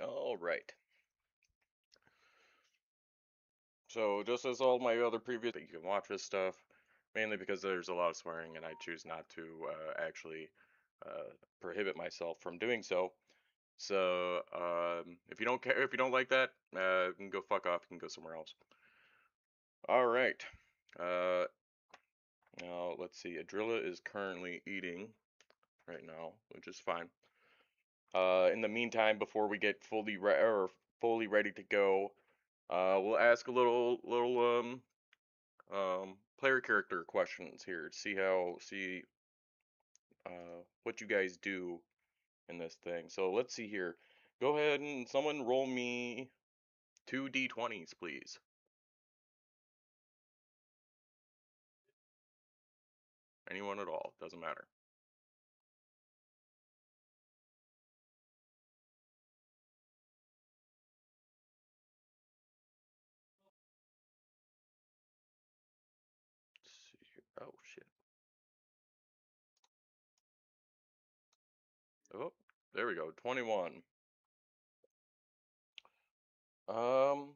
All right. So just as all my other previous, that you can watch this stuff, mainly because there's a lot of swearing, and I choose not to actually prohibit myself from doing so. So if you don't care, if you don't like that, you can go fuck off. You can go somewhere else. All right. Uh, Now let's see. Adrilla is currently eating right now, which is fine. In the meantime, before we get fully ready to go, we'll ask a little player character questions here to see what you guys do in this thing. So let's see here. Go ahead and someone roll me two d20s, please. Anyone at all, doesn't matter. Let's see here. Oh shit. Oh, there we go. 21. Um,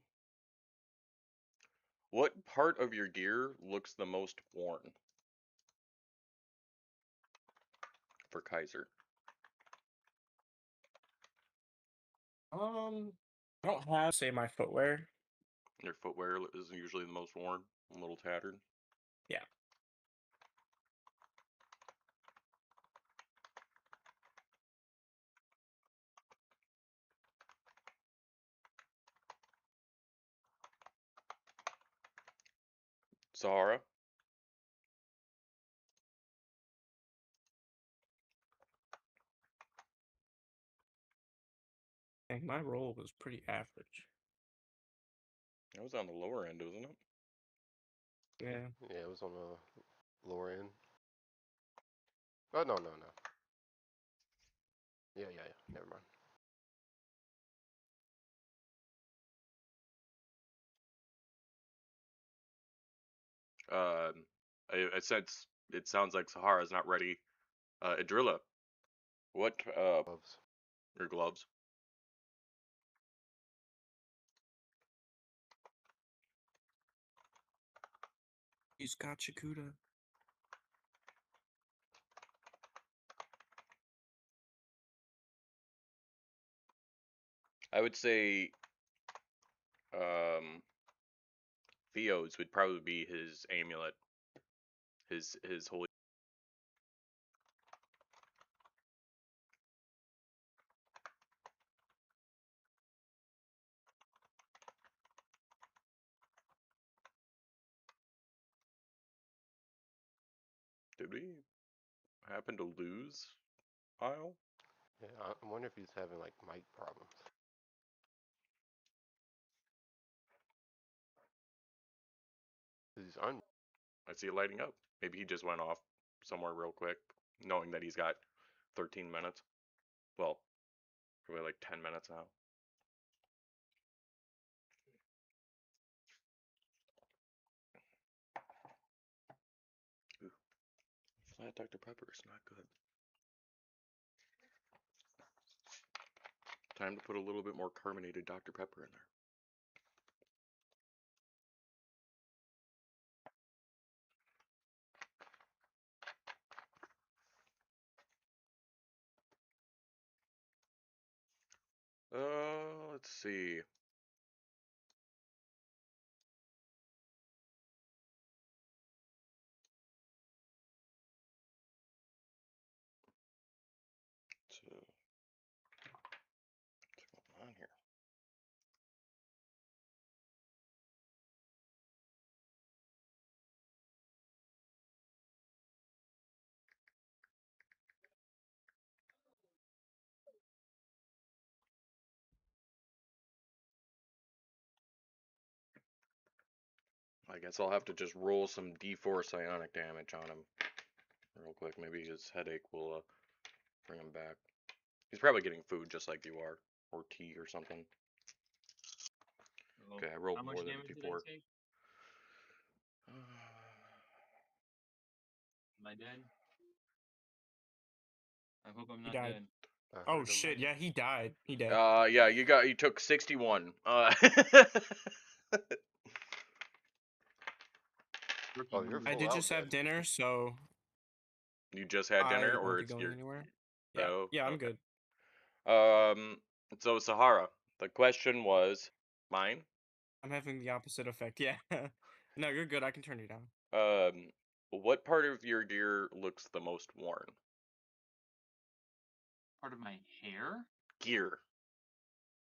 what part of your gear looks the most worn for Kaiser? I don't have say my footwear. Your footwear is usually the most worn, a little tattered. Yeah. Sahara? And my roll was pretty average. That was on the lower end, wasn't it? Yeah. Yeah, it was on the lower end. Oh no, no, no. Yeah, yeah, yeah. Never mind. Um, I sense it sounds like Sahara's not ready. Adrilla, what, Gloves. your gloves? He's got Shakuda. I would say, um, Theo's would probably be his amulet, his holy. Did we happen to lose Isle? Yeah, I wonder if he's having like mic problems. He's un. I see it lighting up. Maybe he just went off somewhere real quick, knowing that he's got 13 minutes. Well, probably like 10 minutes now. Ooh, flat Dr. Pepper is not good. Time to put a little bit more carbonated Dr. Pepper in there. Let's see. So, what's going on here? I guess I'll have to just roll some D4 psionic damage on him real quick. Maybe his headache will bring him back. He's probably getting food just like you are, or tea or something. Well, Okay, I rolled how more much than a damage did I D4. take? Am I dead? I hope I'm He not died. dead. I Oh heard him. shit! Yeah, he died. He dead. Yeah, you took 61. Oh, you're I full did out just dead. have dinner, so You just had dinner, I won't or be it's going your. anywhere. Yeah, Oh, yeah, I'm okay. good. Um, so Sahara, the question was mine. I'm having the opposite effect. Yeah. No, you're good. I can turn you down. Um, what part of your gear looks the most worn? Part of my hair? Gear.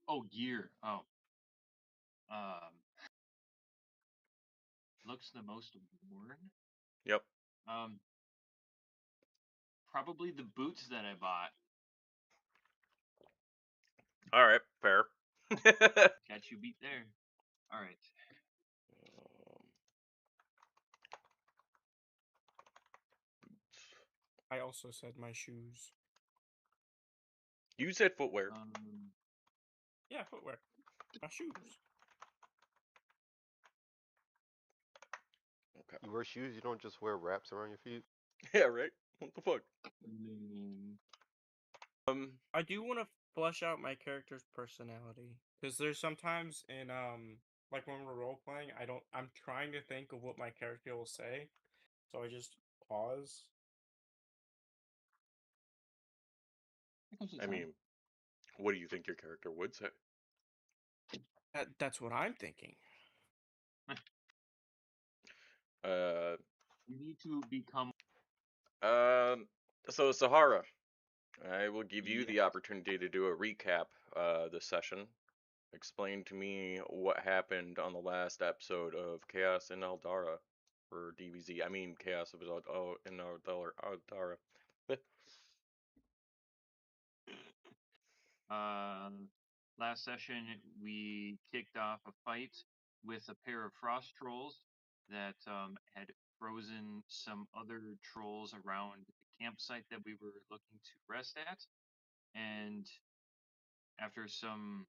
Oh, gear. Oh. Um, looks the most worn. Yep. Um, probably the boots that I bought. All right, fair. Catch you beat there. All right. I also said my shoes. You said footwear. Yeah, footwear. My shoes. Okay. You wear shoes. You don't just wear wraps around your feet. Yeah, right. What the fuck? Mm, I do want to flesh out my character's personality because there's sometimes in like when we're role playing, I'm trying to think of what my character will say, so I just pause. that comes to I time. mean, what do you think your character would say? That's what I'm thinking. Uh, You need to become. um, so Sahara, I will give you Yeah. the opportunity to do a recap this session. Explain to me what happened on the last episode of Chaos in Elderra, or DBZ. I mean, Chaos of in Elderra. Last session, we kicked off a fight with a pair of frost trolls that had frozen some other trolls around the campsite that we were looking to rest at. And after some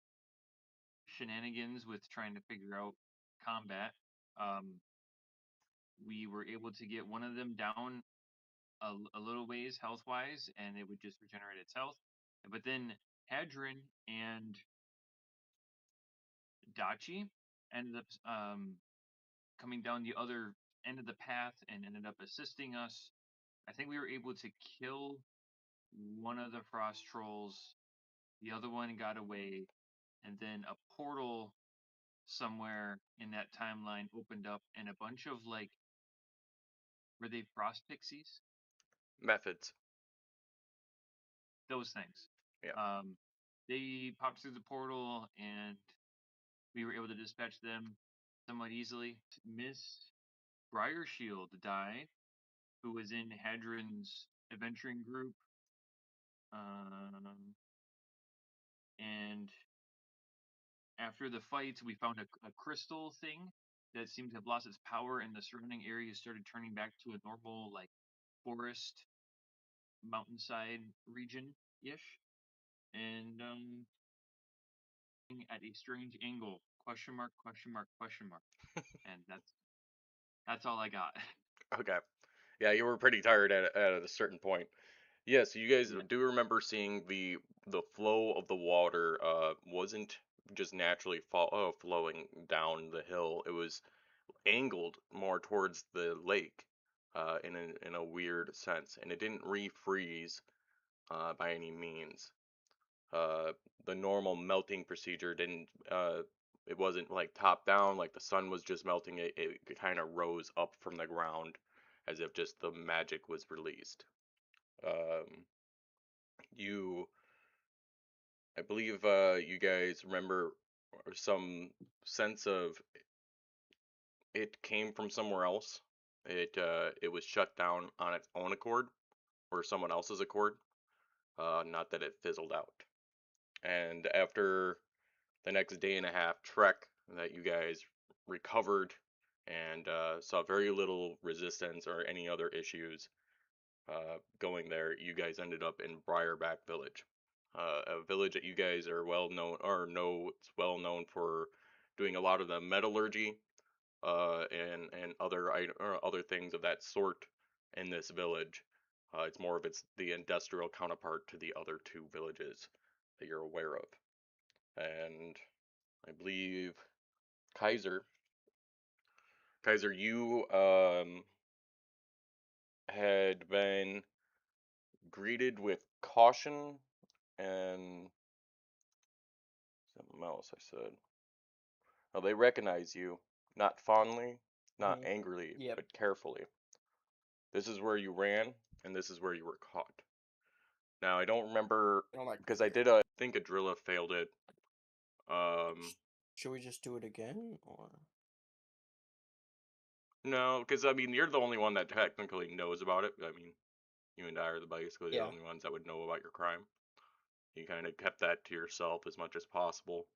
shenanigans with trying to figure out combat, um, we were able to get one of them down a little ways health wise, and it would just regenerate its health. But then Hadron and Dachi ended up coming down the other end of the path and ended up assisting us. I think we were able to kill one of the frost trolls. The other one got away, and then a portal somewhere in that timeline opened up, and a bunch of like, were they frost pixies? Methods. Those things. Yeah. They popped through the portal, and we were able to dispatch them somewhat easily. Miss Briarshield died, who was in Hadron's adventuring group. And after the fight, we found a crystal thing that seemed to have lost its power, and the surrounding area started turning back to a normal, like, forest, mountainside region ish. And at a strange angle. Question mark, question mark, question mark. And that's all I got. Okay. Yeah, you were pretty tired at a certain point. Yeah, so you guys Yeah. do remember seeing the flow of the water wasn't just naturally flowing down the hill. It was angled more towards the lake in a weird sense, and it didn't refreeze by any means. Uh, the normal melting procedure didn't. It wasn't like top down, like the sun was just melting. It kind of rose up from the ground as if just the magic was released. Um, you, I believe, you guys remember some sense of it came from somewhere else. It was shut down on its own accord or someone else's accord. Not that it fizzled out. And after the next day and a half trek that you guys recovered and saw very little resistance or any other issues going there, you guys ended up in Briarback Village, a village that you guys are well known or know it's well known for doing a lot of the metallurgy and other things of that sort in this village. It's more of the industrial counterpart to the other two villages that you're aware of. And I believe Kaiser, Kaiser, you had been greeted with caution and something else I said. Well, they recognize you, not fondly, not angrily, Yep. but carefully. This is where you ran, and this is where you were caught. Now, I don't remember, I don't like because I fear. did, I think Adrilla failed it. Should we just do it again, or? No, because, I mean, you're the only one that technically knows about it. I mean, you and I are basically the Yeah. only ones that would know about your crime. You kind of kept that to yourself as much as possible.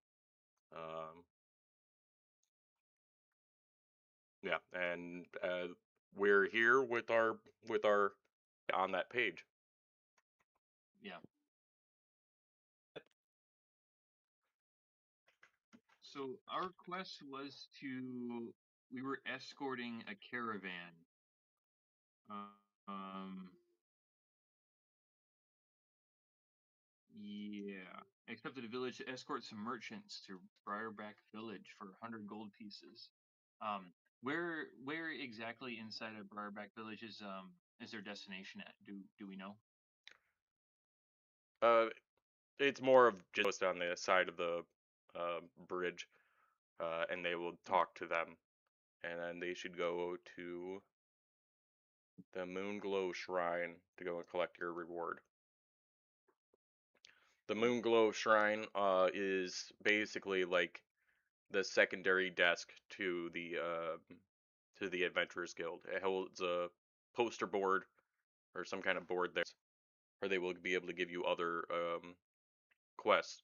Um, yeah, and we're here with our on that page. Yeah. So our quest was we were escorting a caravan. Um, yeah. Accepted a village to escort some merchants to Briarback Village for 100 gold pieces. Um, where exactly inside of Briarback Village is their destination at? Do we know? Uh, it's more of just on the side of the bridge, and they will talk to them, and then they should go to the Moonglow Shrine to go and collect your reward. The Moonglow Shrine is basically like the secondary desk to the Adventurers Guild. It holds a poster board or some kind of board there, where they will be able to give you other quests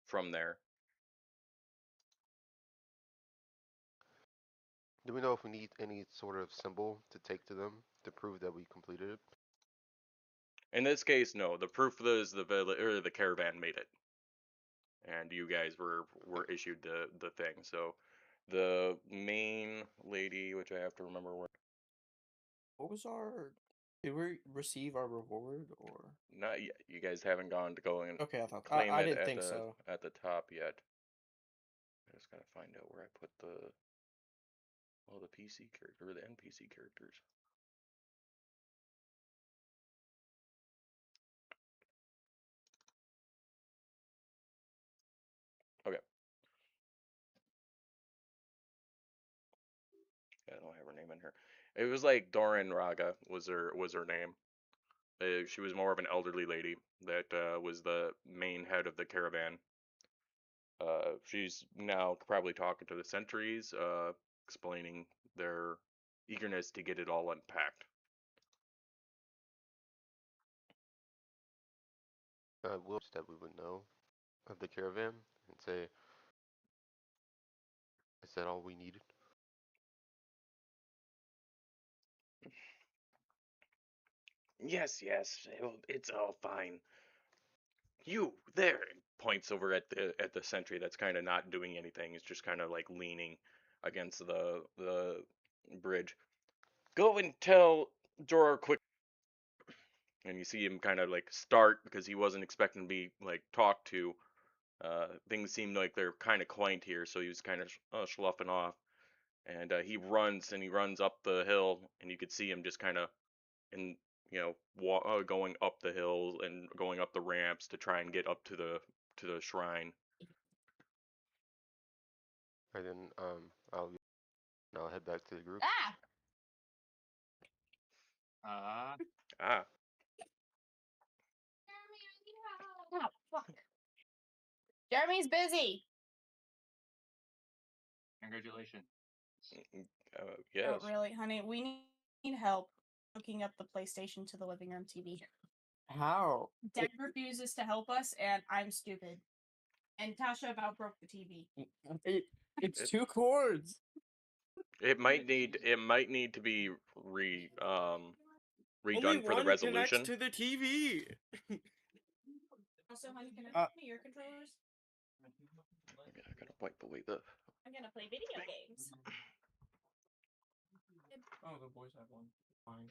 from there. Do we know if we need any sort of symbol to take to them to prove that we completed it? In this case, no. The proof is the caravan made it, and you guys were issued the thing. So the main lady, which I have to remember what. What was our? Did we receive our reward, or? Not yet. You guys haven't gone to go and Okay, I thought claim I it didn't think so. at the top yet. I just gotta find out where I put the PC character or the NPC characters. Okay. Yeah, I don't have her name in here. It was like Doran Raga was her name. She was more of an elderly lady that was the main head of the caravan. She's now probably talking to the sentries, explaining their eagerness to get it all unpacked. Will that we would know of the caravan and say, is that all we needed? Yes, yes, it's all fine. You there, points over at the sentry that's kind of not doing anything. It's just kind of like leaning against the bridge. Go and tell Jorah quick. And you see him kind of like start because he wasn't expecting to be like talked to. Things seemed like they're kind of quaint here, so he was kind of sloughing off. And he runs and he runs up the hill, and you could see him just kind of in going up the hill and going up the ramps to try and get up to the shrine. And then I'll head back to the group. Ah! Uh, Ah, Oh, fuck. Jeremy's busy. Congratulations. yes. Oh, really, honey? We need help hooking up the PlayStation to the living room TV. How? Dad refuses to help us, and I'm stupid. And Tasha about broke the TV. It's It- 2 chords. It might need to be Only redone for the one connects resolution. to the TV. Also, honey, can I Uh, play me your controllers? Okay, I gotta wipe away the. I'm gonna play video games. Oh, the boys have one.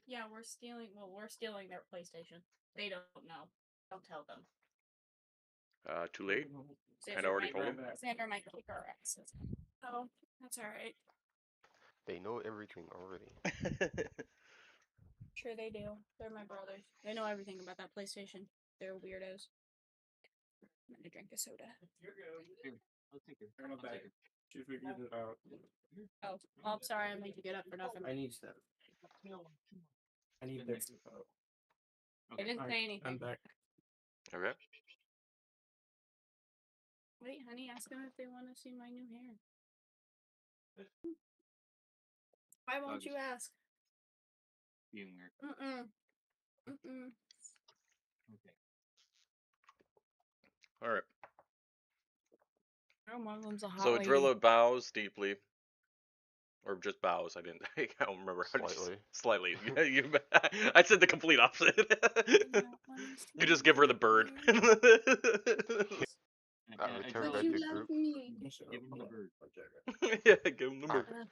Yeah, we're stealing. Well, we're stealing their PlayStation. They don't know. Don't tell them. Too late. Kind of Xander already might, told him. Xander might kick our asses. Oh, that's all right. They know everything already. Sure they do. They're my brothers. They know everything about that PlayStation. They're weirdos. I'm gonna drink a soda. You're good. Here, I'll take it. Turn I'll it back. take it. She figured it out. Oh, I'm sorry. I made you get up for nothing. I need stuff. I need their info. I didn't Alright, say anything. I'm back. Okay. Wait, honey, ask them if they want to see my new hair. Why won't you ask? Being weird. Mm-mm. Okay. All right. Oh, one of them's a hot So lady. Drilla bows deeply, or just bows. I didn't. I don't remember how to Slightly. slightly. I said the complete opposite. You just give her the bird. I returned back to group. me. Give him the bird. Yeah, give him the Ah, bird.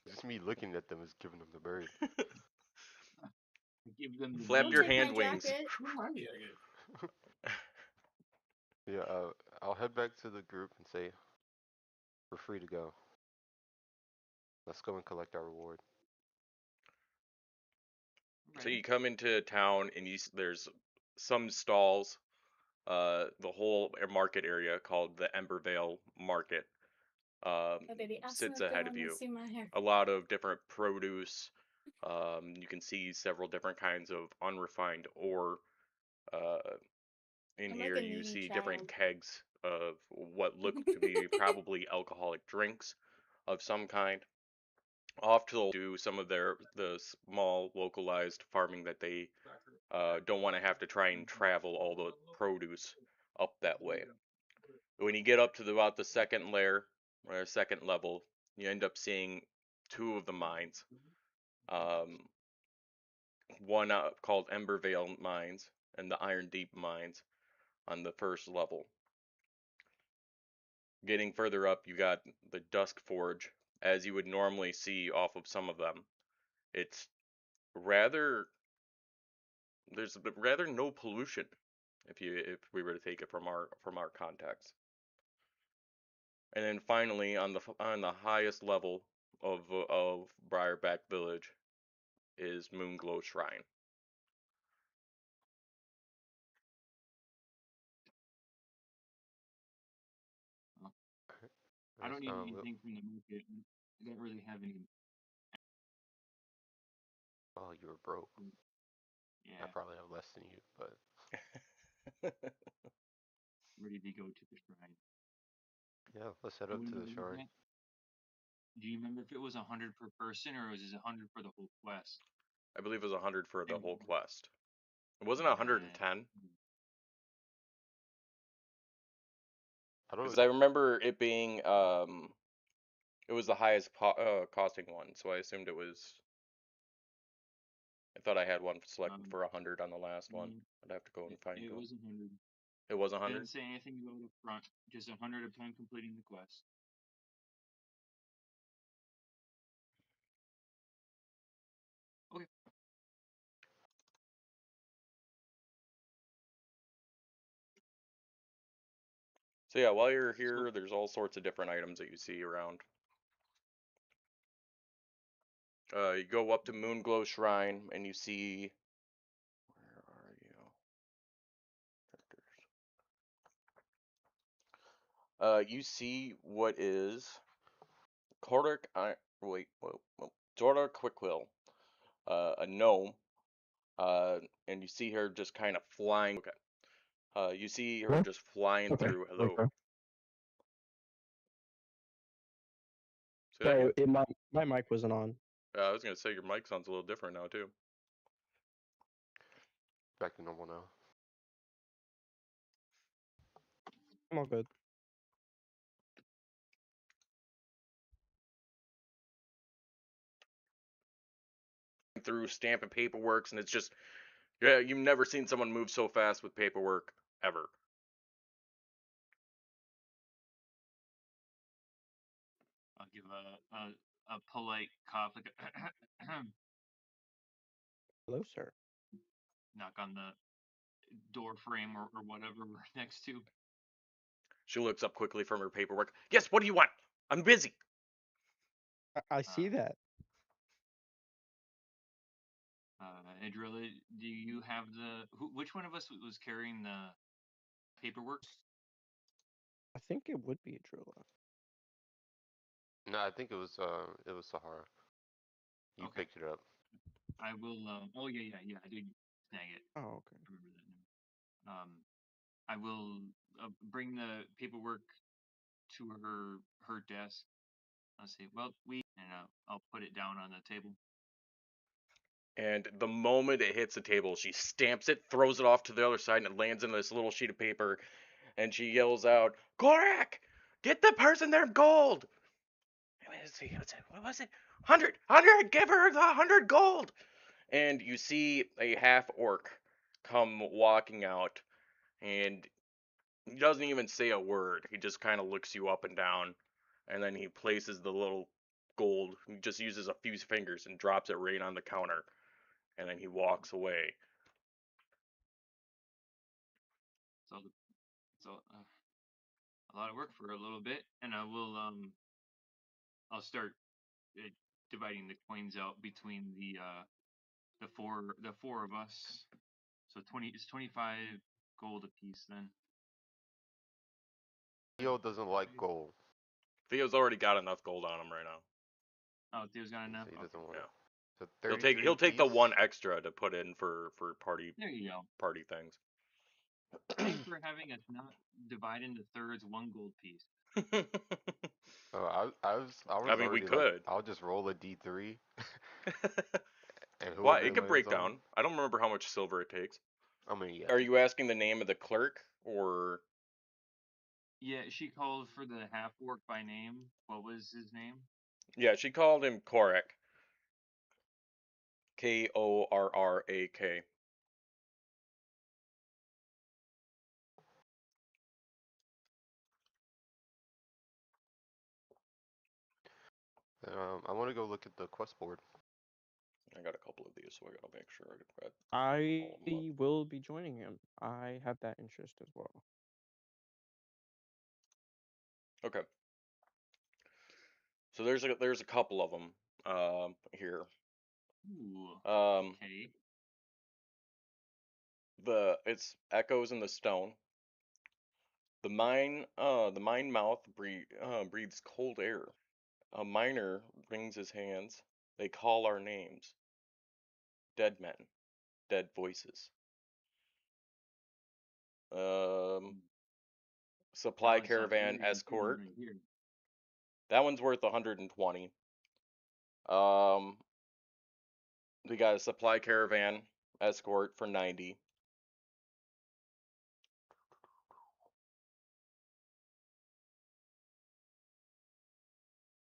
just me looking at them is giving them the bird. Give them the Flap Don't your take hand my wings. jacket. Yeah, I'll head back to the group and say, we're free to go. Let's go and collect our reward. So you come into town and there's some stalls. The whole market area called the Embervale Market Oh, baby, ask them sits if they ahead want of to you. see my hair. A lot of different produce. You can see several different kinds of unrefined ore. Uh, in I'm here, like a you needy see child. different kegs of what look to be probably alcoholic drinks of some kind. Off to do some of the small localized farming that they don't want to have to try and travel all the produce up that way. When you get up to about the second layer or second level, you end up seeing two of the mines. Um, one called Embervale Mines and the Iron Deep Mines on the first level. Getting further up, you got the Dusk Forge, as you would normally see off of some of them. It's rather there's rather no pollution if we were to take it from our context. And then finally, on the highest level of Briarback Village is Moonglow Shrine. I don't need We'll, anything from the market. I don't really have any. oh, you were broke. I Yeah, probably have less than you, but ready to go to the shrine. yeah, let's head Do up you to the remember shrine. that? Do you remember if it was 100 per person or was it 100 for the whole quest? I believe it was 100 for the whole And- quest. It wasn't 110. I don't. Because I remember it being it was the highest costing one, so I assumed it was. I thought I had one selected for 100 on the last one. mm, I'd have to go and find it one. was 100. It was Didn't 100. say anything about up front. Just 100 upon completing the quest. Okay. So yeah, while you're So, here, there's all sorts of different items that you see around. You go up to Moonglow Shrine and you see. Where are you? You see what is Kodak. Wait, whoa. Jorda Quickwill, a gnome, and you see her just kind of flying. Okay. You see her just flying Okay. through. Hello. Okay. Say that again? Sorry, my mic wasn't on. I was gonna say your mic sounds a little different now too. Back to normal now. I'm all good. Through stamping paperworks, and it's just, yeah, you've never seen someone move so fast with paperwork ever. I'll give a polite cough. Like, Hello, sir. knock on the door frame or whatever we're next to. She looks up quickly from her paperwork. Yes, what do you want? I'm busy. I see Uh, that. Adrilla, do you have which one of us was carrying the paperwork? I think it would be a Drilla. No, I think it was Sahara. You Okay, picked it up. I will. Oh yeah. I did snag it. Oh, okay. I remember that now. I will bring the paperwork to her desk. I'll say, well, and I'll put it down on the table. And the moment it hits the table, she stamps it, throws it off to the other side, and it lands in this little sheet of paper. And she yells out, Korak! Get the person their gold! Let's see, what was it? 100! 100! Give her the 100 gold! And you see a half orc come walking out, and he doesn't even say a word. He just kind of looks you up and down, and then he places the little gold. He just uses a few fingers and drops it right on the counter, and then he walks away. So a lot of work for a little bit, and I'll start uh, dividing the coins out between the four of us. So 25 gold apiece then. Theo doesn't like gold, Theo's already got enough gold on him right now. Oh, Theo's got enough. so he Okay, doesn't want Yeah. it. So He'll 33 take the one apiece. extra to put in for there you go. party things. Thanks for having us not divide into thirds one gold piece. I I was mean, we already like, could. I'll just roll a d3, and Well, whoever it can lands break on. down. I don't remember how much silver it takes. I mean, yeah. Are you asking the name of the clerk or? Yeah, she called for the half orc by name. What was his name? Yeah, she called him Korak. Korrak. I want to go look at the quest board. I got a couple of these, so I gotta make sure I get I all of them up. will be joining him. I have that interest as well. Okay. So there's a couple of them here. Ooh, Um, okay. it's echoes in the stone. The mine mouth breathes cold air. A miner wrings his hands. They call our names. Dead men, dead voices. Um, Hmm. That supply one sounds caravan very intriguing escort. right here. That one's worth 120. Um, we got a supply caravan escort for 90.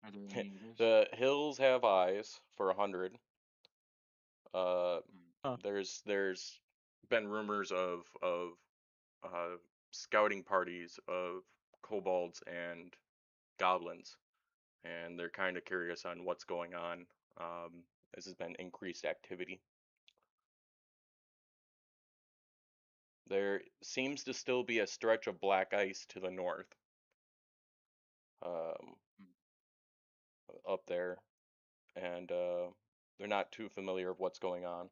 Are there any others? The hills have eyes for 100. Uh, Hmm. Huh. there's been rumors of uh, scouting parties of kobolds and goblins, and they're kind of curious on what's going on. This has been increased activity. There seems to still be a stretch of black ice to the north, um, Hmm. up there, and they're not too familiar of what's going on.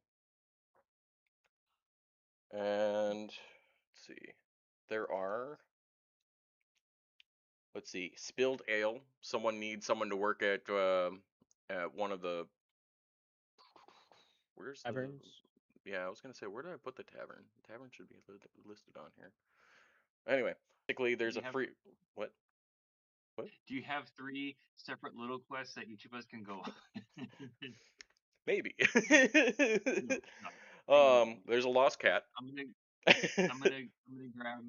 And let's see, there are let's see, spilled ale. Someone needs someone to work at one of the where's the Taverns. yeah, I was gonna say where did I put the tavern? The tavern should be listed on here. Anyway, basically Do there's you a have free what what Do you have three separate little quests that each of us can go? maybe. No, no. Hang on. There's a lost cat. I'm gonna I'm gonna grab.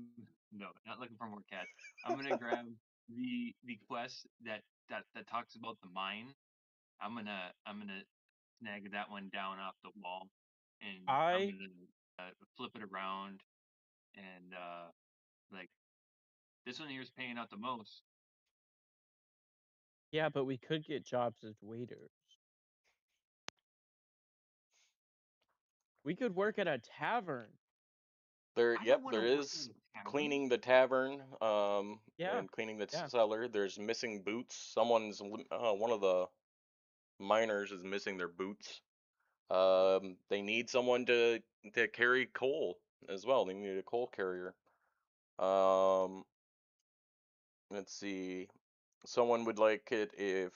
No, not looking for more cats. I'm gonna grab the quest that talks about the mine. I'm gonna snag that one down off the wall, and I'm I gonna flip it around and like this one here is paying out the most. Yeah, but we could get jobs as waiters. We could work at a tavern. There, I yep, don't want to there work is in a tavern. cleaning the tavern, Yeah. and cleaning the Yeah. cellar. There's missing boots. One of the miners is missing their boots. They need someone to carry coal as well. They need a coal carrier. Um, let's see. Someone would like it if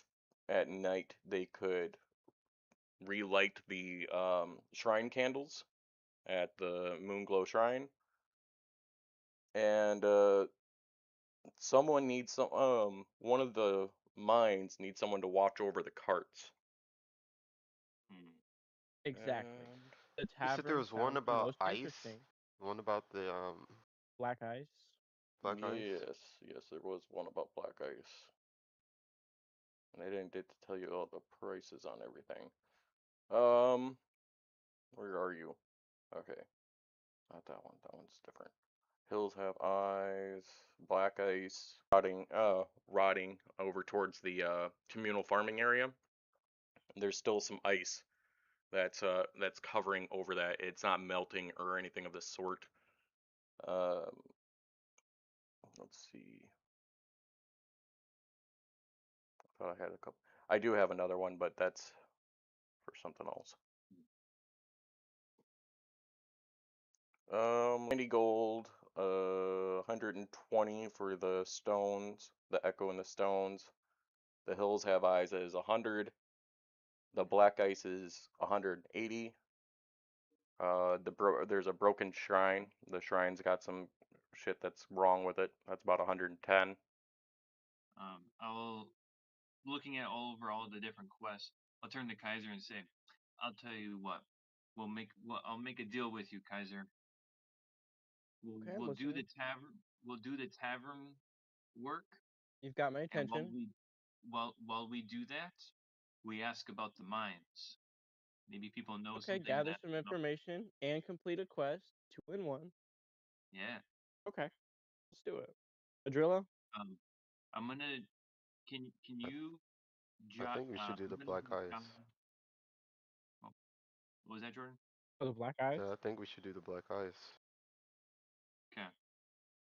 at night they could relight the shrine candles at the Moonglow Shrine, and someone needs one of the mines needs someone to watch over the carts. Hmm. Exactly. And The You said there tavern was one sounds the about most ice, interesting. one about the Black ice. black ice. yes, there was one about black ice, and I didn't get to tell you all the prices on everything. Um, where are you? Okay, not that one. That one's different. Hills have eyes. Black ice rotting over towards the communal farming area. There's still some ice that's covering over that. It's not melting or anything of the sort. Um, let's see. I thought I had a couple. I do have another one, but that's for something else. 90 gold, 120 for the stones, the echo and the stones. The hills have eyes is 100. The black ice is 180. There's a broken shrine. The shrine's got some shit that's wrong with it. That's about 110. I'll looking at over all the different quests. I'll turn to Kaiser and say, "I'll tell you what. I'll make a deal with you, Kaiser. Okay, I'm We'll do listening. the tavern. We'll do the tavern work, You've got my and attention. while we do that, we ask about the mines. Maybe people know Okay, something gather that some no. information and complete a quest. 2 in 1. Yeah. Okay, let's do it. Adrilla? Um, I'm gonna. Can you I jot? think we should do I'm the gonna black jot eyes. down. Oh, what was that, Jordan? Oh, the black eyes? Yeah, I think we should do the black eyes. Okay.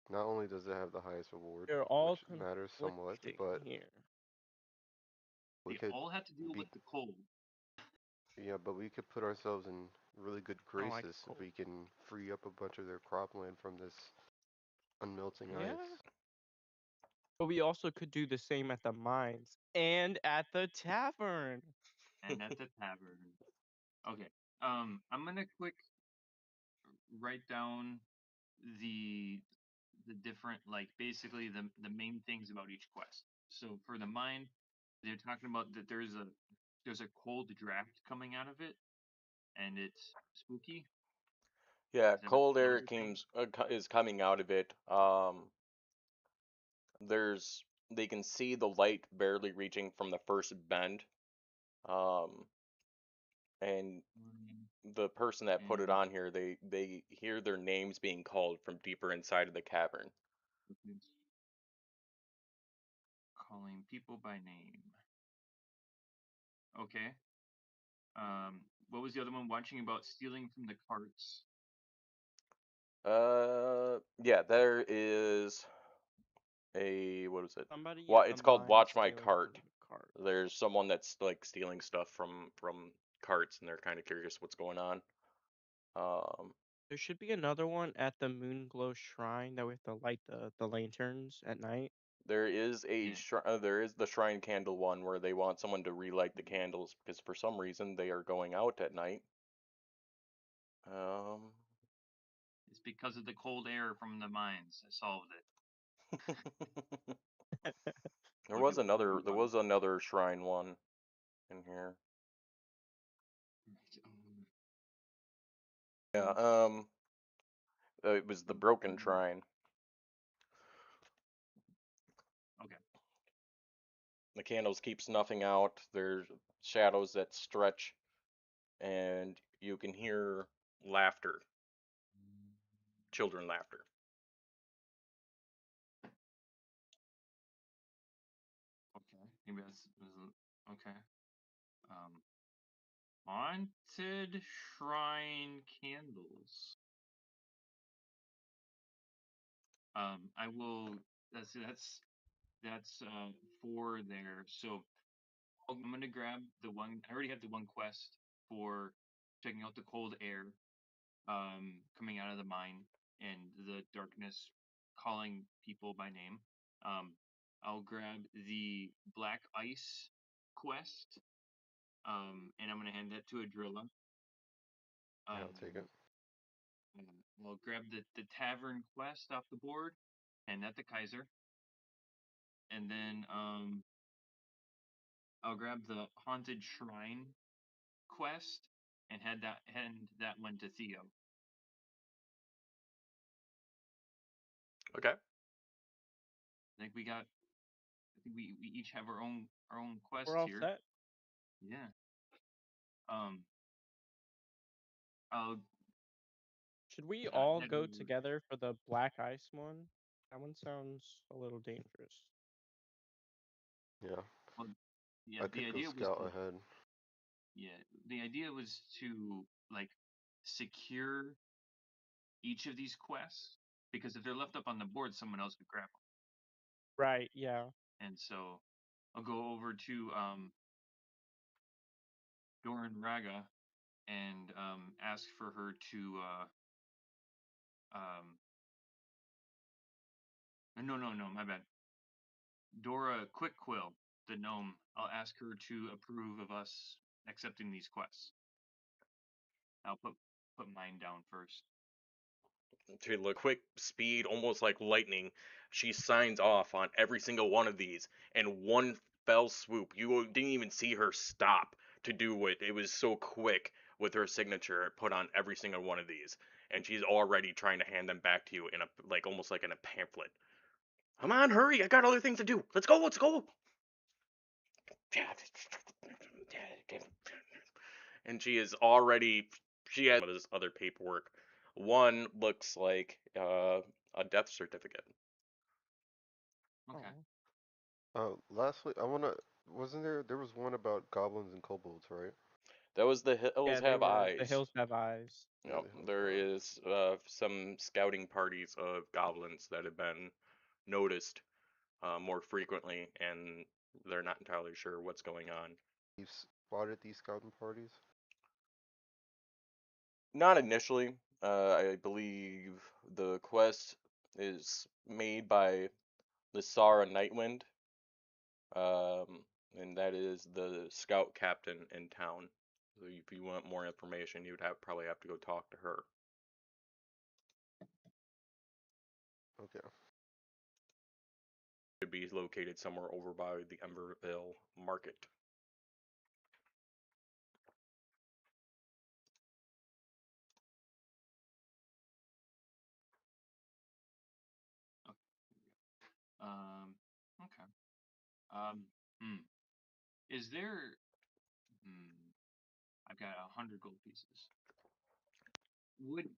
Not only does it have the highest reward, They're all which matters somewhat, conflicting but here. we They could all have to deal be with the cold. yeah, but we could put ourselves in really good I don't like graces if cold. we can free up a bunch of their cropland from this unmelting Yeah. ice. But we also could do the same at the mines and at the tavern. And at the tavern. Okay. I'm gonna quick write down the the different like basically the main things about each quest. So for the mine, they're talking about that there's a cold draft coming out of it, and it's spooky. Yeah, Is that what cold what was air it saying? is coming out of it. There's they can see the light barely reaching from the first bend. Um, and Mm, the person that put it And on here, they hear their names being called from deeper inside of the cavern. it's calling people by name. Okay. What was the other one? Watching about stealing from the carts. Yeah, there is a what is it? Somebody What at the it's called mine Watch My stealing from Cart. the cart. There's someone that's like stealing stuff from carts, and they're kind of curious what's going on. Um, There should be another one at the Moonglow Shrine that we have to light the lanterns at night. Yeah. there is the shrine candle one where they want someone to relight the candles because for some reason they are going out at night. Um, It's because of the cold air from the mines. I solved it. We'll do there was another shrine one in here. Yeah, um, it was the broken shrine. okay. The candles keep snuffing out. There's shadows that stretch, and you can hear laughter, children laughter. Okay. Maybe that's okay. Um, Haunted shrine candles. I will. That's 4 there. So I'm gonna grab the one. I already have the one quest for checking out the cold air, coming out of the mine and the darkness calling people by name. Um, I'll grab the black ice quest, and I'm gonna hand that to Adrilla. Yeah, I'll take it. I'll grab the tavern quest off the board, and that to Kaiser, and then I'll grab the haunted shrine quest and hand that one to Theo. Okay. I think we each have our own We're quest all here. set. Yeah. Um. I'll Should we all head go over. together for the black ice one? That one sounds a little dangerous. Yeah, Well, yeah. I The could go idea was scout to. ahead. Yeah. The idea was to like secure each of these quests because if they're left up on the board, someone else could grab Right, yeah. them. And so I'll go over to Doran Raga and ask for her to no, my bad. Dora Quickquill, the gnome, I'll ask her to approve of us accepting these quests. I'll put mine down first. To look quick speed, almost like lightning, she signs off on every single one of these in one fell swoop. You didn't even see her stop to do it. It was so quick with her signature put on every single one of these, and she's already trying to hand them back to you in a like almost like in a pamphlet. Come on, hurry! I got other things to do. Let's go. Let's go. And she has this other paperwork. One looks like a death certificate. Okay. Lastly, I wanna. Wasn't there was one about goblins and kobolds, right? That was the hills Yeah, they have were the eyes. hills have eyes. Yeah, Yep, the hills there have eyes. is some scouting parties of goblins that have been noticed more frequently, and they're not entirely sure what's going on. You've spotted these scouting parties? Not initially. I believe the quest is made by the Sara Nightwind, and that is the scout captain in town. So if you want more information, you'd probably have to go talk to her. Okay. Could be located somewhere over by the Emberville Market. Okay. Okay. Um. Hmm. Is there? Hmm. I've got 100 gold pieces. Would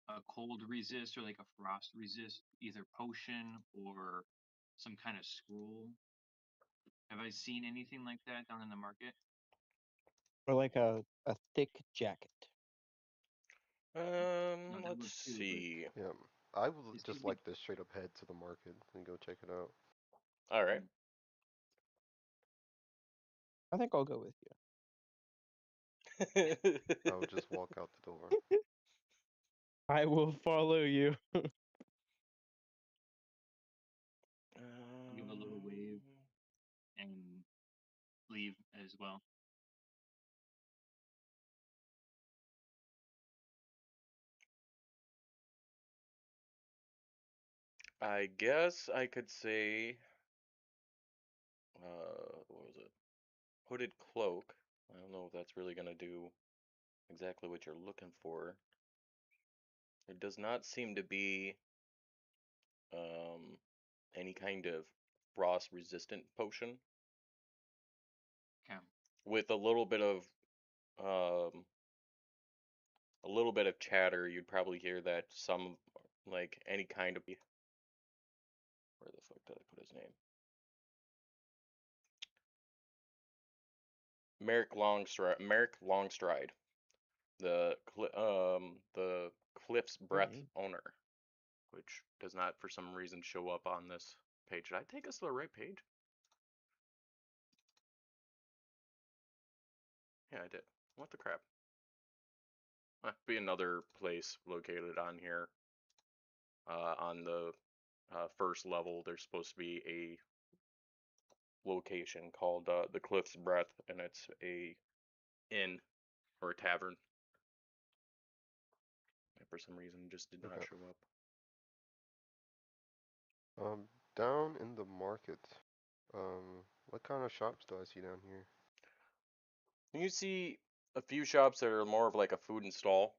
a cold resist or like a frost resist either potion or some kind of scroll? Have I seen anything like that down in the market? Or like a thick jacket. No, that Let's works too. But see. Yeah. I would it's gonna just be. like to straight up head to the market and go check it out. All right. I think I'll go with you. I would just walk out the door. I will follow you. Give a little wave and leave as well. I guess I could say, what was it? Hooded cloak. I don't know if that's really gonna do exactly what you're looking for. It does not seem to be um, any kind of frost resistant potion. Okay. With um, a little bit of chatter, you'd probably hear that some like any kind of where the fuck did I put his name? Merrick Longstride, the Cliff's Breath Mm. owner, which does not for some reason show up on this page. Did I take us to the right page? Yeah, I did. What the crap? Be another place located on here. On the first level, there's supposed to be a location called the Cliff's Breath, and it's a inn or a tavern. And for some reason, just did not Okay. show up. Down in the market, what kind of shops do I see down here? You see a few shops that are more of like a food and stall.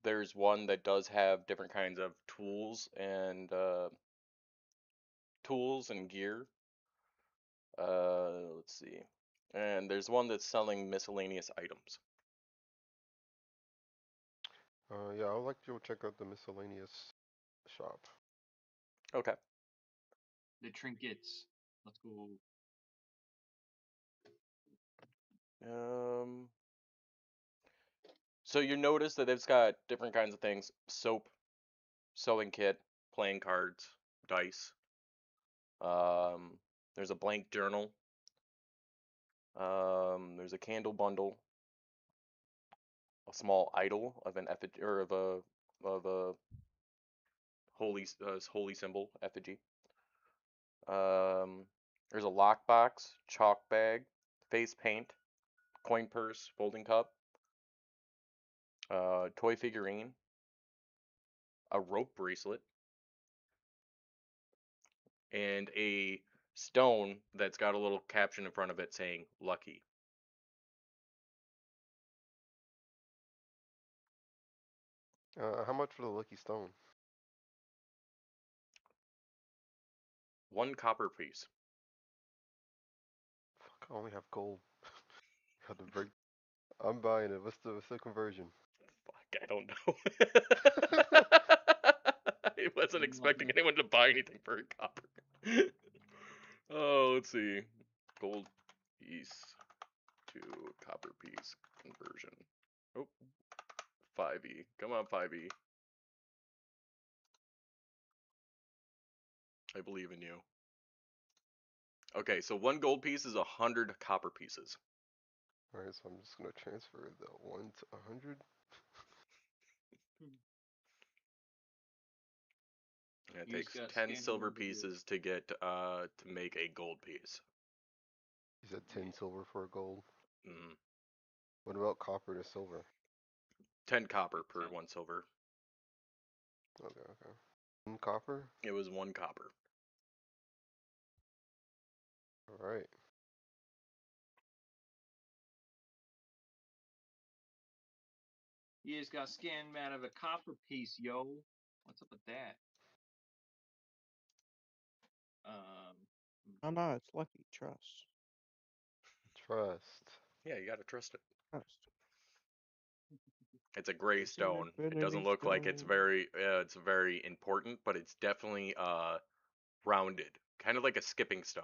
There's one that does have different kinds of tools and gear. Let's see. And there's one that's selling miscellaneous items. Yeah, I would like to go check out the miscellaneous shop. Okay. The trinkets. Let's go. Um, so you notice that it's got different kinds of things: soap, sewing kit, playing cards, dice. Um, there's a blank journal. There's a candle bundle, a small idol of an effigy or of a holy symbol effigy. There's a lockbox, chalk bag, face paint, coin purse, folding cup, toy figurine, a rope bracelet, and a stone that's got a little caption in front of it saying "Lucky." How much for the lucky stone? 1 copper piece. Fuck, I only have gold. Got to break. I'm buying it. What's the conversion? Fuck, I don't know. I wasn't You want expecting anyone to buy anything for a copper. Oh, let's see. Gold piece to copper piece conversion. Oh, 5e. Come on, 5e. I believe in you. Okay, so 1 gold piece is 100 copper pieces. Alright, so I'm just gonna transfer the 1 to 100. And it You just takes gotta 10 scan him silver over here. pieces to get to make a gold piece. You said 10 silver for a gold. Mm. What about copper to silver? 10 copper per 10. 1 silver. Okay, okay. 1 copper? It was 1 copper. Alright. You just got scanned out of a copper piece, yo. What's up with that? Um, Oh no, it's Lucky. Trust. Trust. Yeah, you gotta trust it. Trust. It's a gray It's an stone. It infinity doesn't look like stone. it's very important, but it's definitely rounded, kind of like a skipping stone.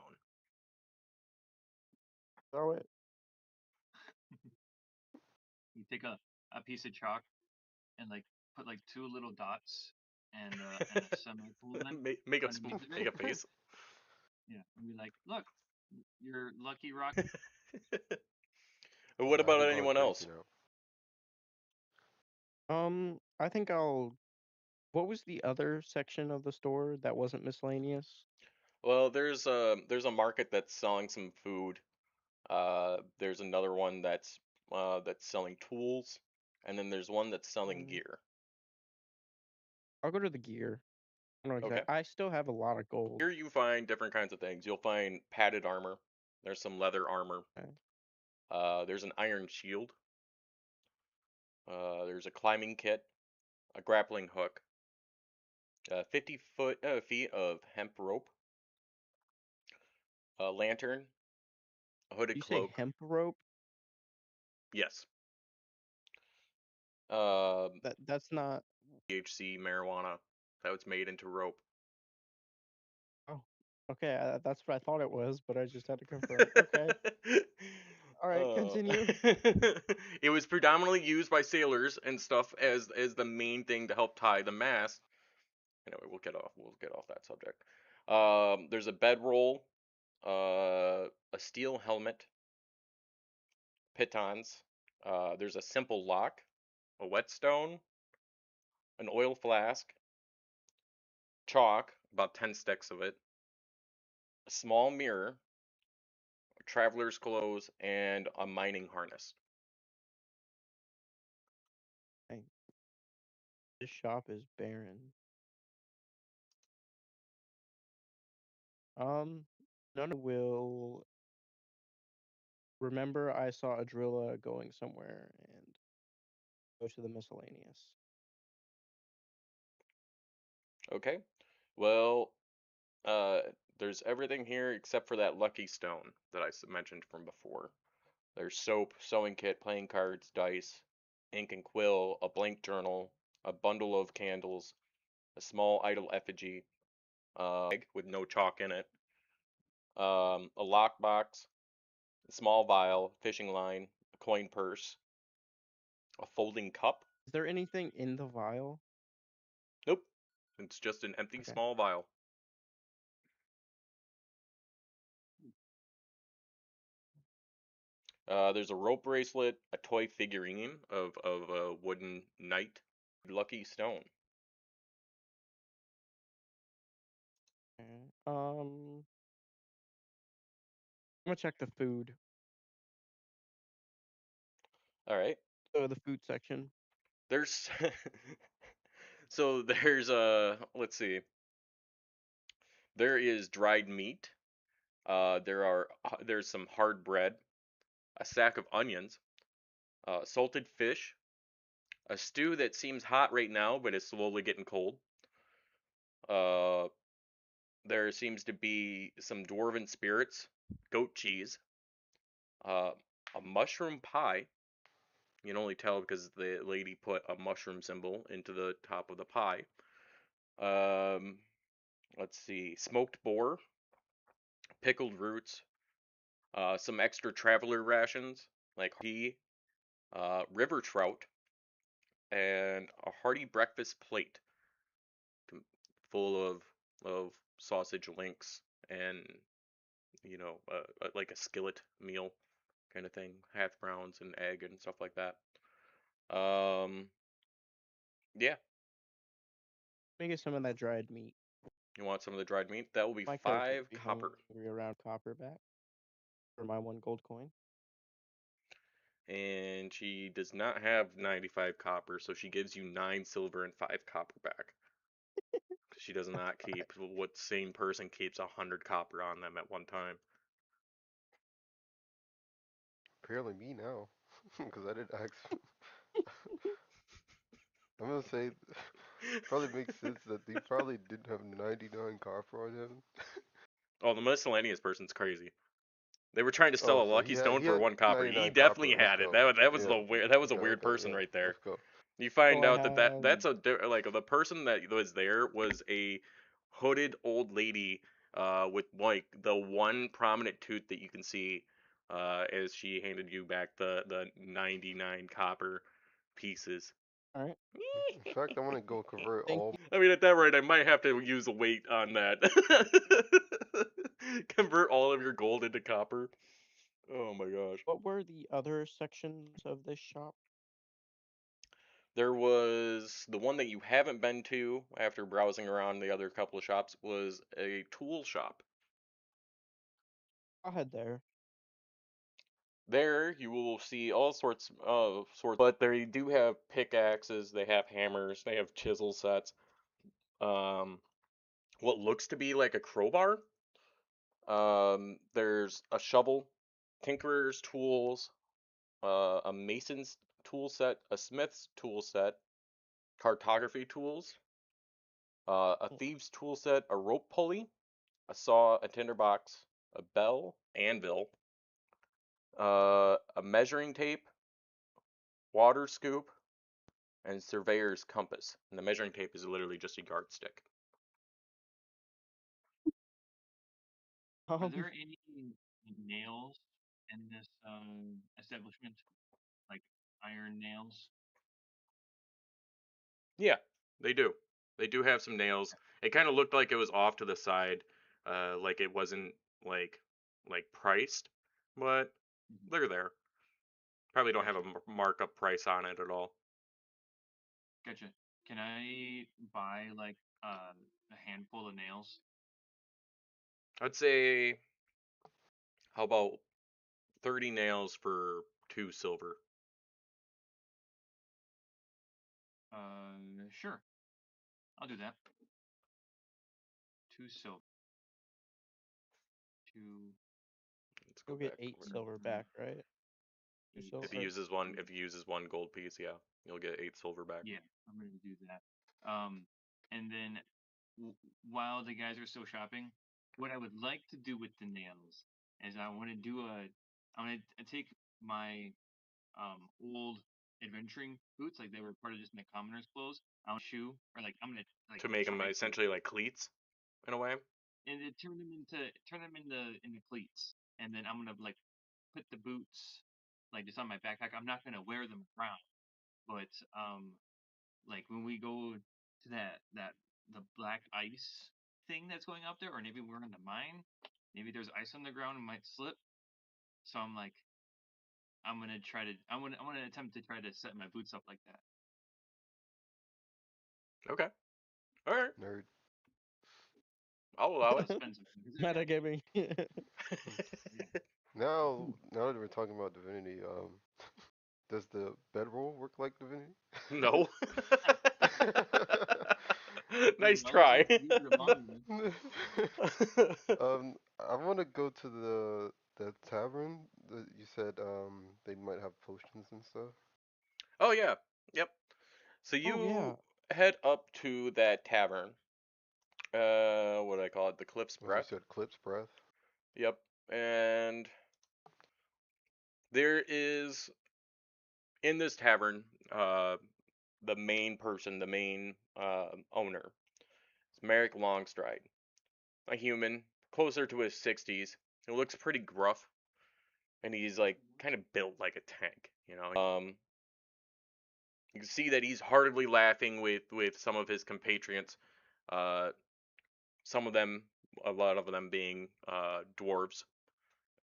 Throw it. you take a piece of chalk and like put like 2 little dots and a semicolon Make underneath of make it. a face. Yeah, and be like, look, your lucky rock. What I about think going anyone crazy else? now. I think I'll. What was the other section of the store that wasn't miscellaneous? Well, there's a market that's selling some food. There's another one that's selling tools, and then there's one that's selling Mm, gear. I'll go to the gear. I don't know Okay. exactly. I still have a lot of gold. Here you find different kinds of things. You'll find padded armor. There's some leather armor. Okay. There's an iron shield. There's a climbing kit, a grappling hook, 50 feet of hemp rope, a lantern, a hooded You say cloak. hemp rope? Yes. Um, That's not. THC marijuana that was made into rope. Oh, okay. That's what I thought it was, but I just had to confirm. Okay. All right, continue. It was predominantly used by sailors and stuff as the main thing to help tie the mast. Anyway, we'll get off that subject. There's a bedroll, a steel helmet, pitons. There's a simple lock, a whetstone, an oil flask, chalk, about 10 sticks of it, a small mirror, traveler's clothes, and a mining harness. Dang, this shop is barren. Um, none will remember I saw a drilla going somewhere and go to the miscellaneous. Okay. Well, uh, there's everything here except for that lucky stone that I mentioned from before. There's soap, sewing kit, playing cards, dice, ink and quill, a blank journal, a bundle of candles, a small idol effigy, bag with no chalk in it, a lockbox, a small vial, fishing line, a coin purse, a folding cup. Is there anything in the vial? Nope, it's just an empty Okay. small vial. There's a rope bracelet, a toy figurine of a wooden knight, lucky stone. Okay. I'm gonna check the food. All right. So the food section. There's so there's let's see. There is dried meat. There's some hard bread, a sack of onions, salted fish, a stew that seems hot right now but is slowly getting cold. Uh, there seems to be some dwarven spirits, goat cheese, uh, a mushroom pie. You can only tell because the lady put a mushroom symbol into the top of the pie. Um, let's see, smoked boar, pickled roots, some extra traveler rations like tea, river trout, and a hearty breakfast plate full of sausage links and like a skillet meal kind of thing, hash browns and egg and stuff like that. Um, yeah, Let me get some of that dried meat. you want some of the dried meat? That will be My character will five be copper. hungry around copper back for my 1 gold coin. And she does not have 95 copper, so she gives you 9 silver and 5 copper back. She does not keep what same person keeps 100 copper on them at one time. Apparently me now, because I didn't ask. I'm gonna say probably makes sense that he probably didn't have 99 copper on him. Oh, the miscellaneous person's crazy. They were trying to sell Oh, a so lucky stone he for had 1 copper. He 99 definitely copper. Let's had it. go. Yeah. That was a Okay. weird Okay. person Yeah. right there. Let's go. You So find I out that have that's like the person that was there was a hooded old lady with like the one prominent tooth that you can see as she handed you back the 99 copper pieces. all right. In fact, I'm gonna go convert Thank all. you. I mean, at that rate, I might have to use a weight on that. Convert all of your gold into copper. Oh my gosh. What were the other sections of this shop? There was the one that you haven't been to after browsing around the other couple of shops was a tool shop. I'll head there. There you will see all sorts, but they do have pickaxes, they have hammers, they have chisel sets. Um, what looks to be like a crowbar. There's a shovel, tinkerer's tools, a mason's tool set, a smith's tool set, cartography tools, a Mm, thieves tool set, a rope pulley, a saw, a tinderbox, a bell, anvil, a measuring tape, water scoop, and surveyor's compass. And the measuring tape is literally just a yardstick. Are Um, there any nails in this establishment, like iron nails? Yeah, they do. They do have some nails. It kind of looked like it was off to the side, like it wasn't like priced, but Mhm. they're there. Probably don't have Gotcha. a markup price on it at all. Gotcha. Can I buy like a handful of nails? I'd say, how about 30 nails for 2 silver? Sure. I'll do that. 2 silver. Two. Let's go You'll get back eight over. silver back, right? Two Eight. If he silver. uses one, if he uses one gold piece, yeah, you'll get 8 silver back. Yeah, I'm gonna do that. And then w- while the guys are still shopping, what I would like to do with the nails is I want to do a. I'm gonna take my old adventuring boots, like they were part of just my commoner's clothes. I want shoe, or like I'm gonna like To make them try to, essentially like cleats in a way. and then turn them into cleats, and then I'm gonna like put the boots like just on my backpack. I'm not gonna wear them around, but like when we go to that the black ice thing that's going up there, or maybe we're in the mine, maybe there's ice on the ground and might slip. So I'm like, I'm gonna attempt to try to set my boots up like that. Okay, all right, Nerd. I'll allow I'll spend some because they're gonna. Metagaming. Hmm. Yeah. Now that we're talking about divinity, does the bedroll work like divinity? No. Nice Well, try. you remind me. I want to go to the tavern. You said they might have potions and stuff. Oh yeah, yep. So Oh you yeah. head up to that tavern. What do I call it? The Cliff's As you Breath. said, Clip's breath. Yep. And there is in this tavern, the main person, the main owner, is Merrick Longstride, a human, closer to his 60s. He looks pretty gruff, and he's like kind of built like a tank, you know. You can see that he's heartily laughing with some of his compatriots. Uh, some of them, a lot of them being dwarves,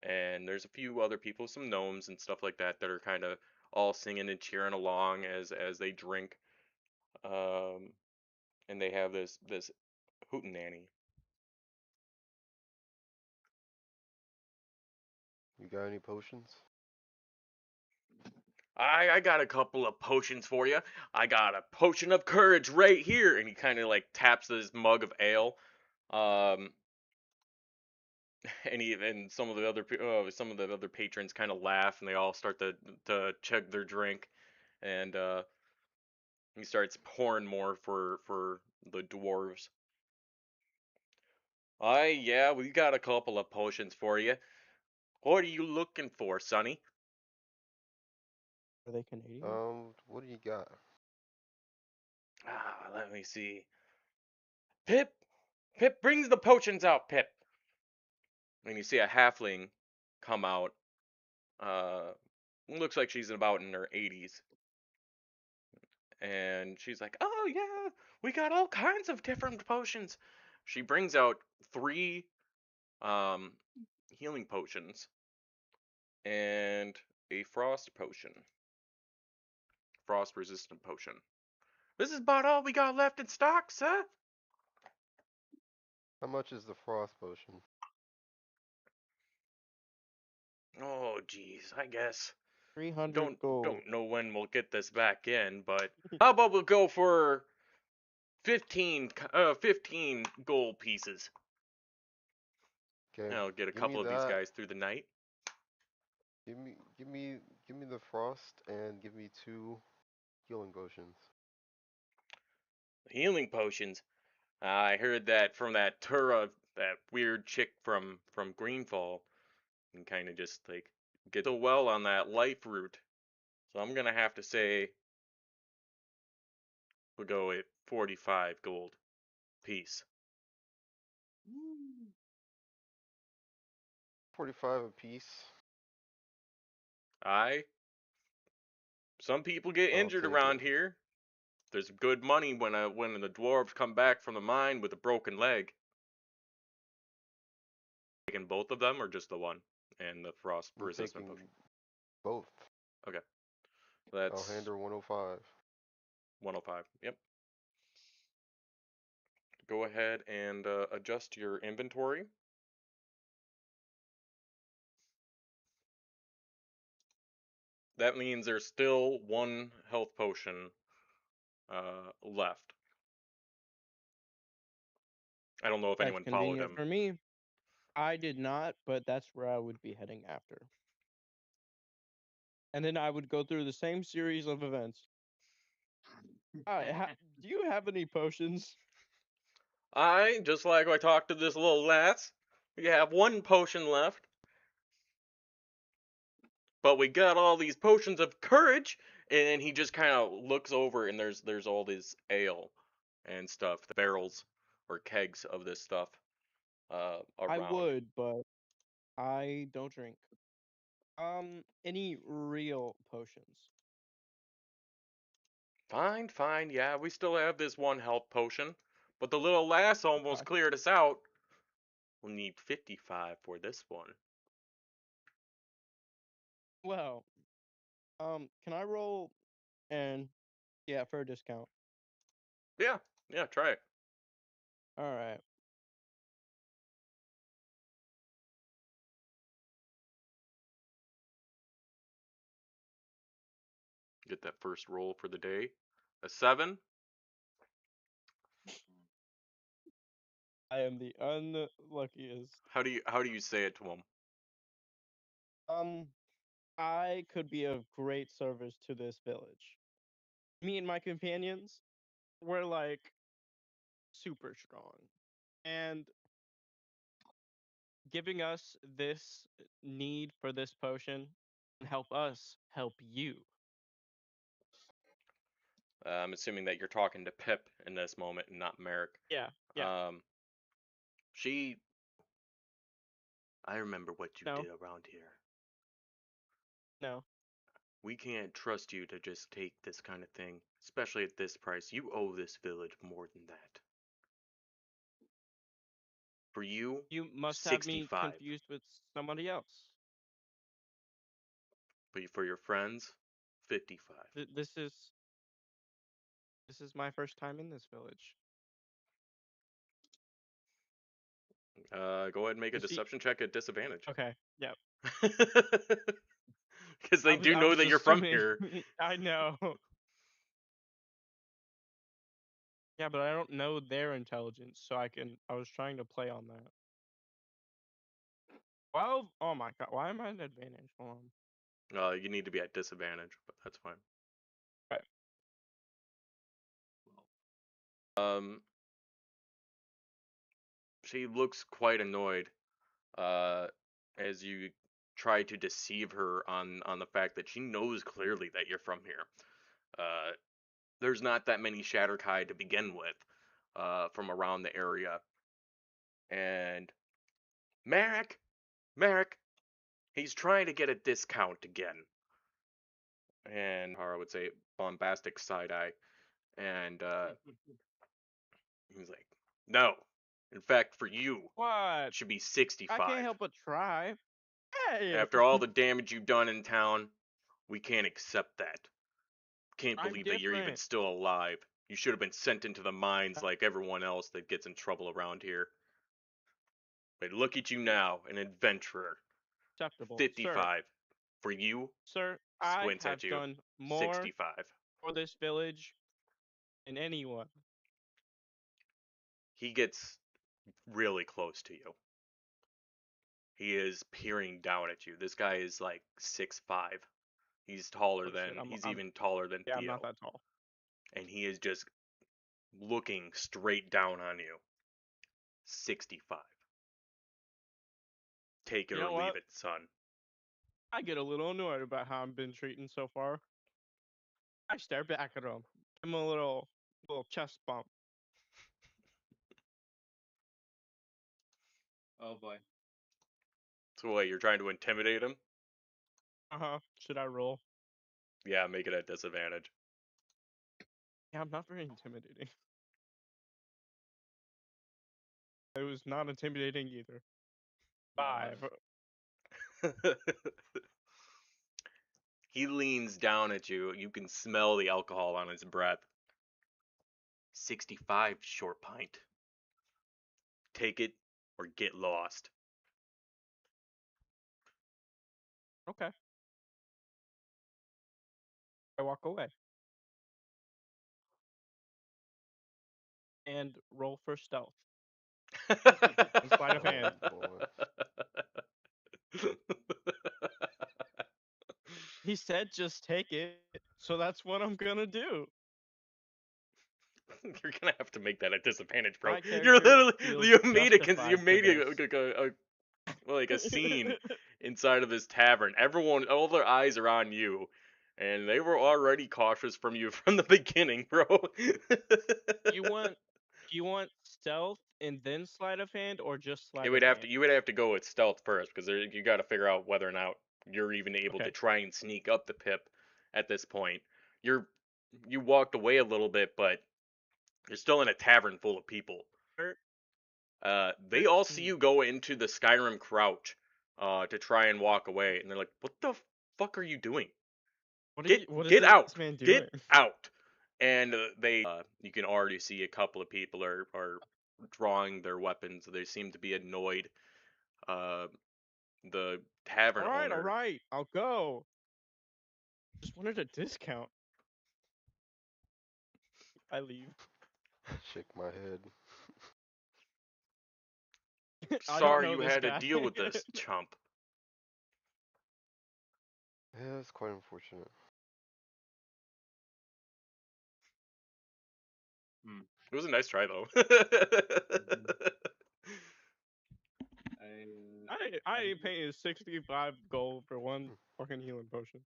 and there's a few other people, some gnomes and stuff like that, that are kind of all singing and cheering along as they drink. Um, and they have this hootenanny. You got any potions? I got a couple of potions for you. I got a potion of courage right here, and he kind of like taps this mug of ale. Um, and some of the other patrons kind of laugh, and they all start to chug their drink, and he starts pouring more for the dwarves. Yeah, we got a couple of potions for you. What are you looking for, Sonny? Are they Canadian? What do you got? Let me see. Pip, Pip brings the potions out, Pip. And you see a halfling come out. Uh, looks like she's about in her 80s, and she's like, "Oh yeah, we got all kinds of different potions." She brings out 3 um healing potions and a frost resistant potion. This is about all we got left in stock, sir. How much is the frost potion? Oh geez, I guess 300 don't gold. know when we'll get this back in, but how about we'll go for 15 gold pieces. Okay, I'll get a give me couple of these that. guys through the night. Give me, give me, give me the frost and give me 2 healing potions. Healing potions. I heard that from that Tura, that weird chick from Greenfall, and kind of just like get so well on that life root. So I'm gonna have to say we'll go with 45 gold piece. Woo. 45 apiece. I. Some people get I'll injured take it. around here. There's good money when the dwarves come back from the mine with a broken leg. Taking both of them or just the one and the frost I'm resistant taking potion. both. Okay, I'll hand that's her 105. 105. Yep. Go ahead and adjust your inventory. That means there's still one health potion left. I don't know if That's anyone followed convenient him. for me. I did not, but that's where I would be heading after. And then I would go through the same series of events. Alright, do you have any potions? Just like I talked to this little lass, we have one potion left, but we got all these potions of courage. And he just kind of looks over, and there's all this ale and stuff, the barrels or kegs of this stuff I around. would, but I don't drink. Any real potions? Fine, fine, yeah, we still have this one health potion, but the little lass Okay. almost cleared us out. We'll need 55 for this one. Well, can I roll and yeah, for a discount. Yeah, yeah, try it. Alright. Get that first roll for the day. A 7. I am the unluckiest. How do you say it to him? Um, I could be of great service to this village. Me and my companions, we're like super strong. And giving us this need for this potion can help us help you. I'm assuming that you're talking to Pip in this moment and not Merrick. Yeah, yeah. Um, she. I remember what you No, did around here. no. We can't trust you to just take this kind of thing, especially at this price. You owe this village more than that. For you, You must have me 65. confused with somebody else. But for your friends, 55. This is my first time in this village. Go ahead and make a You see, deception check at disadvantage. okay, yeah. Because they do I know was that you're from assuming. here. I know. Yeah, but I don't know their intelligence, so I was trying to play on that. 12? Oh my god, why am I at advantage? Hold on. You need to be at disadvantage, but that's fine. Right. Um, she looks quite annoyed uh, as you try to deceive her on the fact that she knows clearly that you're from here. Uh, there's not that many Shatterkai to begin with from around the area. And Merrick, he's trying to get a discount again. And Hara would say bombastic side eye. And he's like, no. In fact, for you, What? it should be I can't 65. help but try. Hey! After all the damage you've done in town, we can't accept that. Can't I'm believe that you're even different. still alive. You should have been sent into the mines like everyone else that gets in trouble around here. But look at you now, an adventurer. Acceptable. Sir, 55. For you, sir, I squints at have you, done more 65. for this village than anyone. He gets really close to you. He is peering down at you. This guy is like 6'5". Oh shit, He's even taller than yeah, I'm not Theo. that tall. And he is just looking straight down on you. 65. Take it You or know leave what? it, son. I get a little annoyed about how I've been treating so far. I stare back at him. Give him a little chest bump. Oh boy. So what, you're trying to intimidate him? Should I roll? Yeah, make it at disadvantage. Yeah, I'm not very intimidating. It was not intimidating either. Uh, 5. He leans down at you. You can smell the alcohol on his breath. 65 short pint. Take it or get lost. Okay. I walk away and roll for stealth and sleight of Oh hand. boy. He said just take it, so that's what I'm gonna do. You're gonna have to make that a disadvantage, bro. My You're character literally feels you made justified for this. like a scene inside of this tavern. Everyone, all their eyes are on you, and they were already cautious from you from the beginning, bro. You want you want stealth and then sleight of hand, or just It sleight would of have to hand? you would have to go with stealth first because you got to figure out whether or not you're even able to Okay. try and sneak up the pip at this point. You're you walked away a little bit, but you're still in a tavern full of people. Er, They all see 13. you go into the Skyrim crouch to try and walk away, and they're like, "What the fuck are you doing? What is Get this out! man Get doing? out!" And you can already see a couple of people are drawing their weapons. They seem to be annoyed. Uh, the tavern All owner right, I'll go. Just wanted a discount. I leave. Shake my head. I don't Sorry know you this had to guy. deal with this, chump. Yeah, it's quite unfortunate. hmm. It was a nice try though. Mhm. I, I I, ain't paying 65 gold for one fucking healing potion.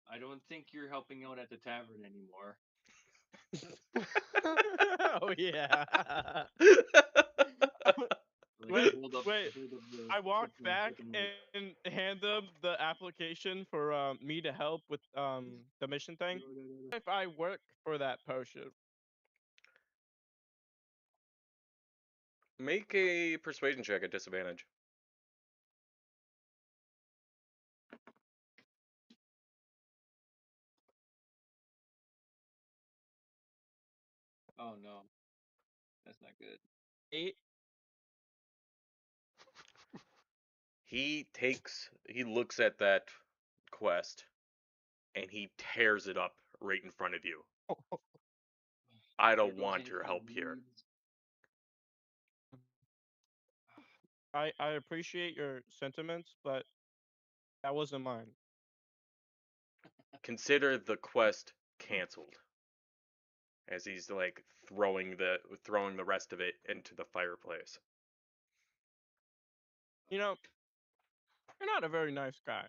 I don't think you're helping out at the tavern anymore. Oh yeah. Like wait, I wait. hold up the I walk back shipment. and hand them the application for me to help with the mission thing. If I work for that potion, Make a persuasion check at disadvantage. Oh no, that's not good. 8. He looks at that quest and he tears it up right in front of you. I There don't goes want any your fun help here. deeds. I appreciate your sentiments, but that wasn't mine. Consider the quest canceled. As he's like throwing the rest of it into the fireplace. You know, you're not a very nice guy.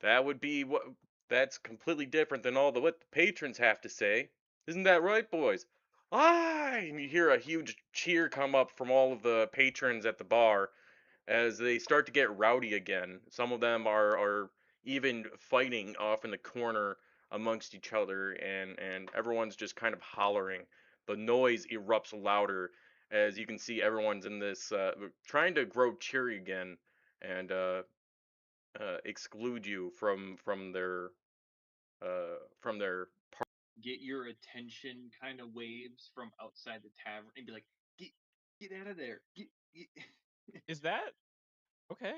That would be what that's completely different than all the what the patrons have to say. Isn't that right, boys? Aye! And you hear a huge cheer come up from all of the patrons at the bar as they start to get rowdy again. Some of them are even fighting off in the corner amongst each other, and everyone's just kind of hollering. The noise erupts louder as you can see everyone's in this trying to grow cheery again and exclude you from their Get your attention kind of waves from outside the tavern and be like, get get out of there. Get. Is that okay?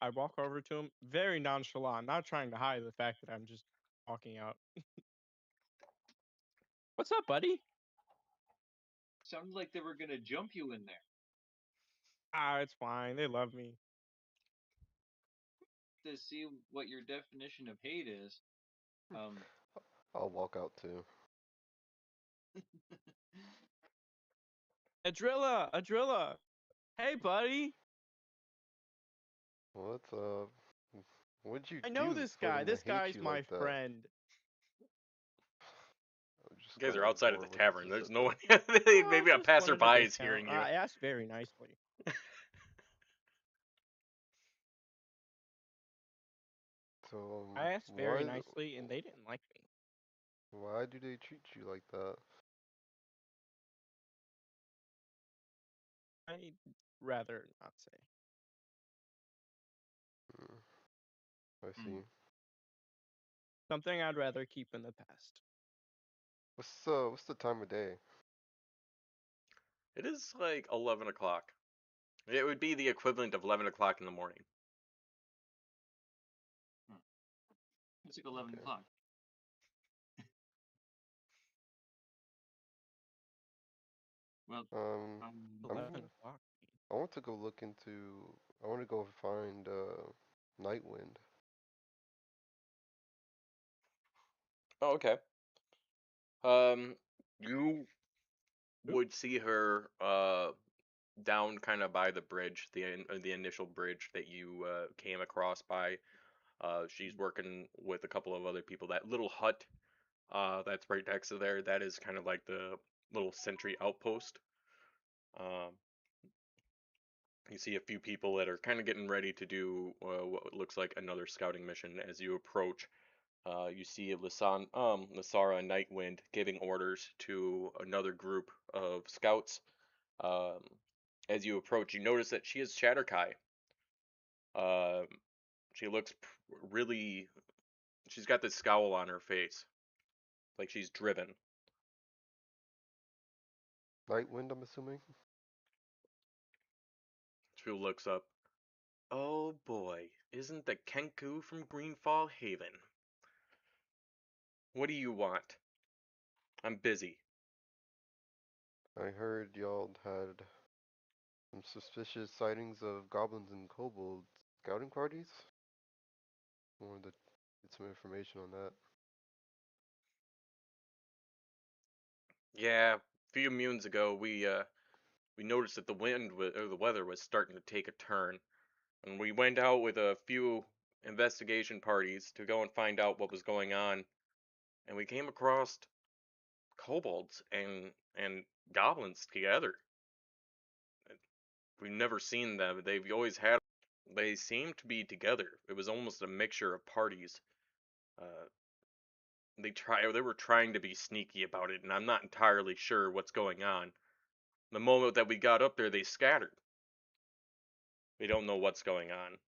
I walk over to him, very nonchalant, not trying to hide the fact that I'm just walking out. What's up, buddy? Sounded like they were gonna jump you in there Ah, it's fine. They love me. to see what your definition of hate is. Um, I'll walk out too. Adrilla, Adrilla. Hey, buddy. What's What'd you I know do this for guy. them to This hate guy's you my like that? friend. I'm just you guys are gonna outside of the ignore what this tavern. is There's at no then. one. Oh, I Maybe a just wanted a passerby is discount. hearing you. I asked very nicely. So, I asked very nicely, and they didn't like me. why do they treat you like that? I'd rather not say. Hmm, I Hmm. see. Something I'd rather keep in the past. What's the time of day? It is like 11 o'clock. It would be the equivalent of 11 o'clock in the morning. It's like 11 Okay. o'clock. Well, Um, um, 11 o'clock. I want to go look into. I want to go find Nightwind. Oh, okay. Um, you Oop. would see her down kind of by the bridge, the initial bridge that you came across by. She's working with a couple of other people. That little hut that's right next to there, that is kind of like the little sentry outpost. Um, you see a few people that are kind of getting ready to do what looks like another scouting mission. As you approach, you see Lasara and Nightwind giving orders to another group of scouts. Um, as you approach, you notice that she is Shatterkai. Um, she looks really. She's got this scowl on her face, like she's driven. Nightwind, I'm assuming. She looks up. Oh boy, isn't the Kenku from Greenfall Haven? What do you want? I'm busy. I heard y'all had some suspicious sightings of goblins and kobolds scouting parties. Wanted to get some information on that. Yeah, a few moons ago we noticed that the weather was starting to take a turn, and we went out with a few investigation parties to go and find out what was going on, and we came across kobolds and goblins together. We've never seen them. They've always had. They seem to be together. It was almost a mixture of parties. Uh, They were trying to be sneaky about it, and I'm not entirely sure what's going on. The moment that we got up there, they scattered. We don't know what's going on.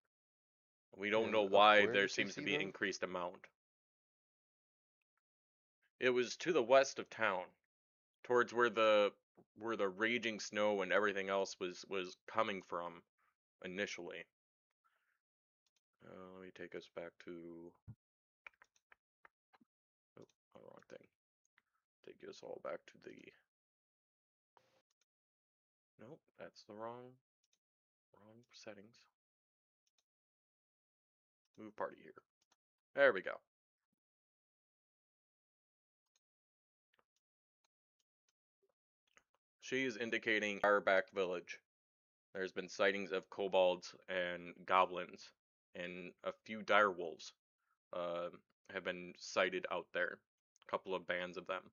We don't know And why where there did you seems to see be them? increased amount. It was to the west of town, towards where the raging snow and everything else was coming from initially. Let me take us back to wrong thing. Take us all back to the. Nope, that's the wrong settings. Move party here. There we go. She is indicating Fireback Village. There's been sightings of kobolds and goblins, and a few direwolves uh, have been sighted out there. A couple of bands of them.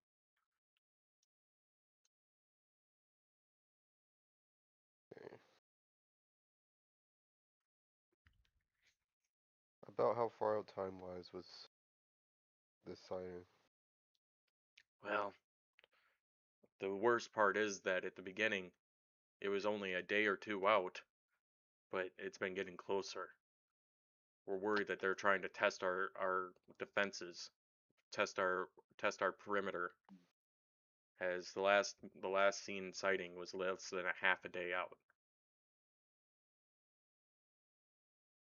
Okay. About how far out time-wise was this sighting? Well, the worst part is that at the beginning, it was only a day or two out, but it's been getting closer. We're worried that they're trying to test our defenses, test our perimeter. As the last seen sighting was less than a half a day out.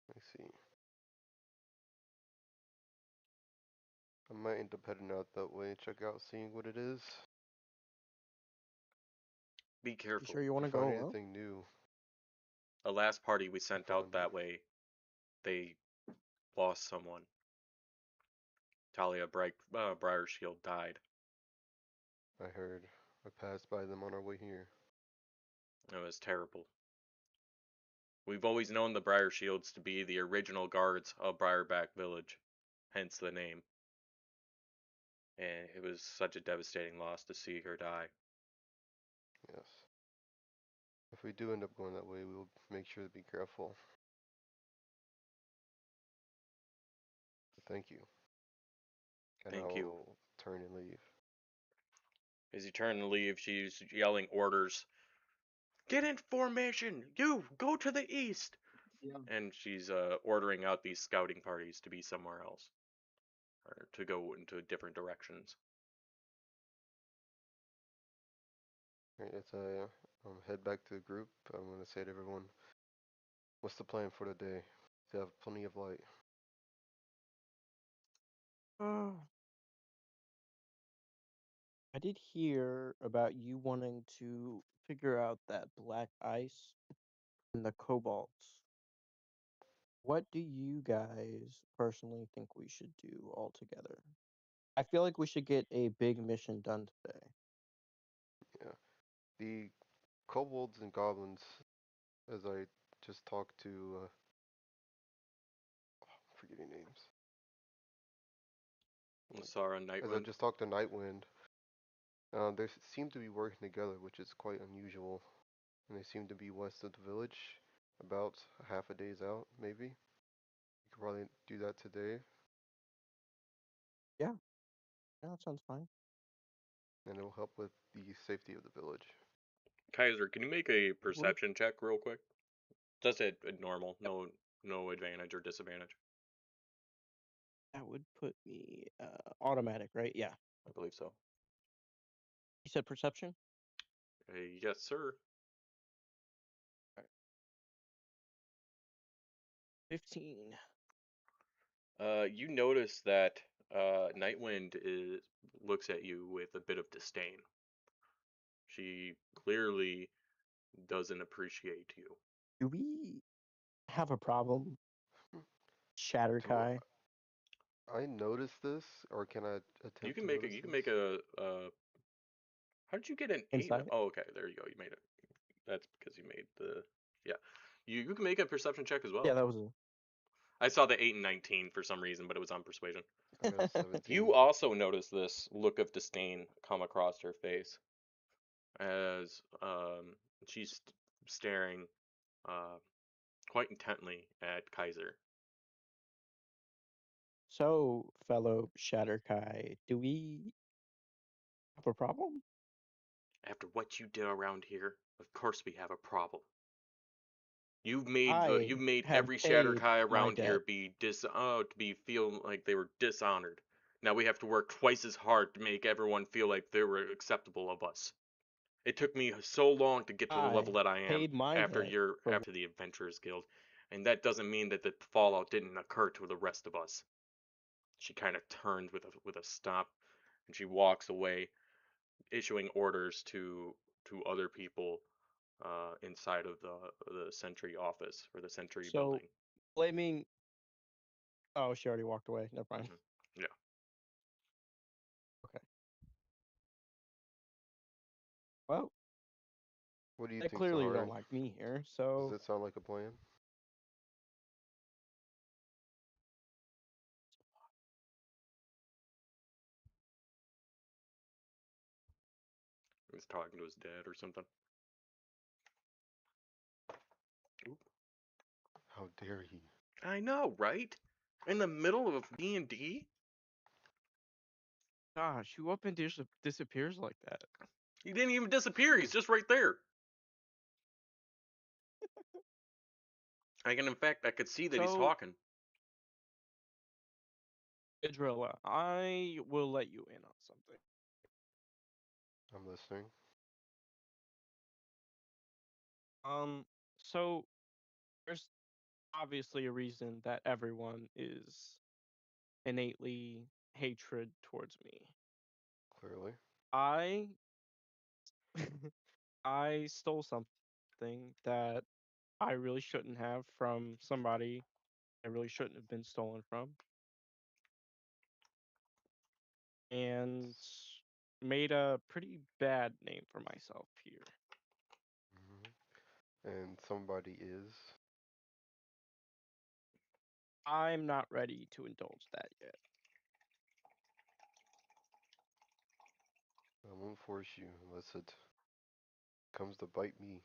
I see. I might end up heading out that way, check out seeing what it is. Be You careful. sure you If want you to go find alone? anything new, The last party we I sent out found that way, they lost someone. Talia Briarshield died. I heard. I passed by them on our way here. It was terrible. We've always known the Briarshields to be the original guards of Briarback Village, hence the name. And it was such a devastating loss to see her die. Yes. If we do end up going that way, we will make sure to be careful. Thank you. And Thank you. I'll turn and leave. As you turn and leave, she's yelling orders. Get in formation! You, go to the east! Yeah. And she's ordering out these scouting parties to be somewhere else. Or to go into different directions. Alright, as I head back to the group, I'm gonna say to everyone, what's the plan for the day? To have plenty of light. Oh, I did hear about you wanting to figure out that black ice and the cobalts. What do you guys personally think we should do all together? I feel like we should get a big mission done today. Yeah. The kobolds and goblins, as I just talked to, I'm forgetting names. Sara As I Nightwind. just talked to Nightwind, they seem to be working together, which is quite unusual. And they seem to be west of the village, about half a day's out, maybe. You could probably do that today, Yeah, yeah, that sounds fine. and it will help with the safety of the village. Kaiser, can you make a Would perception check real quick? Just at normal, yep, no advantage or disadvantage. that would put me automatic, right? Yeah. I believe so. You said perception? Yes, sir. Alright. 15. You notice that Nightwind looks at you with a bit of disdain. She clearly doesn't appreciate you. Do we have a problem, Hmm. Do Shatterkai? I notice this, or can I You attempt can to make a notice you can this? make a how did you get an 8? Insight? Oh, okay, there you go. You made it. That's because you made the yeah. You can make a perception check as Yeah, well. that was a. I saw the 8 and 19 for some reason, but it was on persuasion. I got a 17. You also notice this look of disdain come across her face as she's staring uh, quite intently at Kaiser. So, fellow Shatterkai, do we have a problem? After what you did around here, of course we have a problem. You've I made have every paid Shatterkai my around here debt. be to be feel like they were dishonored. Now we have to work twice as hard to make everyone feel like they were acceptable of us. It took me so long to get to the level I that I am paid my debt for. after the Adventurers Guild, and that doesn't mean that the fallout didn't occur to the rest of us. She kind of turns with a stop, and she walks away, issuing orders to other people inside of the Sentry office or the Sentry So, building. blaming. Oh, she already walked away. Never mind. Yeah. Okay. Well, What do you they think, clearly don't Saharan? like me here, Does so. that sound like a plan? He's talking to his dad or something. Oop. How dare he? I know, right? In the middle of D&D? Gosh, who up and disappears like that? He didn't even disappear. He's just right there. In fact, I could see that he's So, talking. Idrilla, I will let you in on something. I'm listening. Um, so there's obviously a reason that everyone is innately hatred towards me. Clearly. I I stole something that I really shouldn't have from somebody I really shouldn't have been stolen from, and made a pretty bad name for myself here. And somebody is. I'm not ready to indulge that yet. I won't force you unless it comes to bite me.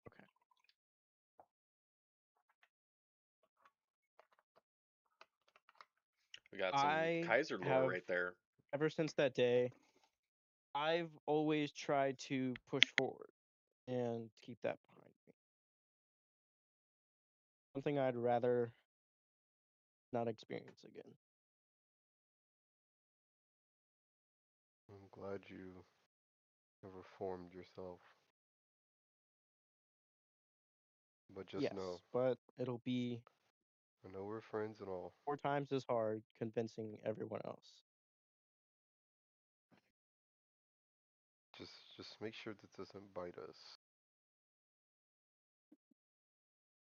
Okay. We got some I Kaiser lore have, right there. ever since that day, I've always tried to push forward and keep that behind me. Something I'd rather not experience again. I'm glad you have reformed yourself. But just know, Yes, but it'll be I know we're friends and all. 4 times as hard convincing everyone else. Just make sure this doesn't bite us.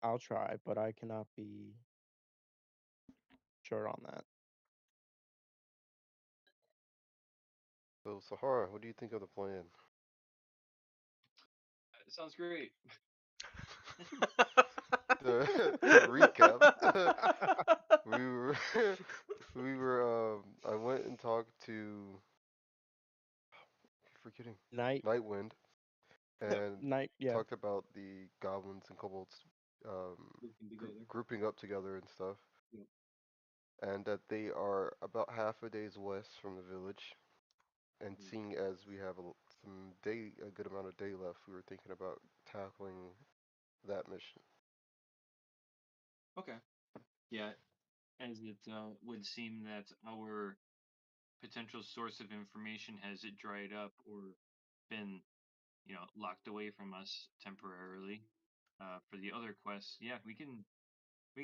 I'll try, but I cannot be sure on that. So Sahara, what do you think of the plan? It sounds great. To recap, we were we were I went and talked to keep forgetting Night, Nightwind and night, yeah. talked about the goblins and kobolds Working together. grouping up together and stuff, Yep. and that they are about half a day's west from the village. And Mhm. seeing as we have a good amount of day left, we were thinking about tackling that mission. Okay. Yeah, as it would seem that our potential source of information has it dried up or been, locked away from us temporarily. For the other quests, yeah, we can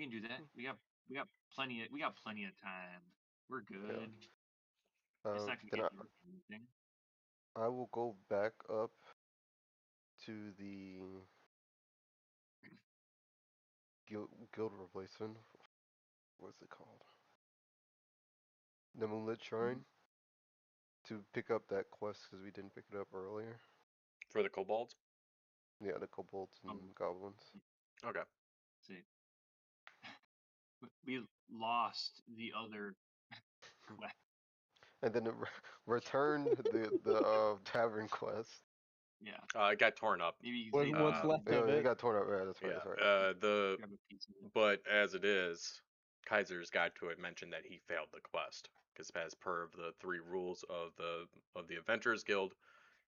do that. We got plenty of time. We're Yeah. good. It's not gonna Then get dark or anything. I will go back up to the guild replacement. What's it called? The Moonlit Mhm. Shrine to pick up that quest because we didn't pick it up earlier. For the kobolds? Yeah, the kobolds Um, and goblins. Okay. see, we lost the other quest. And then it returned the tavern quest. Yeah, It got torn up. maybe What's left Yeah, of it it? got torn up. Yeah, that's right. Yeah. That's right. The grab a piece of it. But as it is, Kaiser's guide to it mentioned that he failed the quest because as per the three rules of the Adventurers Guild,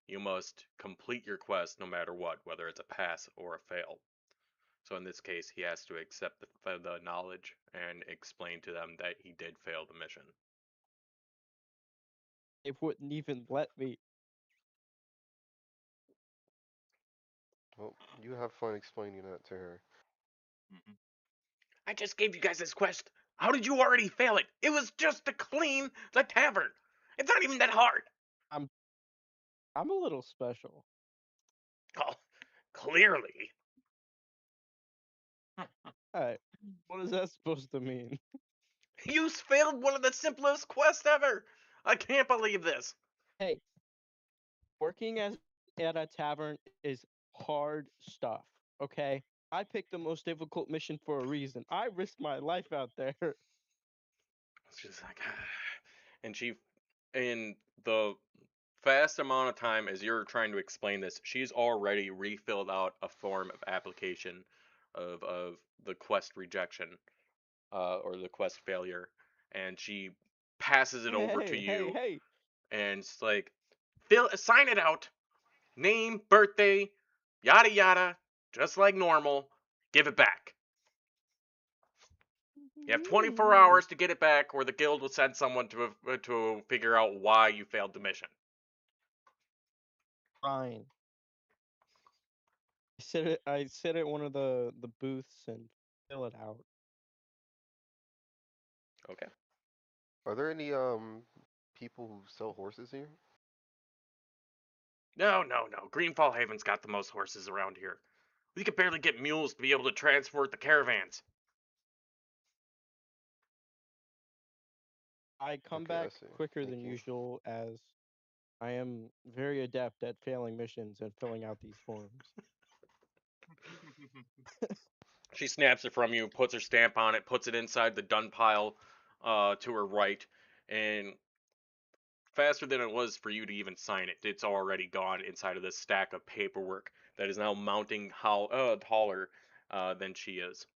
you must complete your quest no matter what, whether it's a pass or a fail. So in this case, he has to accept the knowledge and explain to them that he did fail the mission. It wouldn't even let me. Well, you have fun explaining that to her. Mhm. I just gave you guys this quest. How did you already fail it? It was just to clean the tavern. It's not even that hard. I'm I'm a little special. Oh, clearly. Hey, what is that supposed to mean? You failed one of the simplest quests ever. I can't believe this. Hey, working as at a tavern is hard stuff. Okay, I picked the most difficult mission for a reason. I risked my life out there. It's just like, and she, in the fast amount of time as you're trying to explain this, she's already refilled out a form of application of the quest rejection, or the quest failure, and she passes it over to Hey, hey, you, hey! and it's like, sign it out, name, birthday, yada yada, just like normal. Give it back. You have 24 hours to get it back, or the guild will send someone to figure out why you failed the mission. Fine. I sit at one of the booths and fill it out. Okay. Are there any people who sell horses here? No, no, no. Greenfall Haven's got the most horses around here. We could barely get mules to be able to transport the caravans. I come Okay, I back see. quicker Thank than you. usual as I am very adept at failing missions and filling out these forms. She snaps it from you, puts her stamp on it, puts it inside the done pile to her right, and faster than it was for you to even sign it, it's already gone inside of this stack of paperwork that is now mounting taller than she is.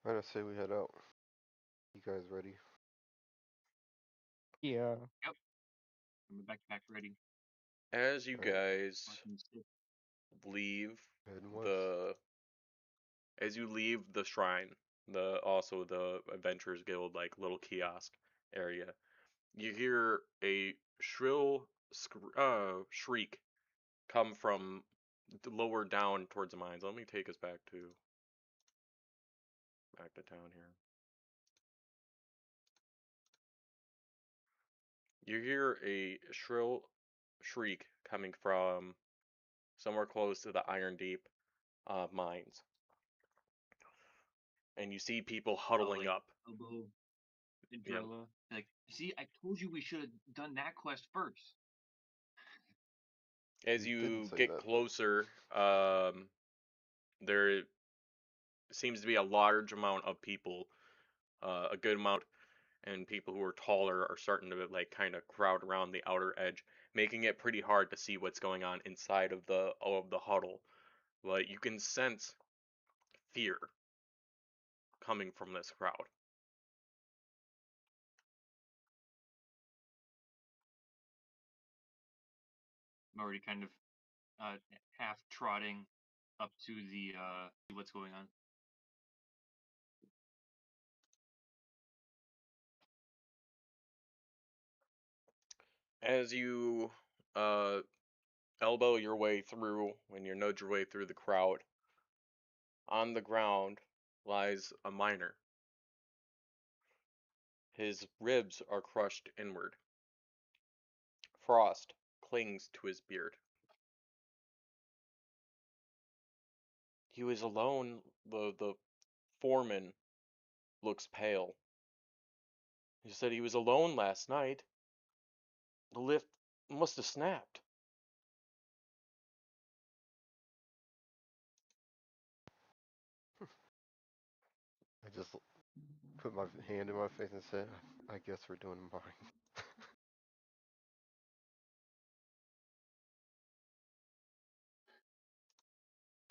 I say we head out. You guys ready? Yeah. Yep. I'm backpack ready. As you Alright, guys Fucking sick. leave heading west. the as you leave the shrine, the Adventurers Guild like little kiosk area, you hear a shrill shriek come from lower down towards the mines. Let me take us back to town here. You hear a shrill shriek coming from somewhere close to the Iron Deep mines, and you see people huddling Like up. Elbow Yeah, Andrella. Like, see, I told you we should have done that quest first. as You didn't you say get that, but closer, there seems to be a large amount of people, a good amount, and people who are taller are starting to like kind of crowd around the outer edge, making it pretty hard to see what's going on inside of the huddle. But you can sense fear coming from this crowd. I'm already kind of uh, half trotting up to the what's going on. As you uh, elbow your way through, when you nudge your way through the crowd, on the ground lies a miner. His ribs are crushed inward. Frost clings to his beard. He was alone. The foreman looks pale. He said he was alone last night. The lift must have snapped. I just put my hand in my face and said, I guess we're doing mine.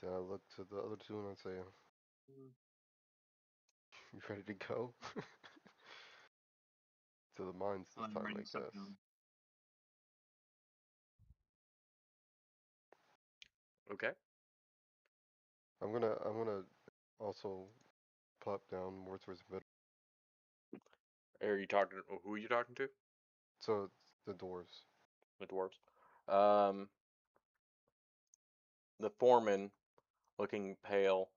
Then I look to the other two and I say, you ready to go? To the mines this I'm time, I writing stuff guess. down. Okay. I'm gonna also plop down more towards the middle. Are you talking? Who are you talking to? So it's the dwarves. The dwarves. Um, the foreman, looking pale.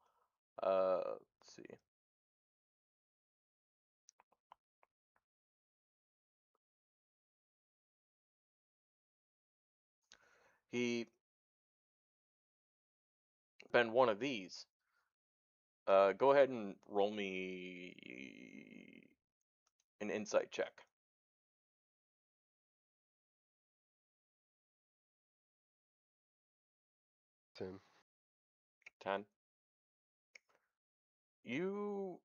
Let's see. He been one of these. Go ahead and roll me an insight check. 10. 10. You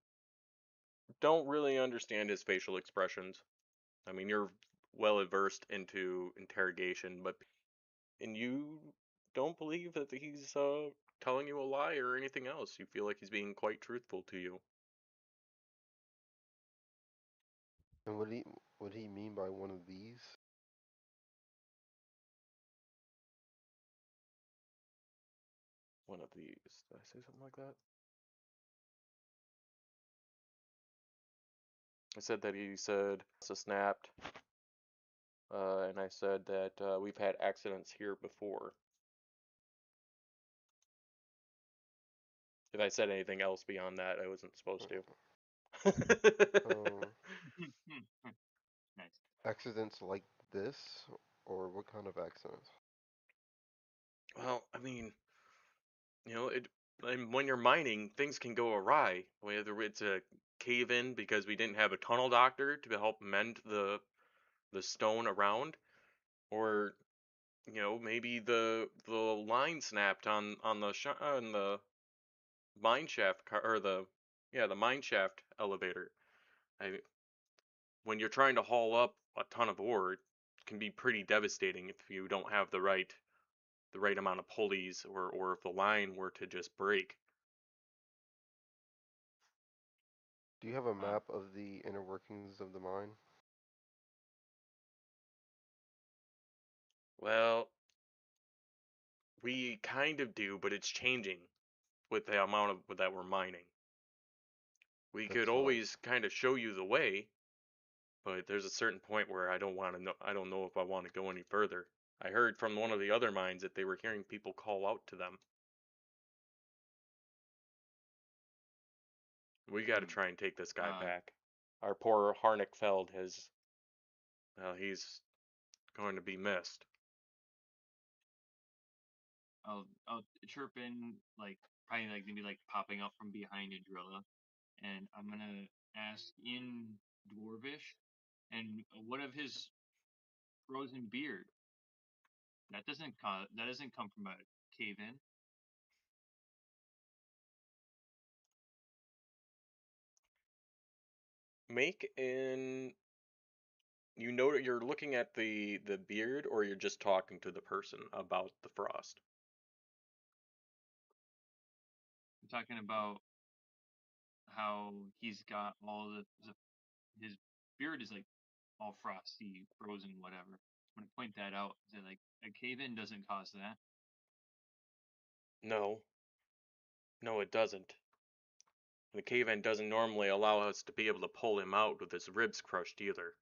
don't really understand his facial expressions. I mean, you're well versed into interrogation, but and you don't believe that he's telling you a lie or anything else. You feel like he's being quite truthful to you. And would he mean by one of these? One of these. Did I say something like that? I said that he said it's a snapped, and I said that we've had accidents here before. If I said anything else beyond that, I wasn't supposed to. Um, Nice. accidents like this, or what kind of accidents? Well, I mean, it and when you're mining, things can go awry. Whether it's a cave in because we didn't have a tunnel doctor to help mend the stone around, or maybe the line snapped on the mine shaft or the mine shaft elevator. I When you're trying to haul up a ton of ore, it can be pretty devastating if you don't have the right amount of pulleys, or if the line were to just break. Do you have a Uh, map of the inner workings of the mine? Well, we kind of do, but it's changing with the amount of that we're mining. We That's could fine. always kind of show you the way, but there's a certain point where I don't want to know. I don't know if I want to go any further. I heard from one of the other mines that they were hearing people call out to them. We got to hmm, try and take this guy uh, back. Our poor Harnickfeld has, well, he's going to be missed. I'll chirp in like probably like maybe like popping up from behind Adrilla, and I'm gonna ask in Dwarvish, and what of his frozen beard? That doesn't come from a cave in. Make in you know that you're looking at the beard, or you're just talking to the person about the frost. I'm talking about how he's got all his beard is like all frosty, frozen, whatever. I'm gonna point that out. Say like a cave in doesn't cause that. No, no, it doesn't. The cave-in doesn't normally allow us to be able to pull him out with his ribs crushed either.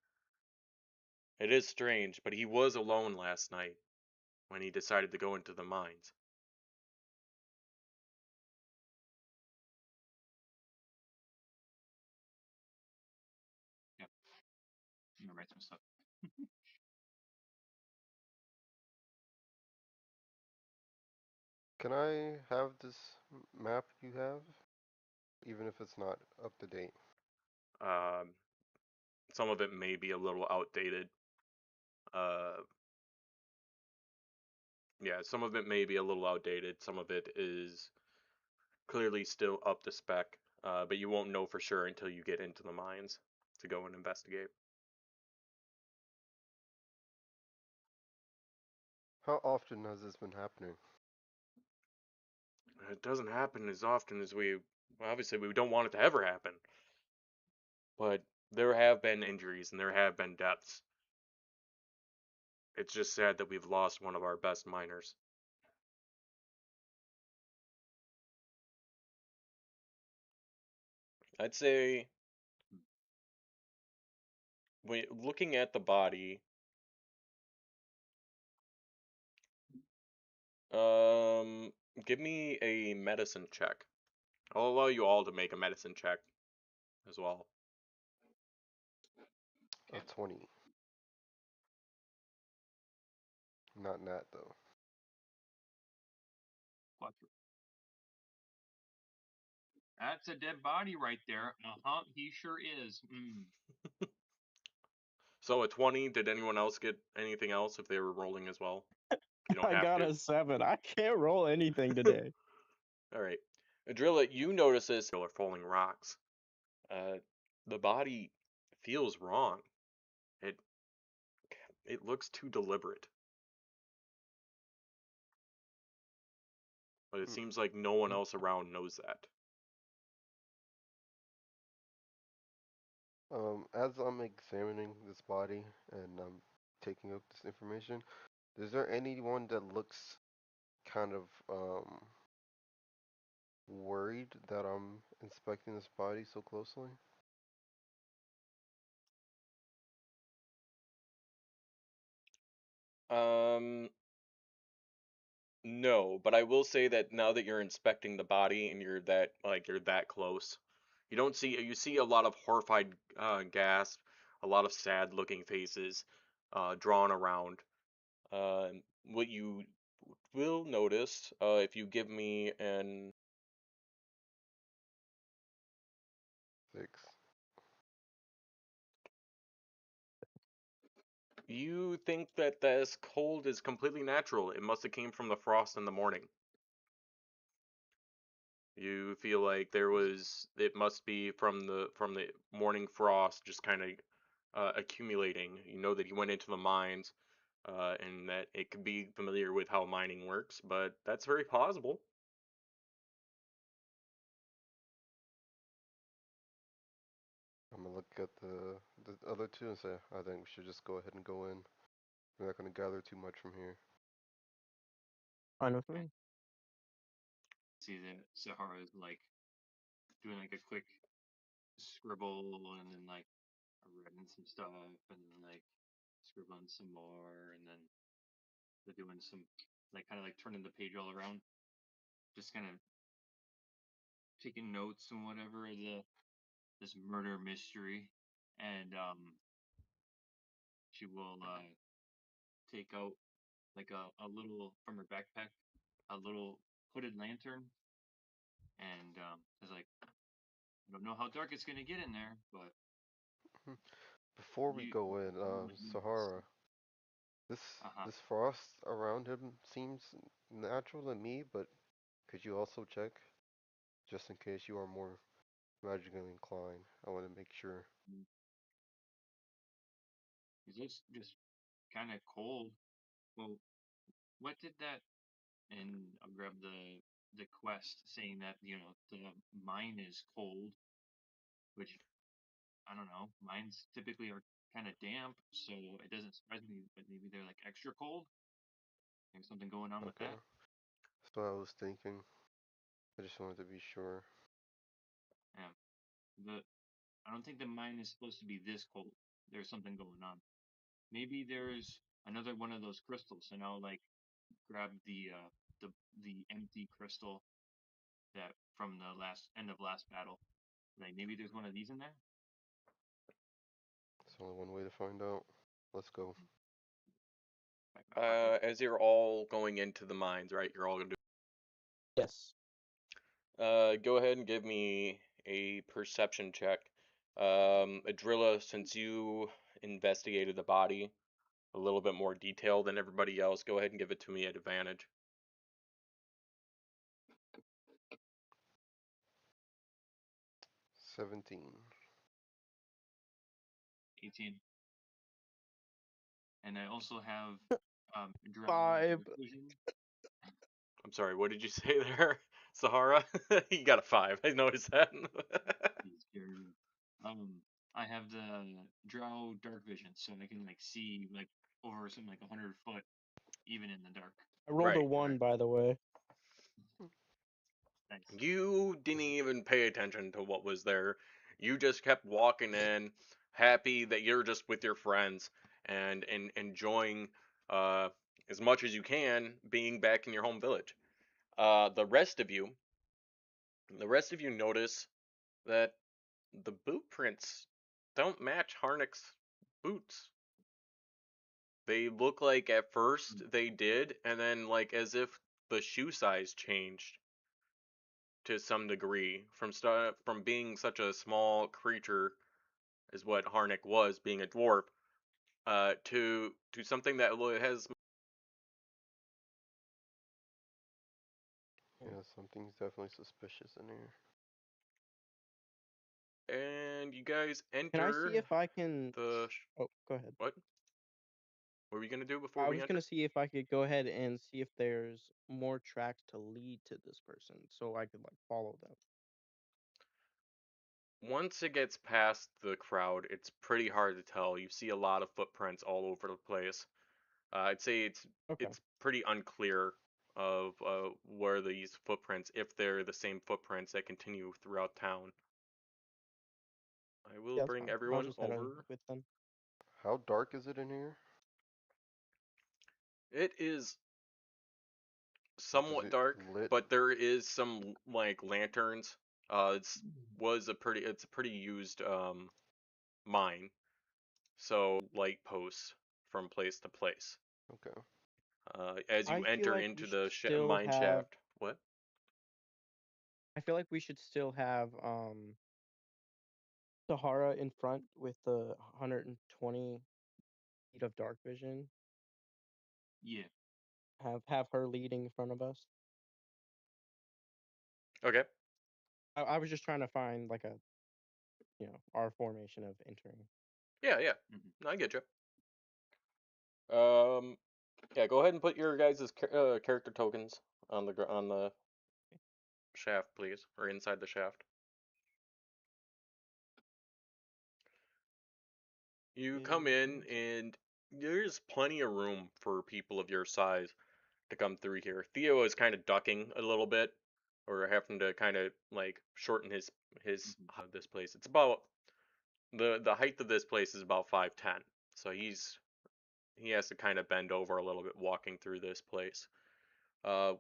It is strange, but he was alone last night when he decided to go into the mines. Yep, I'm gonna write some stuff. Can I have this map you have? Even if it's not up to date. Um, some of it may be a little outdated. Uh, yeah, some of it may be a little outdated. Some of it is clearly still up to spec, but you won't know for sure until you get into the mines to go and investigate. How often has this been happening? It doesn't happen as often as obviously we don't want it to ever happen, but there have been injuries and there have been deaths. It's just sad that we've lost one of our best miners. I'd say when looking at the body, um, give me a medicine check. I'll allow you all to make a medicine check as well. A Okay. 20. Not nat though. Quattro. That's a dead body right there. Uh-huh, he sure is. Mm. So a 20, did anyone else get anything else if they were rolling as well? You don't I have got to. a 7. I can't roll anything today. All right. Adrilla, you notice this are falling rocks. Uh, the body feels wrong. It it looks too deliberate, but it Hmm. seems like no one else around knows that. As I'm examining this body and I'm taking up this information, is there anyone that looks kind of worried that I'm inspecting this body so closely? Um, no, but I will say that now that you're inspecting the body and you're that close, you see a lot of horrified gasps, a lot of sad looking faces drawn around. Uh, what you will notice if you give me an 6. you think that this cold is completely natural. It must have came from the frost in the morning. You feel like it must be from the morning frost just kind of accumulating. You know that he went into the mines, and that it could be familiar with how mining works, but that's very plausible. I'm gonna look at the other two and say, I think we should just go ahead and go in. We're not gonna gather too much from here. Fine with Okay. me. See that Sahara is like doing like a quick scribble and then like writing some stuff and then like scribbling some more and then they're doing some like kind of like turning the page all around, just kind of taking notes and whatever of this murder mystery, and she will take out like a little from her backpack, a little hooded lantern, and is like, I don't know how dark it's gonna get in there, but Before we you go in, Sahara, this uh huh. this frost around him seems natural to me, but could you also check, just in case you are more magically inclined? I want to make sure. It looks just kind of cold. Well, what did that? And I'll grab the quest saying that the mine is cold, which I don't know. Mines typically are kind of damp, so it doesn't surprise me. But maybe they're like extra cold. There's something going on with Okay, that. that's what I was thinking. I just wanted to be sure. Yeah. The I don't think the mine is supposed to be this cold. There's something going on. Maybe there's another one of those crystals, and I'll like grab the the empty crystal that from the last end of last battle. Like maybe there's one of these in there. It's only one way to find out. Let's go. Back in my pocket. As you're all going into the mines, right? You're all gonna Yes. do. Go ahead and give me a perception check. Adrilla, since you investigated the body a little bit more detail than everybody else, go ahead and give it to me at advantage. 17. 18. And I also have drow 5. dark vision. I'm sorry, what did you say there, Sahara? You got a 5. I noticed that. He's scaring me. I have the drow dark vision, so I can like see like over something like 100 foot, even in the dark. I rolled a Right. 1, by the way. Nice. You didn't even pay attention to what was there. You just kept walking in, happy that you're just with your friends and enjoying uh, as much as you can being back in your home village. Uh, the rest of you, the rest of you notice that the boot prints don't match Harnick's boots. They look like at first they did, and then like as if the shoe size changed to some degree from being such a small creature is what Harnick was, being a dwarf, to something that has. Yeah, something's definitely suspicious in here. And you guys Can I see enter if I can? the Oh, go ahead. what? What were you gonna do before I we was enter? gonna see if I could go ahead and see if there's more tracks to lead to this person, so I could like follow them. Once it gets past the crowd, it's pretty hard to tell. You see a lot of footprints all over the place. I'd say Okay. it's pretty unclear of where these footprints, if they're the same footprints that continue throughout town. I will Yeah, that's bring fine. I'll everyone just head on over. with them. How dark is it in here? It is Like, is somewhat it dark, lit? but there is some like lanterns. It's a pretty used mine, so light posts from place to place. Okay. As you I feel enter like we into should the still mine have. shaft. What? I feel like we should still have Sahara in front with the 120 feet of dark vision. Yeah. Have her leading in front of us. Okay. I was just trying to find like a our formation of entering. Yeah, yeah. Hmm. I get you. Um, yeah. Go ahead and put your guys' character tokens on on the shaft, please, or inside the shaft. You come in, Is and there's plenty of room for people of your size to come through here. Theo is kind of ducking a little bit, or having to kind of like shorten his Mhm. this place. It's about the height of this place is about 5'10", so he has to kind of bend over a little bit walking through this place. Uh,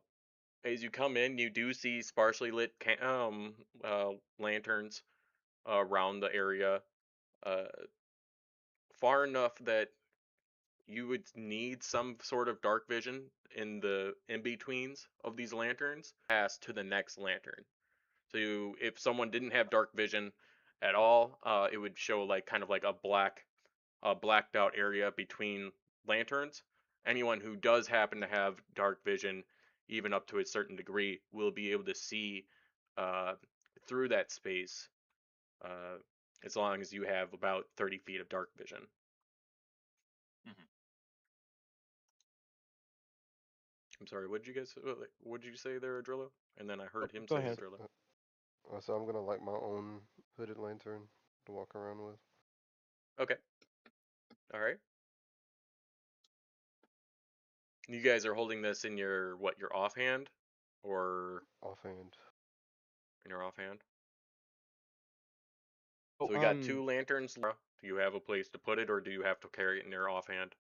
as you come in, you do see sparsely lit lanterns around the area, uh, far enough that you would need some sort of dark vision in the in betweens of these lanterns pass to the next lantern. So if someone didn't have dark vision at all, it would show like kind of like a blacked out area between lanterns. Anyone who does happen to have dark vision, even up to a certain degree, will be able to see uh, through that space, uh, as long as you have about 30 feet of dark vision. Mhm. I'm sorry, what did you say there, Adrillo? And then I heard him go say ahead. Adrillo. So I'm gonna light my own hooded lantern to walk around with. Okay, all right. You guys are holding this in your offhand, or Offhand. in your offhand? Oh, So we got two lanterns. Do you have a place to put it, or do you have to carry it in your offhand?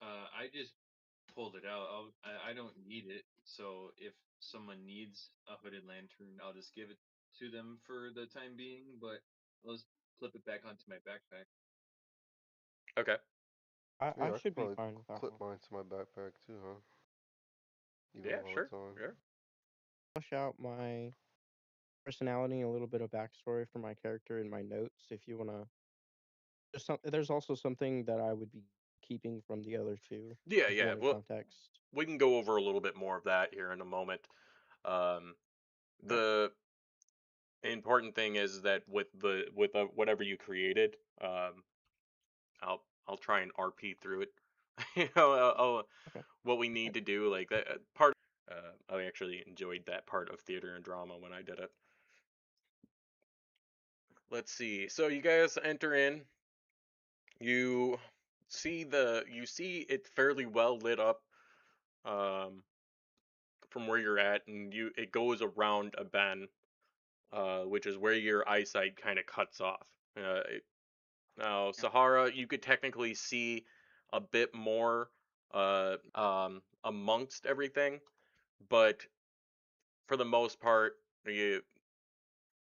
I just pulled it out. I don't need it, so if someone needs a hooded lantern, I'll just give it to them for the time being. But I'll just clip it back onto my backpack. Okay. I Yeah, I could should be probably fine with that clip one. mine to my backpack too, huh? Even Yeah, while sure. it's on. Sure. Flesh out my personality and a little bit of backstory for my character in my notes if you wanna. There's also something that I would be keeping from the other two Yeah, if you yeah. wanted Well, context. we can go over a little bit more of that here in a moment. Um, the important thing is that with whatever you created, I'll try and RP through it. you know, Okay. what we need to do, like that part. I actually enjoyed that part of theater and drama when I did it. Let's see. So you guys enter in. You you see it fairly well lit up, um, from where you're at, and it goes around a bend, which is where your eyesight kind of cuts off. Now, Yep. Sahara, you could technically see a bit more amongst everything, but for the most part,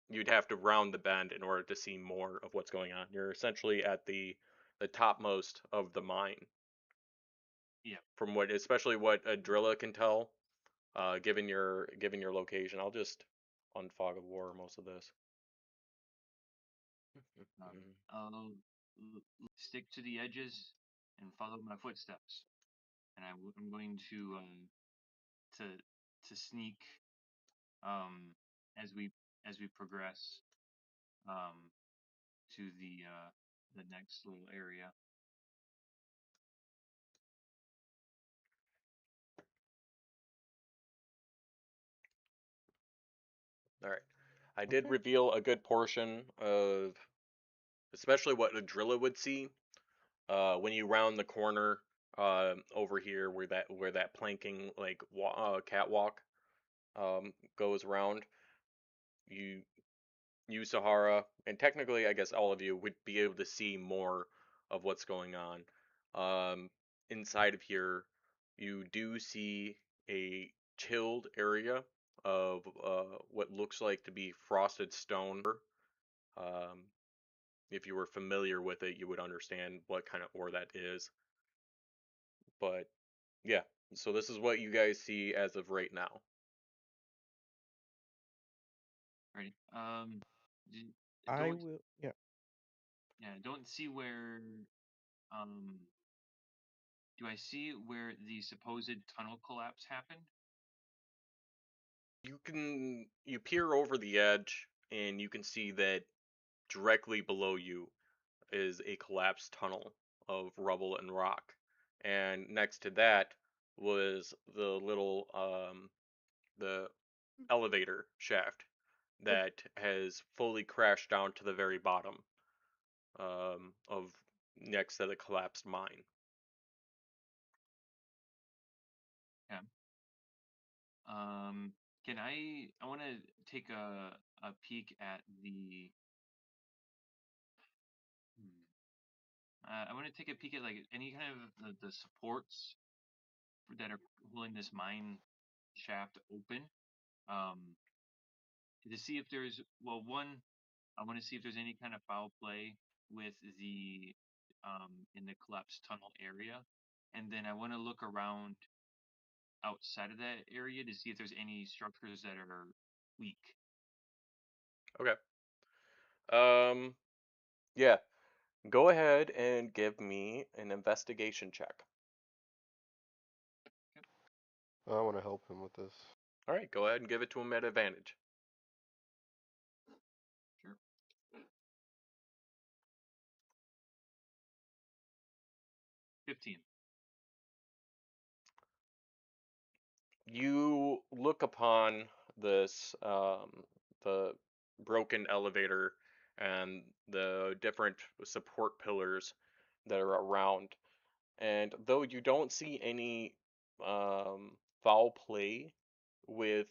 you'd have to round the bend in order to see more of what's going on. You're essentially at the topmost of the mine, Yep. from what especially what a driller can tell, given your location. I'll just unfog of war most of this. I'll stick to the edges and follow my footsteps, and I'm going to sneak um as we progress um to the next little area. All right. I did Okay. reveal a good portion of, especially what a driller would see. When you round the corner, over here where that planking like catwalk goes around, you you Sahara, and technically I guess all of you would be able to see more of what's going on. Inside of here, you do see a chilled area of what looks like to be frosted stone. Um, if you were familiar with it, you would understand what kind of ore that is. But yeah, so this is what you guys see as of right now. Ready? d- I don't will. Yeah. yeah, don't see where um do I see where the supposed tunnel collapse happened? You peer over the edge, and you can see that directly below you is a collapsed tunnel of rubble and rock, and next to that was the elevator shaft that has fully crashed down to the very bottom. of next to the collapsed mine. Yeah. Can I want to take a peek at the. I want to take a peek at like any kind of the supports that are holding this mine shaft open. Um, to see if there's one, I want to see if there's any kind of foul play with the in the collapsed tunnel area, and then I want to look around outside of that area to see if there's any structures that are weak. Okay. Yeah. Go ahead and give me an investigation check. I want to help him with this. All right, go ahead and give it to him at advantage. Sure. 15. You look upon this, the broken elevator and the different support pillars that are around. And though you don't see any foul play with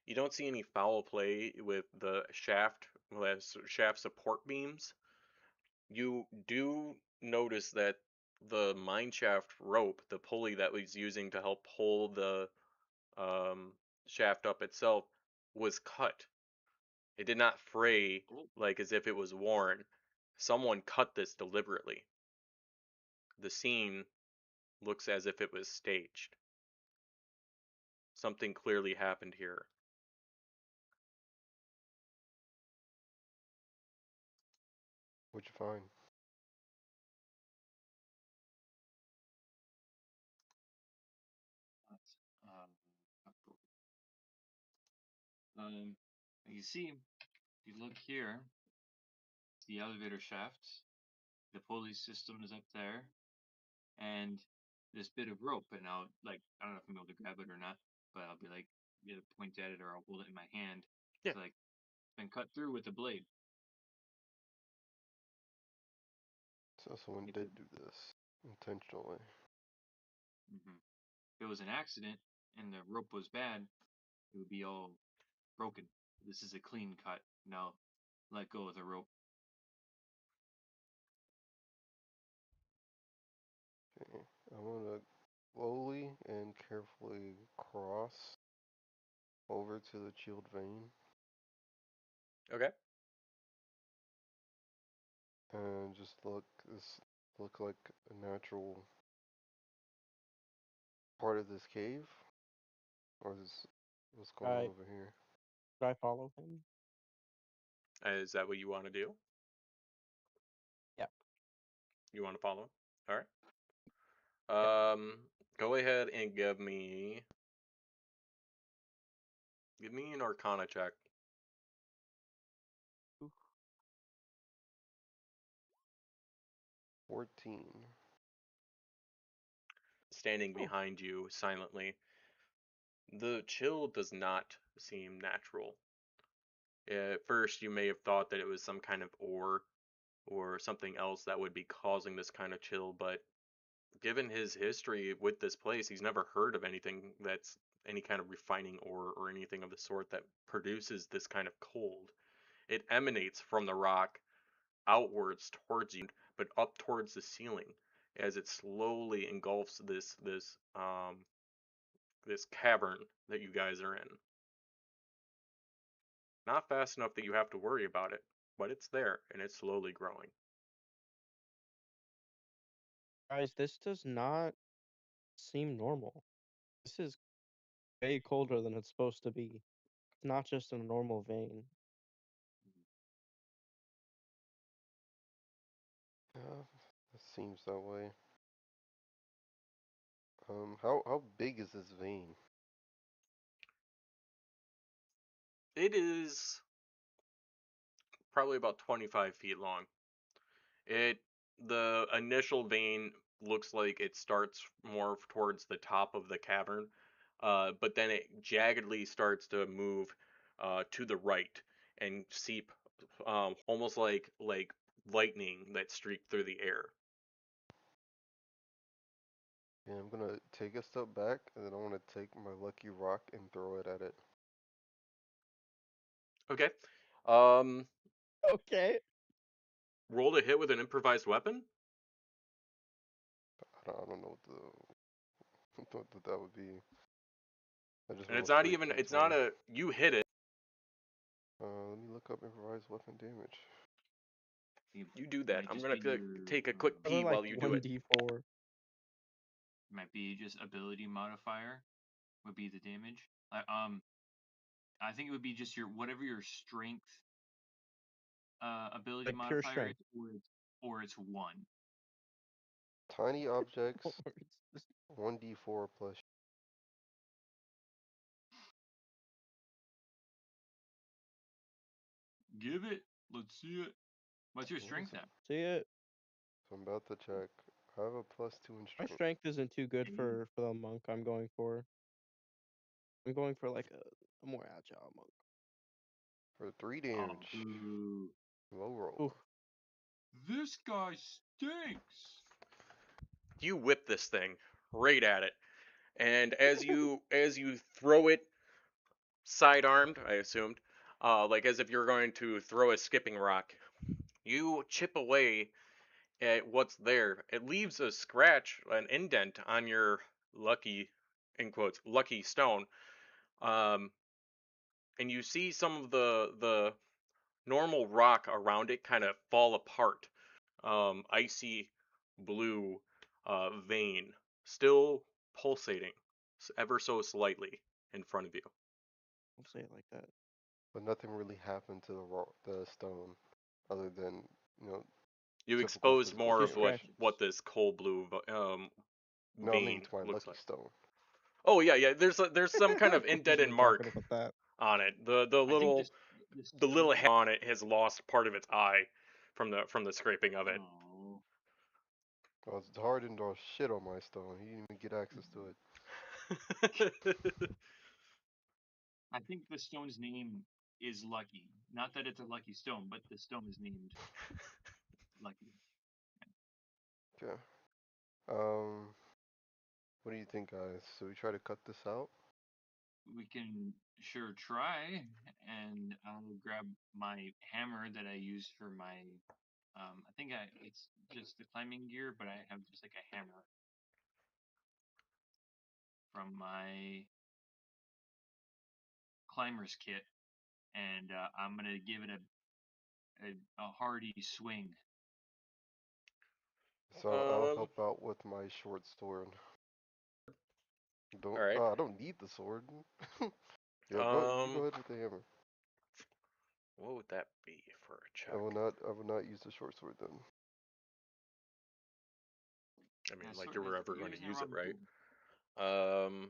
you don't see any foul play with the shaft support beams. You do notice that the mine shaft rope, the pulley that was using to help pull the um, shaft up itself, was cut. It did not fray Oh, like as if it was worn. Someone cut this deliberately. The scene looks as if it was staged. Something clearly happened here. What'd you find? that's, um, you see, if you look here, the elevator shaft, the pulley system is up there, and this bit of rope. And I'll like I don't know if I'm able to grab it or not, but I'll be like either point at it or I'll hold it in my hand. Yeah. It's like been cut through with a blade. So someone If it, did do this intentionally. mhm. If it was an accident and the rope was bad, it would be all broken. This is a clean cut. Now let go of the rope. Okay. I'm gonna slowly and carefully cross over to the chilled vein Okay. and just look like a natural part of this cave, or is what's going on Right. over here? Should I follow him? Is that what you want to do? Yeah. You want to follow him? All Yeah. right. Go ahead and give me an Arcana check. Oof. 14. Standing Oh. behind you silently. The chill does not seem natural. At first, you may have thought that it was some kind of ore or something else that would be causing this kind of chill, but given his history with this place, he's never heard of anything that's any kind of refining ore or anything of the sort that produces this kind of cold. It emanates from the rock outwards towards you, but up towards the ceiling as it slowly engulfs this cavern that you guys are in. Not fast enough that you have to worry about it, but it's there and it's slowly growing. Guys, this does not seem normal. This is way colder than it's supposed to be. It's not just a normal vein. Yeah, it seems that way. How big is this vein? It is probably about 25 feet long. It the initial vein looks like it starts more towards the top of the cavern, but then it jaggedly starts to move to the right and seep almost like lightning that streaked through the air. Yeah, I'm gonna take a step back, and then I want to take my lucky rock and throw it at it. Okay. Um, Okay. roll to hit with an improvised weapon, I don't know what what that would be. I just and it's roll not straight even. It's not d20. a. You hit it. Let me look up improvised weapon damage. It You do that. might I'm just gonna be your take a quick Probably pee like while you do it. 1d4. might be just ability modifier would be the damage. I think it would be just your whatever your strength ability Like pure modifier is, strength. or it's one. Tiny objects, Or it's just 1d4 plus. Give it. Let's see it. What's your What is strength it? at? see it. So I'm about to check. I have a +2 in My strength. strength isn't too good Eight. for the monk I'm going for. I'm going for like a more agile monk. For 3 Oh, damage. boo. Low roll. Oof. This guy stinks. You whip this thing right at it, and as you throw it sidearmed, I assumed, like as if you're going to throw a skipping rock, you chip away at what's there. It leaves a scratch, an indent on your lucky, in quotes, lucky stone. Um, and you see some of the normal rock around it kind of fall apart. Icy blue vein still pulsating ever so slightly in front of you. Don't say it like that. But nothing really happened to the stone, other than, you know, You typical exposed physical more Few of damage. scratches. what this cold blue No, I mean vein to my looks lucky like. stone. Oh yeah. There's some kind of Wasn't indented even talking mark about that. on it. I think the The little stone. hair on it has lost part of its eye from the scraping of it. Oh, Oh, it's hard to draw shit on my stone. He didn't even get access to it. I think the stone's name is Lucky. Not that it's a lucky stone, but the stone is named Lucky. Okay. Um, what do you think, guys? Should we try to cut this out? We can sure try, and I'll grab my hammer that I use for my. I think it's just the climbing gear, but I have just like a hammer from my climber's kit, and I'm gonna give it a hearty swing. So I'll um. help out with my short sword. All Don't. right. I don't need the sword. Yeah, go. You go Um. ahead with the hammer. What would that be for a I check? will not. I will not use the short sword then. I mean, Yeah, like so you're ever you're going to using the use it, wrong right? tool.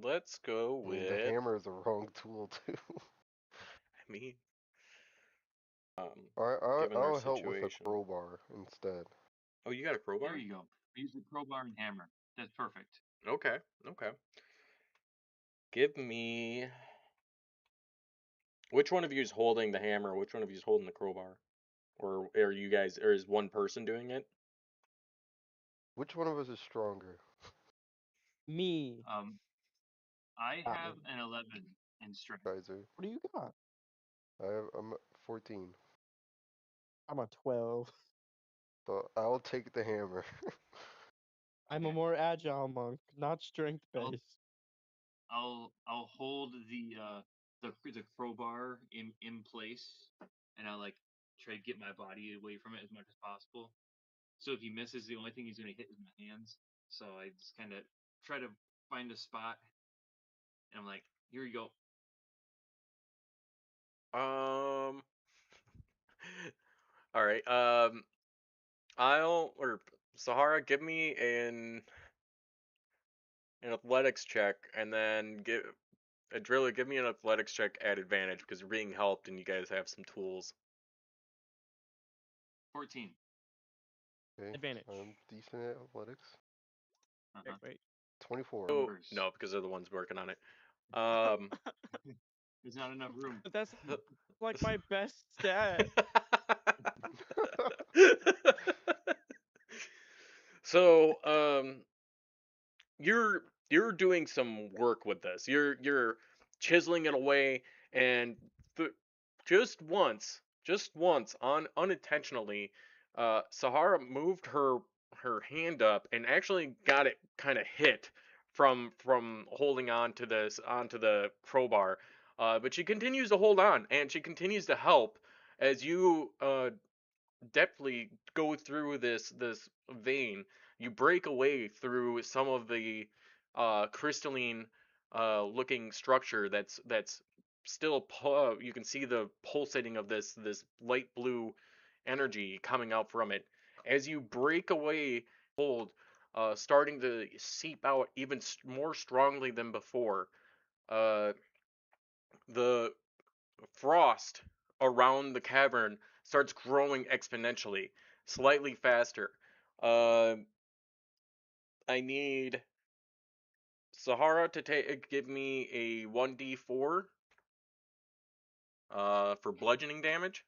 Let's go I mean, the with. hammer is a wrong tool too. I mean, given our I'll help with a situation. crowbar instead. Oh, you got a There crowbar? you go. Use the crowbar and hammer. That's perfect. Okay. Okay. Give me. Which one of you is holding the hammer? Which one of you is holding the crowbar? Or are you guys? Or is one person doing it? Which one of us is stronger? Me. Um, I Got me. have an 11 in strength. Kaiser. What do you got? I'm at 14. I'm a 12. So I'll take the hammer. I'm a Okay. more agile monk, not strength I'll based. I'll hold the crowbar in place, and I'll like try to get my body away from it as much as possible. So if he misses, the only thing he's gonna hit is my hands. So I just kind of try to find a spot, and I'm like, here you go. Um. All right. I'll or Sahara, give me an athletics check, and then give Drilla, give me an athletics check at advantage because you're being helped and you guys have some tools. 14. Okay, Advantage. I'm decent at athletics. Wait, Uh-huh. wait. 24. Oh Numbers. no, because they're the ones working on it. Um, There's not enough room. But that's like my best stat. So, you're doing some work with this. You're chiseling it away, and th- just once, on unintentionally, Sahara moved her hand up and actually got it kind of hit from holding on to this onto the crowbar. But she continues to hold on, and she continues to help as you deftly go through this vein. You break away through some of the crystalline looking structure that's still you can see the pulsating of this light blue energy coming out from it. As you break away, hold starting to seep out even more strongly than before. Uh, the frost around the cavern starts growing exponentially, slightly faster. Uh, I need Sahara to give me a 1d4 for bludgeoning damage.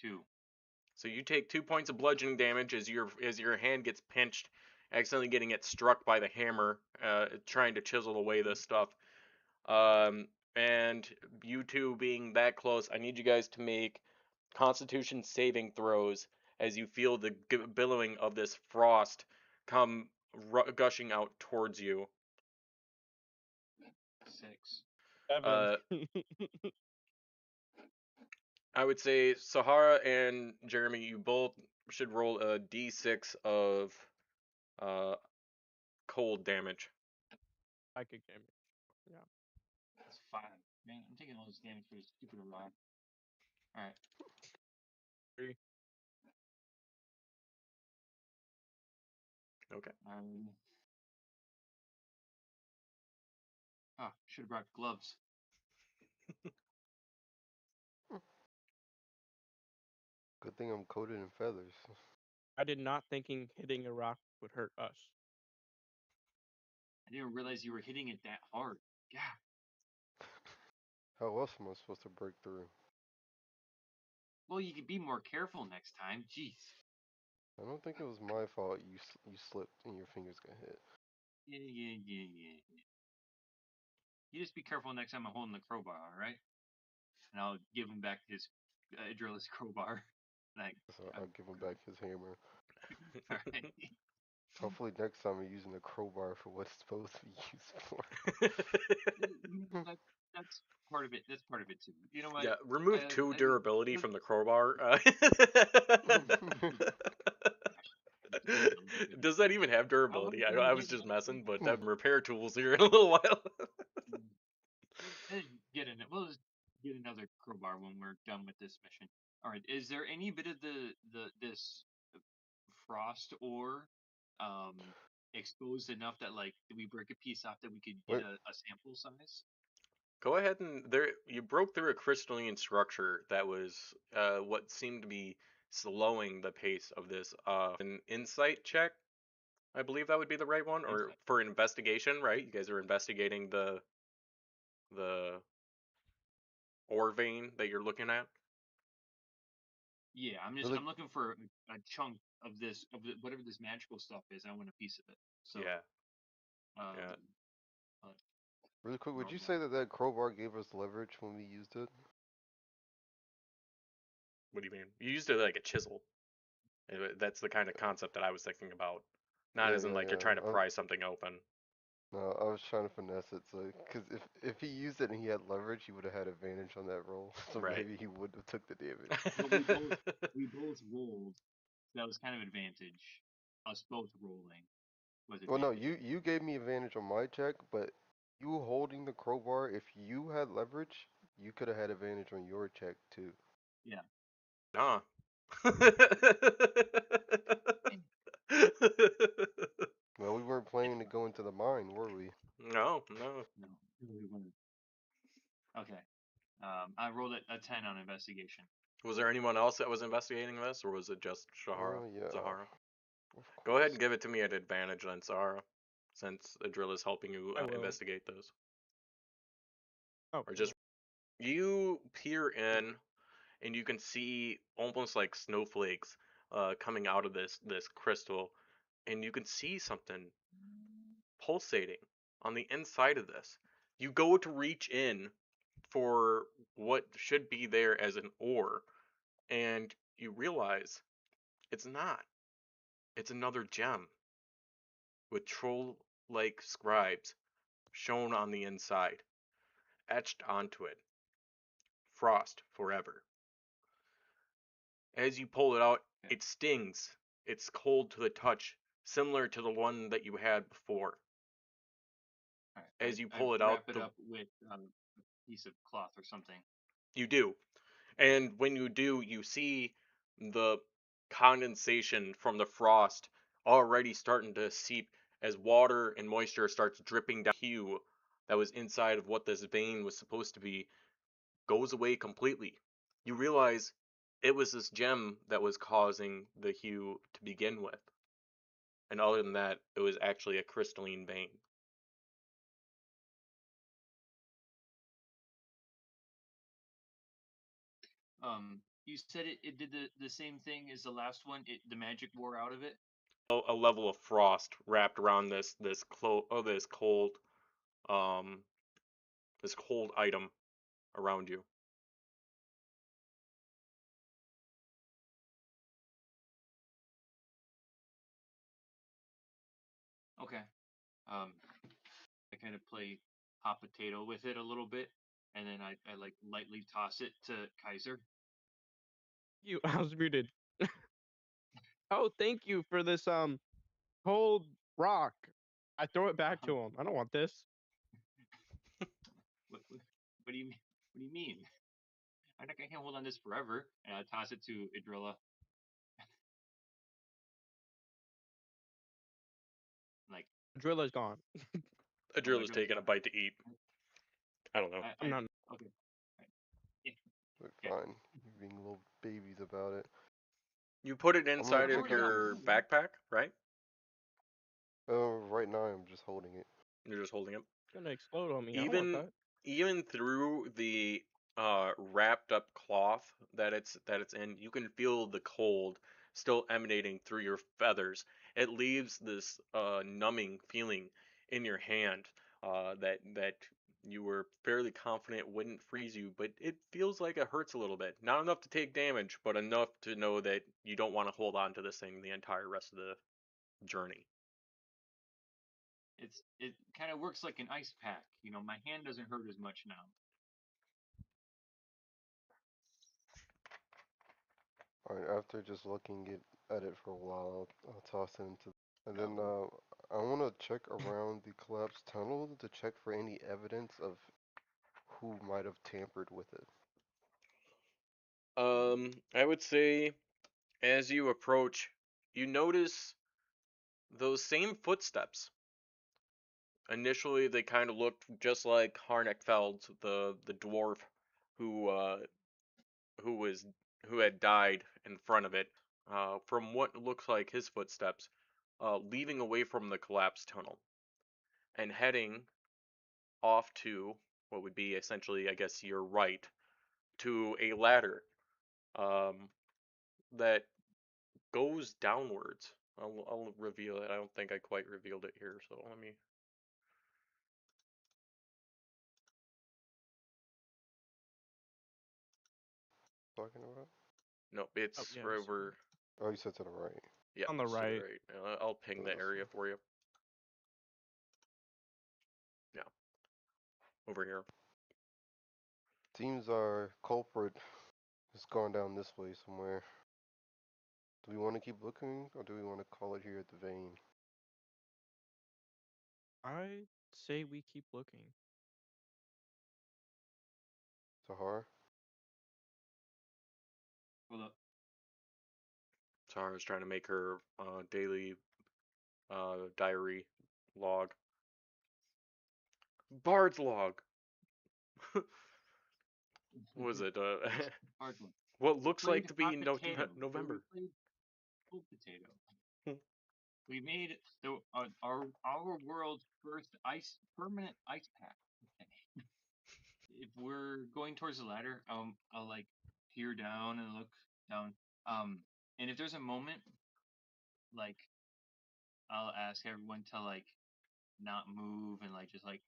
2. So you take 2 points of bludgeoning damage as your hand gets pinched, accidentally getting it struck by the hammer, trying to chisel away this stuff. And you two being that close, I need you guys to make Constitution saving throws as you feel the billowing of this frost come gushing out towards you. 6. 7. Uh, I would say Sahara and Jeremy, you both should roll a d6 of uh, cold damage. Psychic damage. Yeah. That's 5. Man, I'm taking all this damage for this stupid rock. Alright. 3. Okay. Should have brought gloves. Good thing I'm coated in feathers. I did not thinking hitting a rock would hurt us. I didn't realize you were hitting it that hard. Yeah. How else am I supposed to break through? Well, you could be more careful next time. Jeez. I don't think it was my fault you slipped and your fingers got hit. Yeah. You just be careful next time I'm holding the crowbar, alright? And I'll give him back his Adrillis crowbar. Like, So I'll give him back his hammer. alright. Hopefully next time I'm using the crowbar for what it's supposed to be used for. That's part of it. That's part of it too. You know what? Yeah, remove 2 I mean, durability from the crowbar. Does that even have how hard durability? can you I was get? just messing, but that repair tools here in a little while. We'll just get another crowbar when we're done with this mission. All right. Is there any bit of this frost ore exposed enough that like we break a piece off that we could get Wait, a sample size? Go ahead and you broke through a crystalline structure that was what seemed to be slowing the pace of this. An insight check, I believe that would be the right one, or Insight. for investigation, right? You guys are investigating the ore vein that you're looking at. Yeah, really, I'm looking for a chunk of whatever this magical stuff is. I want a piece of it. So Yeah, um, yeah. uh, really quick, would you normal. say that crowbar gave us leverage when we used it? What do you mean? You used it like a chisel. That's the kind of concept that I was thinking about. Not Yeah, as in yeah, like you're yeah. trying to pry something open. No, I was trying to finesse it, so because if he used it and he had leverage, he would have had advantage on that roll. So Right. maybe he would have took the damage. Well, we both rolled. So that was kind of advantage. Us both rolling was Well, no, advantage. you gave me advantage on my check, but you holding the crowbar, if you had leverage, you could have had advantage on your check too. Yeah. Nah. Well, we weren't planning to go into the mine, were we? No, no. No. We weren't. Okay. I rolled a 10 on investigation. Was there anyone else that was investigating this, or was it just Shahara? Oh yeah, Zahara? of Go ahead course. and give it to me at advantage then, Zahara, since Adril is helping you I will. investigate this. Oh, or yeah. just you peer in and you can see almost like snowflakes coming out of this crystal, and you can see something pulsating on the inside of this. You go to reach in for what should be there as an ore, and you realize it's not. It's another gem with troll like scribes shown on the inside, etched onto it. Frost forever. As you pull it out, Okay. it stings. It's cold to the touch, similar to the one that you had before. All As right. you I pull it out, wrap it up with a piece of cloth or something. you do. And when you do, you see the condensation from the frost already starting to seep as water and moisture starts dripping down. Hue that was inside of what this vein was supposed to be goes away completely. You realize it was this gem that was causing the hue to begin with. And other than that, it was actually a crystalline vein. You said it did the same thing as the last one. The magic wore out of it. A level of frost wrapped around um this cold item around you. Okay. I kind of play hot potato with it a little bit, and then I like lightly toss it to Kaiser. You, I was muted. Oh, thank you for this cold rock. I throw it back Uh-huh. to him. I don't want this. What do you mean? What do you mean? I can't hold on this forever, and I toss it to Idrilla. Like, Drilla's gone. oh, Adrila's Idrilla's taking a gone. bite to eat. I don't know. I'm not. Okay. Right. Yeah. Look Yeah. fine. You're being little babies about it. You put it I'm gonna inside I've of check already out got this. your one. backpack, right? Right now I'm just holding it. You're just holding it. It's gonna explode on me. I don't want Even that. even through the wrapped up cloth that it's in, you can feel the cold still emanating through your feathers. It leaves this numbing feeling in your hand that you were fairly confident wouldn't freeze you, but it feels like it hurts a little bit. Not enough to take damage, but enough to know that you don't want to hold on to this thing the entire rest of the journey. It kind of works like an ice pack. My hand doesn't hurt as much now. Alright, after just looking at it for a while, I'll toss it into. And then Oh, I want to check around the collapsed tunnel to check for any evidence of who might have tampered with it. I would say as you approach, you notice those same footsteps. Initially, they kind of looked just like Harneckfeld, the dwarf who who was who had died in front of it. From what looks like his footsteps, leaving away from the collapsed tunnel and heading off to what would be essentially, I guess, your right to a ladder um, that goes downwards. I'll reveal it. I don't think I quite revealed it here, so let me. Talking about? No, Oh it's yes, over. Oh, you said to the right. Yeah, on the it's to the right. right. I'll ping the This area one. for you. Yeah, over here. Seems our culprit has gone down this way somewhere. Do we want to keep looking, or do we want to call it here at the vein? I say we keep looking. Sahar? hold up. Tara's trying to make her daily diary log. Bard's log. What was it? Yes, hard one. What We looks like played to be hot potato. We November. played cold potato. We made our world's first permanent ice pack. Okay. if we're going towards the ladder, I'll like peer down and look down. And if there's a moment, like I'll ask everyone to like not move and like just like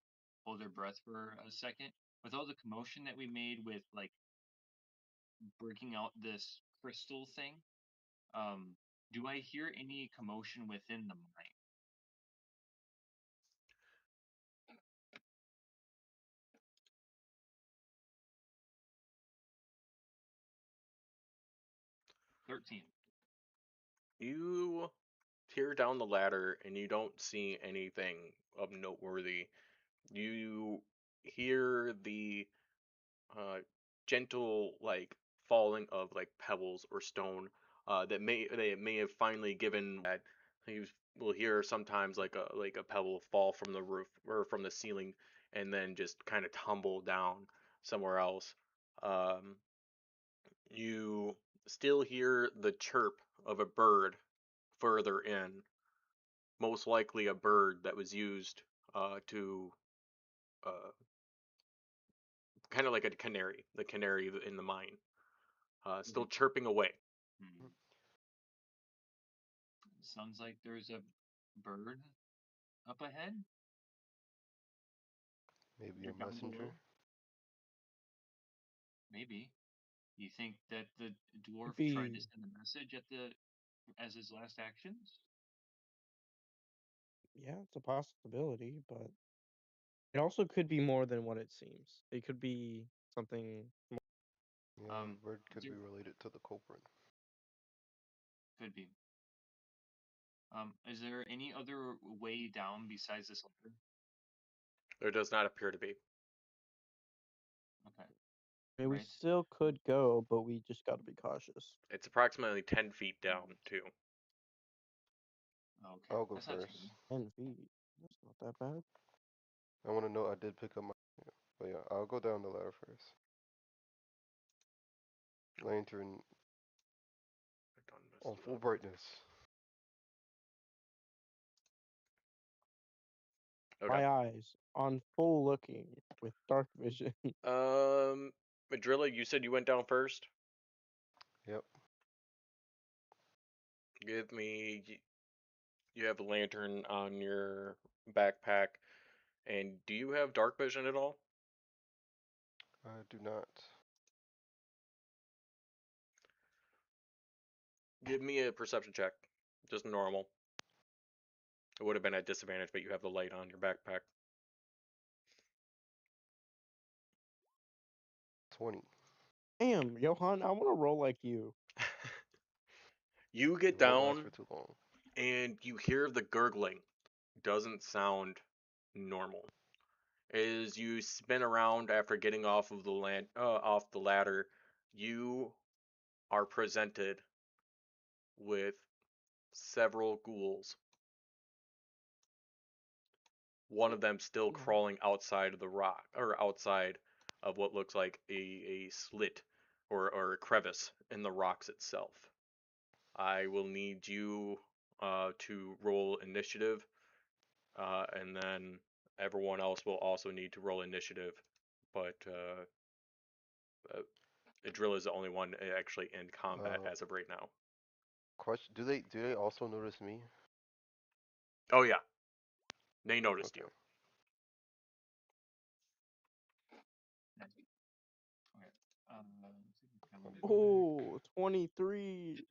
hold their breath for a second. With all the commotion that we made with like breaking out this crystal thing, um, do I hear any commotion within the mine? $13. You tear down the ladder and you don't see anything of noteworthy. You hear the gentle like falling of like pebbles or stone that may have finally given that you will hear sometimes like a pebble fall from the roof or from the ceiling and then just kind of tumble down somewhere else. Um, you still hear the chirp of a bird further in, most likely a bird that was used to uh, kind of like a canary, the canary in the mine, still chirping away. Hmm. Sounds like there's a bird up ahead Maybe or a down below. messenger. Maybe. You think that the dwarf Could tried to be, send a message at the as his last actions? yeah, it's a possibility, but it also could be more than what it seems. It could be something more. Yeah, Um, the bird is could there, be related to the culprit. could be. Is there any other way down besides this ladder? There does not appear to be. Okay, I mean, we right. still could go, but we just got to be cautious. It's approximately 10 feet down, too. Okay, I'll go that's not too first. bad. 10 feet. That's not that bad. I want to know I did pick up my. Yeah. But yeah, I'll go down the ladder first. Lantern I done on messed it full up. brightness. Okay. My eyes on full looking with dark vision. Madrilla, you said you went down first? Yep. Give me. You have a lantern on your backpack. And do you have dark vision at all? I do not. Give me a perception check. Just normal. It would have been at disadvantage, but you have the light on your backpack. 20. Damn, Johan, I want to roll like you. You get It won't last down for too long. and you hear the gurgling. Doesn't sound normal. As you spin around after getting off the ladder, you are presented with several ghouls. One of them still Yeah. crawling outside of the rock or outside of what looks like a slit or a crevice in the rocks itself. I will need you to roll initiative, and then everyone else will also need to roll initiative. But Adrilla is the only one actually in combat Uh, as of right now. question: do they also notice me? Oh yeah, they noticed you. Okay. Nice. Okay. Oh, Oh, 23.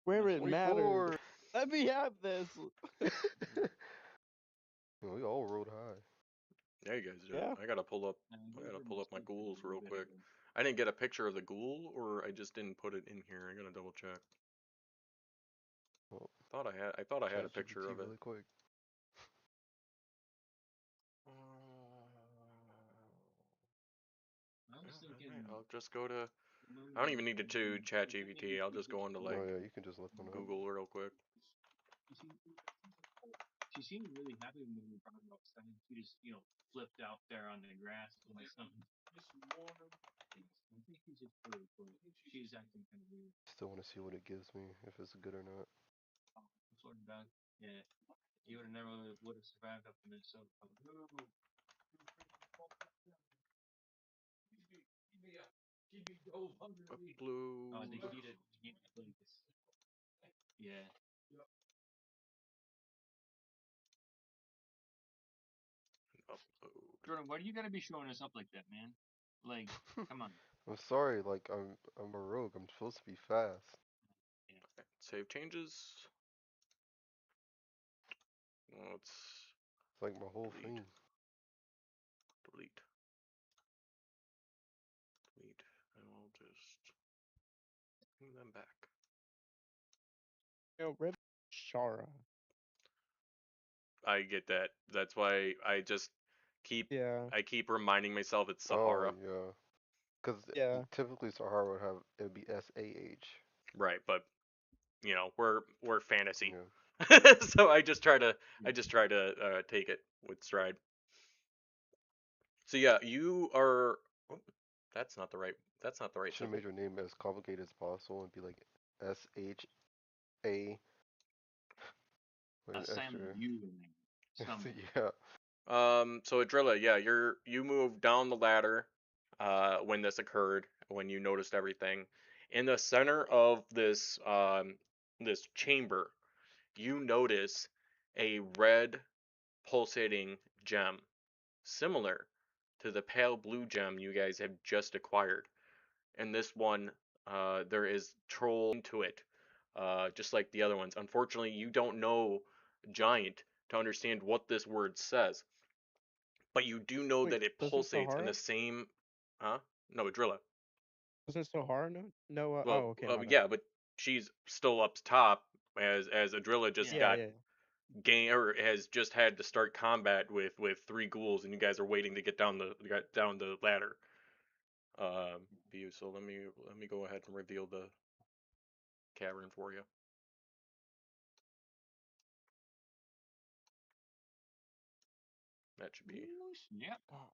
Where That's it fine. mattered. 24. Let me have this. Well, we all rolled high. Yeah, you guys did. Yeah. I Those gotta are pull up my mistakes that ghouls you real gotta quick. do. I didn't get a picture of the ghoul, or I just didn't put it in here. I gotta double check. Well, I thought I had a chat picture GPT of it. really quick. I was Alright, thinking I'll just go to. among I don't the even need to chat GPT. I'll just go into Oh like yeah, you can just look one up. Google real quick. she seemed really happy when we brought her outside. She just, flipped out there on the grass doing something. I think she's just really cool. She's acting kind of weird. Still want to see what it gives me, if it's good or not. Floating back. Yeah. You would have never would have survived up in Minnesota. Blue. Oh, they need it. Like, yeah. Upload. Jordan, why do you gotta be showing us up like that, man? Like, come on. I'm sorry, like I'm a rogue. I'm supposed to be fast. Yeah. Save changes. Let's It's like my whole delete, thing. delete, delete, and we'll just bring them back. Rip Shara. I get that. That's why I just keep Yeah. I keep reminding myself it's Oh Sahara. yeah, because Yeah. typically Sahara would have it'd be SAH. Right, but you know, we're fantasy. Yeah. So I just try to take it with stride. So yeah, you are oh, that's not the right Should have made symbol. your name as complicated as possible and be like SHA with an A silent extra. U in there. Something. Yeah. So Adrilla, yeah, you moved down the ladder when this occurred, when you noticed everything. In the center of this chamber, you notice a red pulsating gem, similar to the pale blue gem you guys have just acquired. And this one, there is troll into it, just like the other ones. Unfortunately, you don't know Giant to understand what this word says, but you do know Wait, that it doesn't pulsates in the Sahara? same. Huh? No, Adrilla. Doesn't Sahara know? No. Well, Oh, okay, my bad. yeah, but she's still up top as Adrilla just Yeah. Yeah, got yeah. game or has just had to start combat with three ghouls, and you guys are waiting to get down the ladder. View. So let me go ahead and reveal the cavern for you. That should be Yeah. God.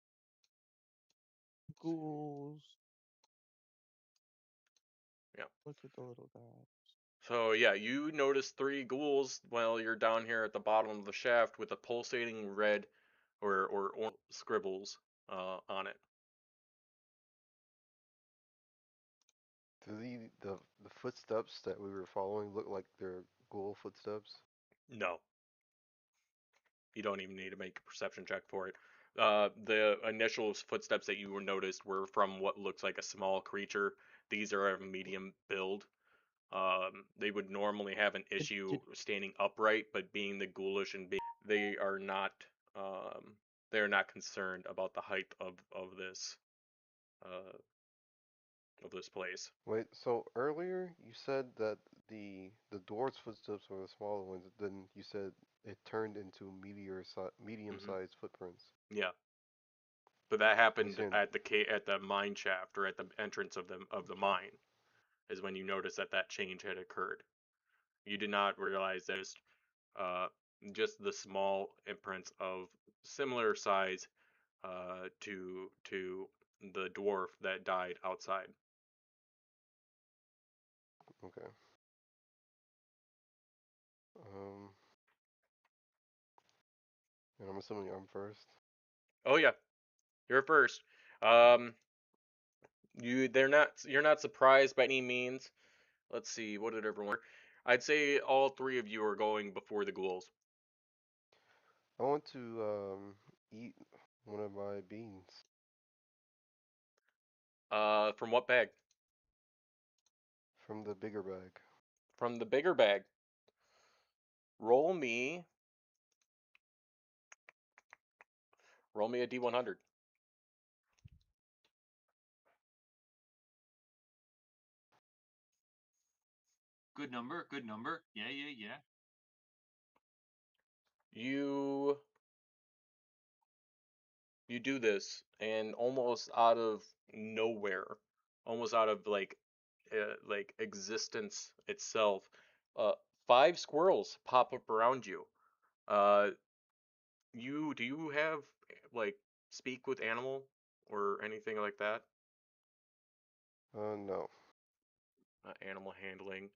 Ghouls. yeah. Look at the little guy. So yeah, you notice three ghouls while you're down here at the bottom of the shaft with a pulsating red or orange scribbles on it. Do the footsteps that we were following look like they're ghoul footsteps? No, you don't even need to make a perception check for it. The initial footsteps that you were noticed were from what looks like a small creature. These are of medium build. They would normally have an issue Did standing upright, but being the ghoulish and being, they are not um, they're not concerned about the height uh, of this place. Wait, so earlier you said that the dwarf's footsteps were the smaller ones, then you said it turned into Hmm. medium-sized footprints. Yeah, but that Are you happened saying at the mine shaft or at the entrance of the okay? mine is when you noticed that change had occurred. You did not realize that uh, just the small imprints of similar size to the dwarf that died outside. Okay. Um, and I'm assuming I'm first. Oh yeah, you're first. Um, you're not surprised by any means. Let's see, what did everyone? I'd say all three of you are going before the ghouls. I want to eat one of my beans From what bag? from the bigger bag. From the bigger bag. Roll me, roll me a D100. Good number. Good number. Yeah. Yeah. Yeah. You you do this, and almost out of nowhere, almost out of like existence itself, uh, five squirrels pop up around you. Uh, you do you have like speak with animal or anything like that? No. Animal handling.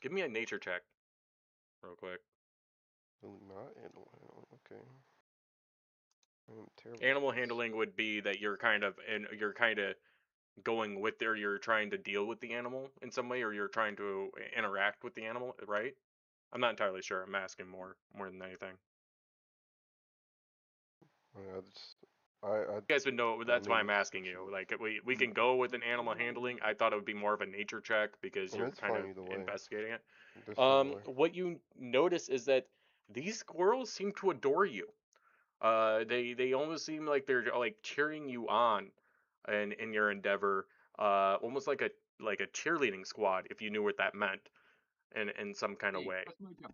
Give me a nature check, real quick. Oh, not animal handling. Okay. I am terrible at Animal this. handling would be that you're kind of going with there, you're trying to deal with the animal in some way, or you're trying to interact with the animal, right? I'm not entirely sure. I'm asking more than anything. I just, I, You guys would know. I That's why mean, I'm asking you. Like, we can go with an animal handling. I thought it would be more of a nature check because I mean, you're it's kind of fine either way. investigating it. There's still a way. What you notice is that these squirrels seem to adore you. They almost seem like they're like cheering you on, in your endeavor. Almost like a cheerleading squad, if you knew what that meant, in some kind of Hey, way. what's my job?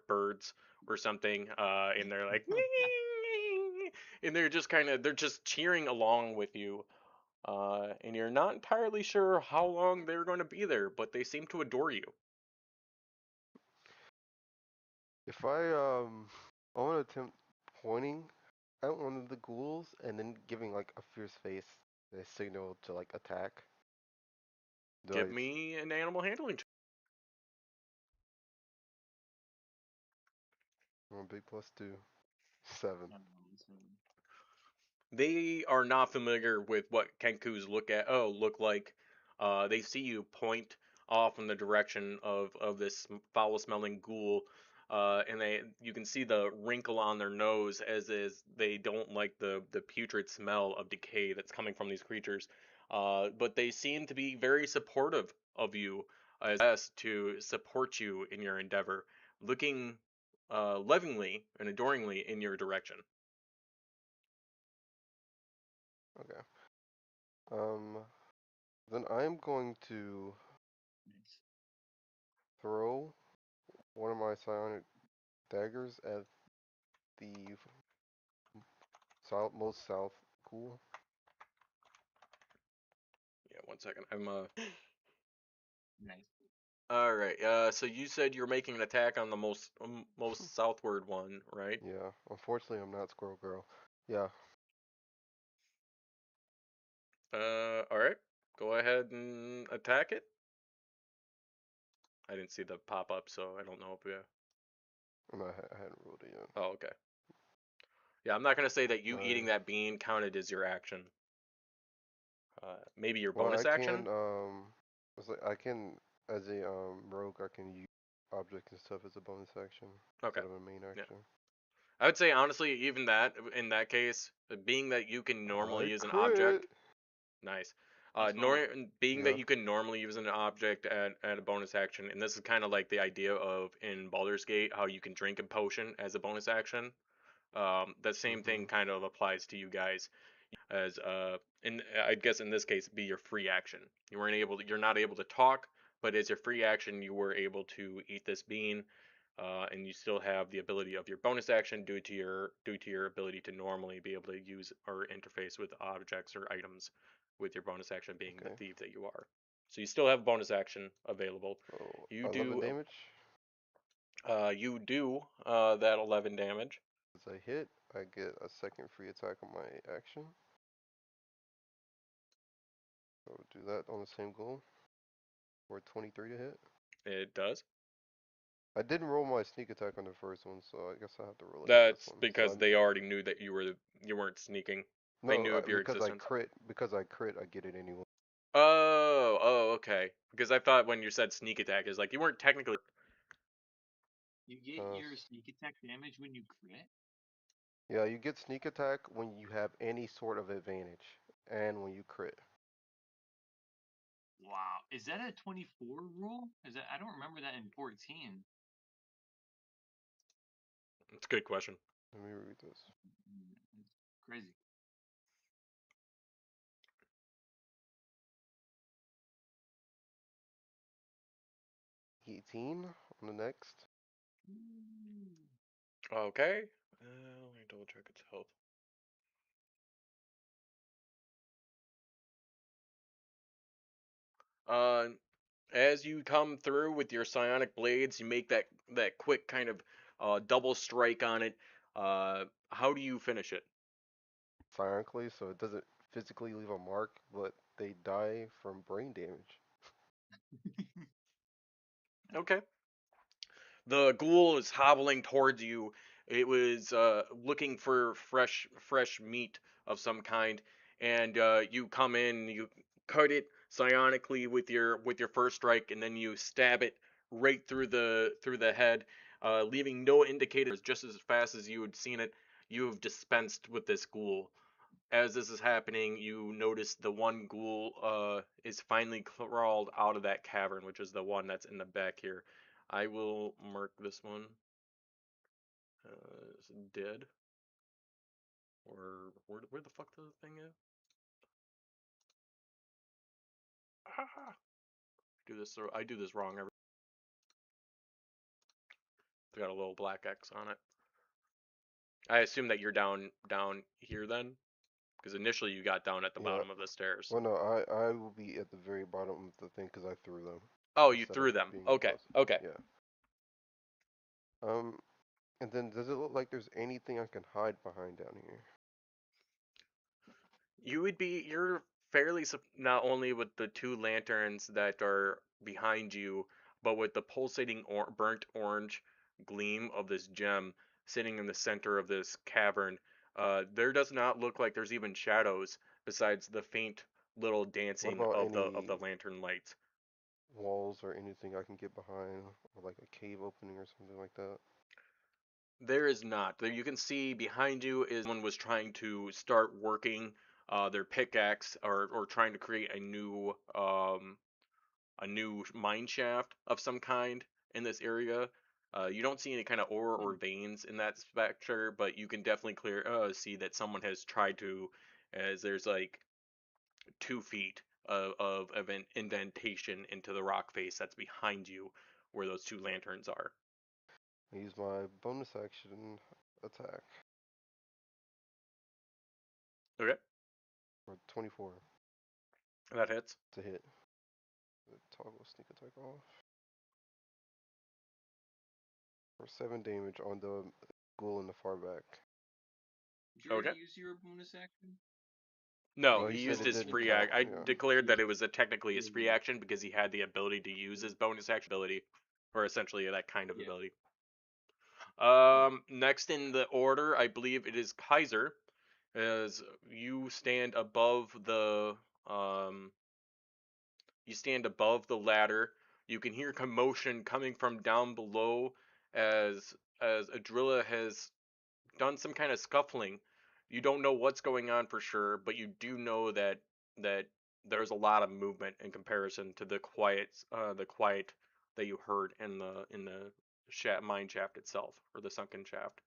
Birds or something, and they're like, and they're just cheering along with you. And you're not entirely sure how long they're going to be there, but they seem to adore you. If I want to attempt pointing at one of the ghouls and then giving like a fierce face, a signal to like attack. Do Give I? me an animal handling check. Big +2, 7. They are not familiar with what Kenkus look like. They see you point off in the direction of this foul smelling ghoul, and you can see the wrinkle on their nose as is they don't like the putrid smell of decay that's coming from these creatures. But they seem to be very supportive of you as best to support you in your endeavor, looking lovingly and adoringly in your direction. Okay. Um, then I'm going to throw one of my psionic daggers at the most south ghoul. Yeah, one second. I'm Nice. All right. So you said you're making an attack on the most southward one, right? Yeah, unfortunately I'm not Squirrel Girl. Yeah, All right. Go ahead and attack it. I didn't see the pop up, so I don't know if I hadn't rolled it yet. Oh, okay. Yeah, I'm not gonna say that you eating 9. that bean counted as your action. Maybe your Well, I bonus can action. it's like I can as a rogue I can use objects and stuff as a bonus action Okay. instead of a main Yeah. action. I would say honestly, even that in that case, being that you can normally I use an crit. object. Nice. Let's go. Being that Yeah. you can normally use an object at a bonus action, and this is kind of like the idea of in Baldur's Gate how you can drink a potion as a bonus action. The same thing Mhm. kind of applies to you guys as in I guess in this case be your free action. You're not able to talk, but as your free action you were able to eat this bean, and you still have the ability of your bonus action due to your ability to normally be able to use or interface with objects or items, with your bonus action being the Okay. thief that you are. So you still have bonus action available. So You 11 do damage. that 11 damage. As I hit, I get a second free attack on my action. So do that on the same goal for 23 to hit. It does. I didn't roll my sneak attack on the first one, so I guess I have to roll it on this That's one. So because they already knew that you weren't sneaking. They no, knew of your existence. because I crit, I get it anyway. Oh, okay. Because I thought when you said sneak attack is like you weren't technically. You get Uh, your sneak attack damage when you crit? yeah, you get sneak attack when you have any sort of advantage, and when you crit. Wow. Is that a 24 rule? Is that I don't remember that in 14. It's a good question. Let me read this. It's crazy. $18 on the next. Okay. Let me double check its health. Uh, as you come through with your psionic blades, you make that quick kind of double strike on it. How do you finish it? Psionically, so it doesn't physically leave a mark, but they die from brain damage. Okay. The ghoul is hobbling towards you. It was looking for fresh meat of some kind, and you come in, you cut it psionically with your first strike, and then you stab it right through the head, leaving no indicators. Just as fast as you had seen it, you have dispensed with this ghoul. As this is happening, you notice the one ghoul is finally crawled out of that cavern, which is the one that's in the back here. I will mark this one as dead, or where the fuck the thing is? Ah, I do this wrong. I got a little black X on it. I assume that you're down here then, because initially you got down at the Yeah. bottom of the stairs. Well, no, I will be at the very bottom of the thing because I threw them Oh, you instead of threw them. being Okay, above. okay. Yeah. Um, and then does it look like there's anything I can hide behind down here? You're fairly not only with the two lanterns that are behind you, but with the pulsating burnt orange gleam of this gem sitting in the center of this cavern. There does not look like there's even shadows besides the faint little What dancing about of the any lantern lights. walls or anything I can get behind, or like a cave opening or something like that? There is not. There you can see behind you is someone was trying to start working their pickaxe or trying to create a new mine shaft of some kind in this area. You don't see any kind of ore or veins in that structure, but you can definitely see that someone has tried to, as there's like 2 feet of an indentation into the rock face that's behind you, where those two lanterns are. I use my bonus action attack Okay, for 24 that hits. to hit. Toggle sneak attack off for 7 damage on the ghoul in the far back. Did you Okay. already use your bonus action? No, Oh, he he said used it his didn't free count. act. I Yeah. declared that it was technically his free action because he had the ability to use his bonus action ability, or essentially that kind of Yeah. ability. Okay. Next in the order, I believe it is Kaiser, as um, you stand above the ladder. You can hear commotion coming from down below, as Adrilla has done some kind of scuffling. You don't know what's going on for sure, but you do know that there's a lot of movement in comparison to the quiet that you heard in the mine shaft itself, or the sunken shaft.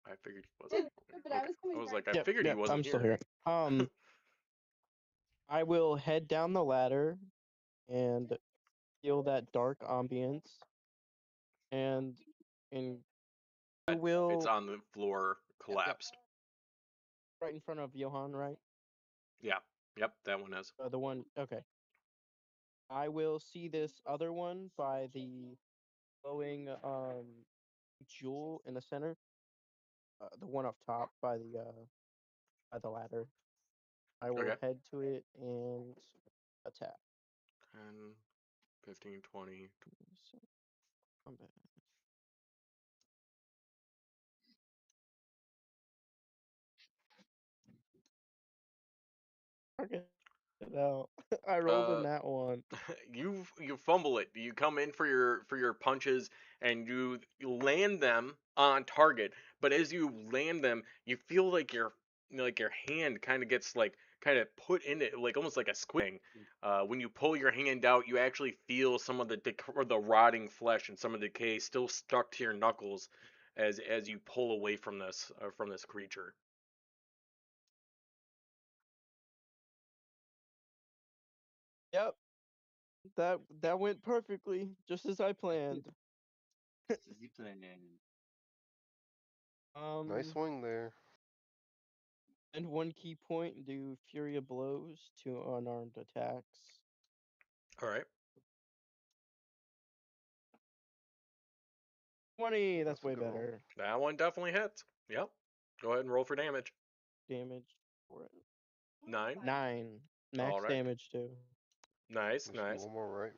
I figured he wasn't. Okay, I was like, I Yep, figured he yep, wasn't I'm still here. here. I will head down the ladder and feel that dark ambience, and and you It's will on the floor, yep, yep, collapsed. right in front of Johan, right? Yeah, yep, that one is. The one. Okay. I will see this other one by the glowing jewel in the center. The one up top by the ladder. I will Okay. head to it and attack. 10, 15, 20. So, combat. Okay. It out. I rolled in Uh, that one. you fumble it. You come in for your punches and you land them on target. But as you land them, you feel like your hand kind of gets like kind of put in it like almost like a squid. When you pull your hand out, you actually feel some of or the rotting flesh and some of the decay still stuck to your knuckles as you pull away from this creature. Yep. That went perfectly, just as I planned. You plan. Nice Um, swing there. and one key point, do Fury of Blows to unarmed attacks. All right. 20, that's That's a way good roll. better. That one definitely hits. Yep. Go ahead and roll for damage. Damage for it. 9. 9. All Max right. damage too. Nice, There should be nice. one more, right?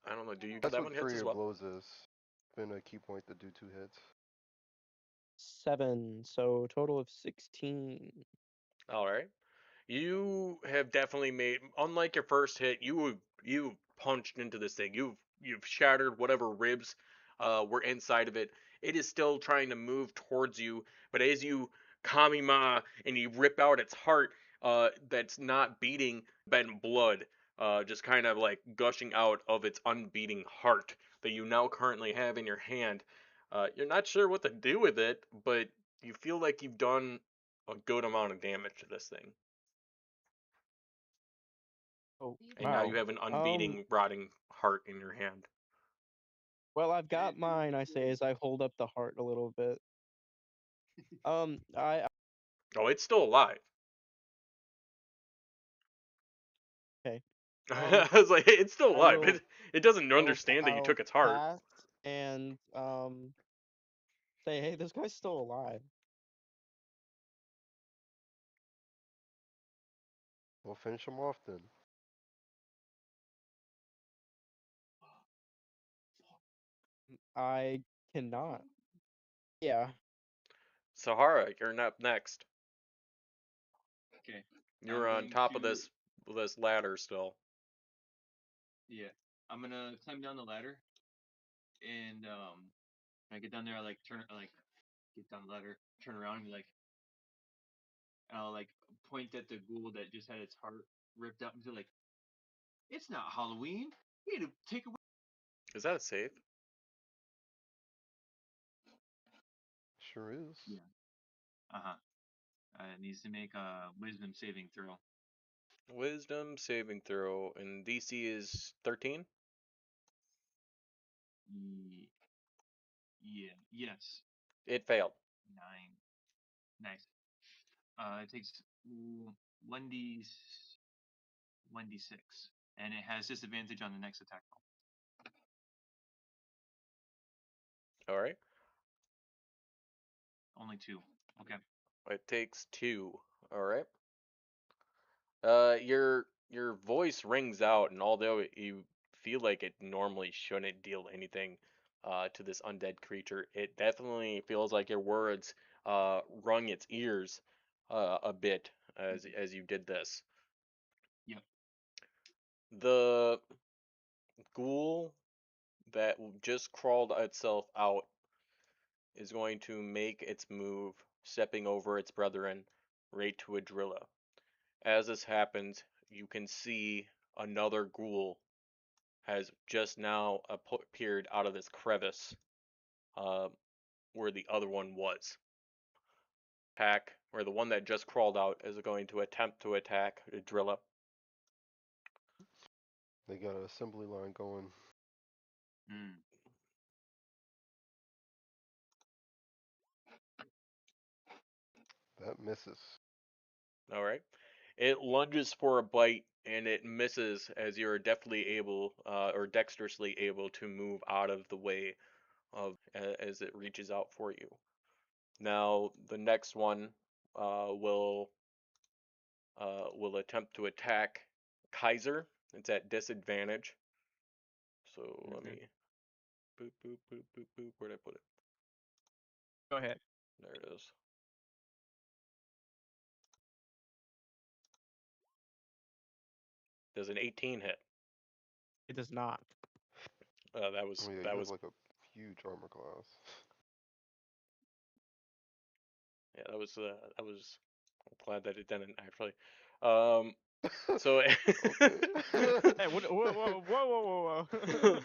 I don't know. Do you get That's that what one hits Fury as of well? Blows is. Been a key point to do 2 hits. 7, so total of 16. All right. You have definitely made, unlike your first hit, you punched into this thing. You've shattered whatever ribs were inside of it. It is still trying to move towards you, but as you kamima and you rip out its heart, that's not beating, been blood, just kind of like gushing out of its unbeating heart that you now currently have in your hand. You're not sure what to do with it, but you feel like you've done a good amount of damage to this thing. Oh, And now wow. you have an unbeating, rotting heart in your hand. Well, I've got mine, I say as I hold up the heart a little bit. I Oh, it's still alive. okay. I was like, it's still I alive. will It doesn't understand that you I'll took its heart. pass and say, hey, this guy's still alive. We'll finish him off then. I cannot. Yeah. Sahara, you're up next. Okay. You're on top of this ladder still. Yeah. I'm gonna climb down the ladder, and when I get down there, I like get down the ladder, turn around, and be like, and I'll like point at the ghoul that just had its heart ripped out, and be like, "It's not Halloween. You need to take away." Is that a save? Sure is. Yeah. Uh huh. It needs to make a wisdom saving throw. Wisdom saving throw, and DC is 13. Ye- Yeah. Yes. It failed. 9. Nice. It takes 1d6, and it has disadvantage on the next attack roll. All right. Only 2. Okay. It takes 2. All right. Your voice rings out, and although you feel like it normally shouldn't deal anything to this undead creature, it definitely feels like your words rung its ears a bit as you did this. Yep. The ghoul that just crawled itself out is going to make its move, stepping over its brethren, right to Adrilla. As this happens, you can see another ghoul has just now appeared out of this crevice uh, where the other one was. Attack, where the one that just crawled out is going to attempt to attack Drilla. They got an assembly line going. Mm. That misses. All right. It lunges for a bite and it misses as you're deftly able or dexterously able to move out of the way of as it reaches out for you. Now the next one will attempt to attack Kaiser. It's at disadvantage. So let Okay. me boop boop boop boop boop. Where'd I put it? Go ahead. There it is. Does an 18 hit? It does not. That was Oh yeah, that you have was like a huge armor class. yeah that was. I'm glad that it didn't actually. Um. So. Okay. Hey, what, whoa, whoa, whoa, whoa, whoa,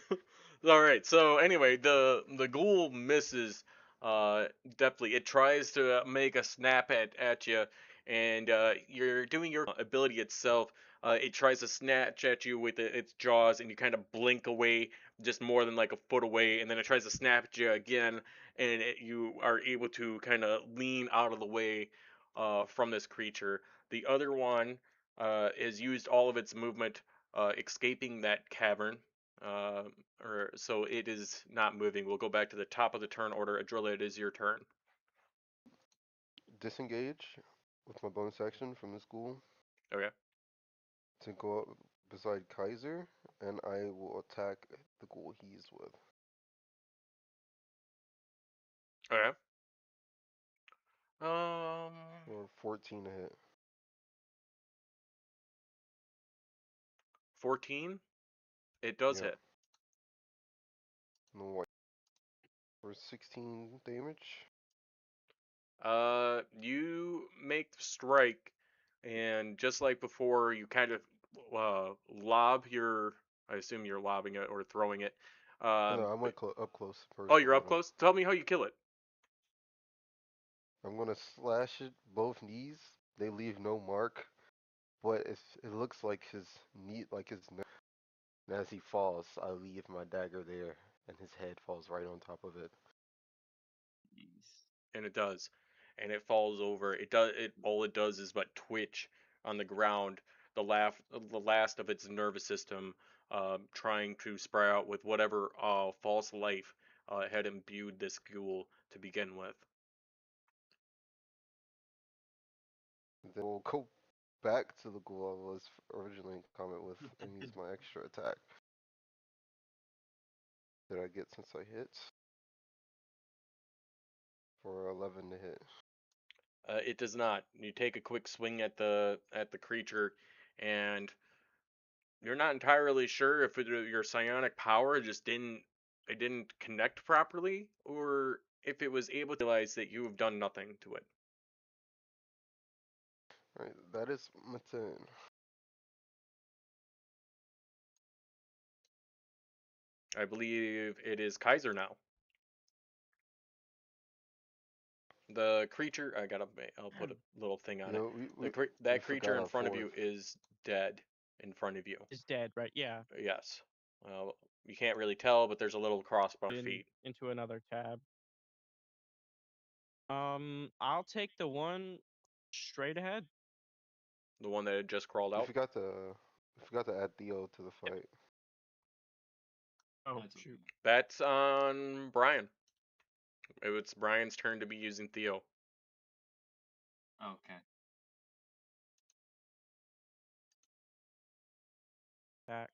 whoa. All right. So anyway, the ghoul misses. Definitely, it tries to make a snap at you, and you're doing your ability itself. It tries to snatch at you with its jaws, and you kind of blink away, just more than like a foot away, and then it tries to snap at you again, and you are able to kind of lean out of the way from this creature. The other one has used all of its movement escaping that cavern. Uh, or so it is not moving. We'll go back to the top of the turn order. Adrilla, it is your turn. Disengage with my bonus action from this ghoul Okay. to go up beside Kaiser and I will attack the ghoul he's with. Okay. Um, For 14 to hit. 14. It does Yep. hit. No white. For 16 damage. You make the strike, and just like before, you kind of lob your. I assume you're lobbing it or throwing it. No, I But went up close oh, first to you're hit up him. close. Tell me how you kill it. I'm gonna slash it both knees. They leave no mark, but it looks like his knee, like his neck. And as he falls, I leave my dagger there, and his head falls right on top of it. Jeez. And it does, and it falls over. It does. It all it does is but twitch on the ground. The last of its nervous system, trying to spray out with whatever false life had imbued this ghoul to begin with. Then we'll go back to the ghoul I was originally in combat with, and use my extra attack. Did I get since I hit? For 11 to hit. It does not. You take a quick swing at the creature, and you're not entirely sure if your psionic power just didn't connect properly, or if it was able to realize that you have done nothing to it. Alright, that is my turn. I believe it is Kaiser now. The creature, I'll put a little thing You on it. know, we That creature forgot in our front of fourth. you is dead in front of you. Is dead, right? Yeah. Yes. You can't really tell, but there's a little crossbar feet. Into another tab. I'll take the one straight ahead. The one that had just crawled We out. forgot to we forgot to add Theo to the fight. Oh That's shoot. okay. That's on Brian. It's Brian's turn to be using Theo. Okay. Back.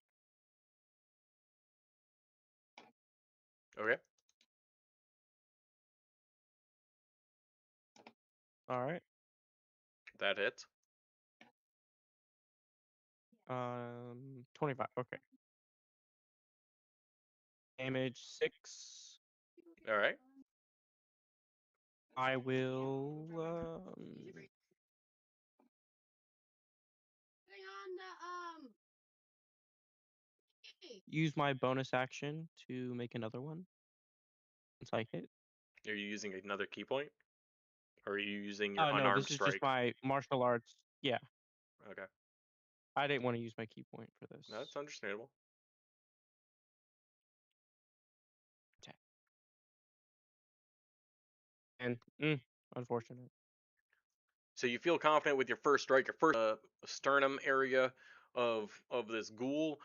Okay. All right. That hits. 25. Okay. Damage 6. All right. I will use my bonus action to make another one once I hit. Are you using another key point? Or are you using your Oh no, unarmed this is just strike? my martial arts. Yeah, Okay. I didn't want to use my key point for this. That's understandable. Attack. And unfortunate. So you feel confident with your first strike, your first sternum area of this ghoul.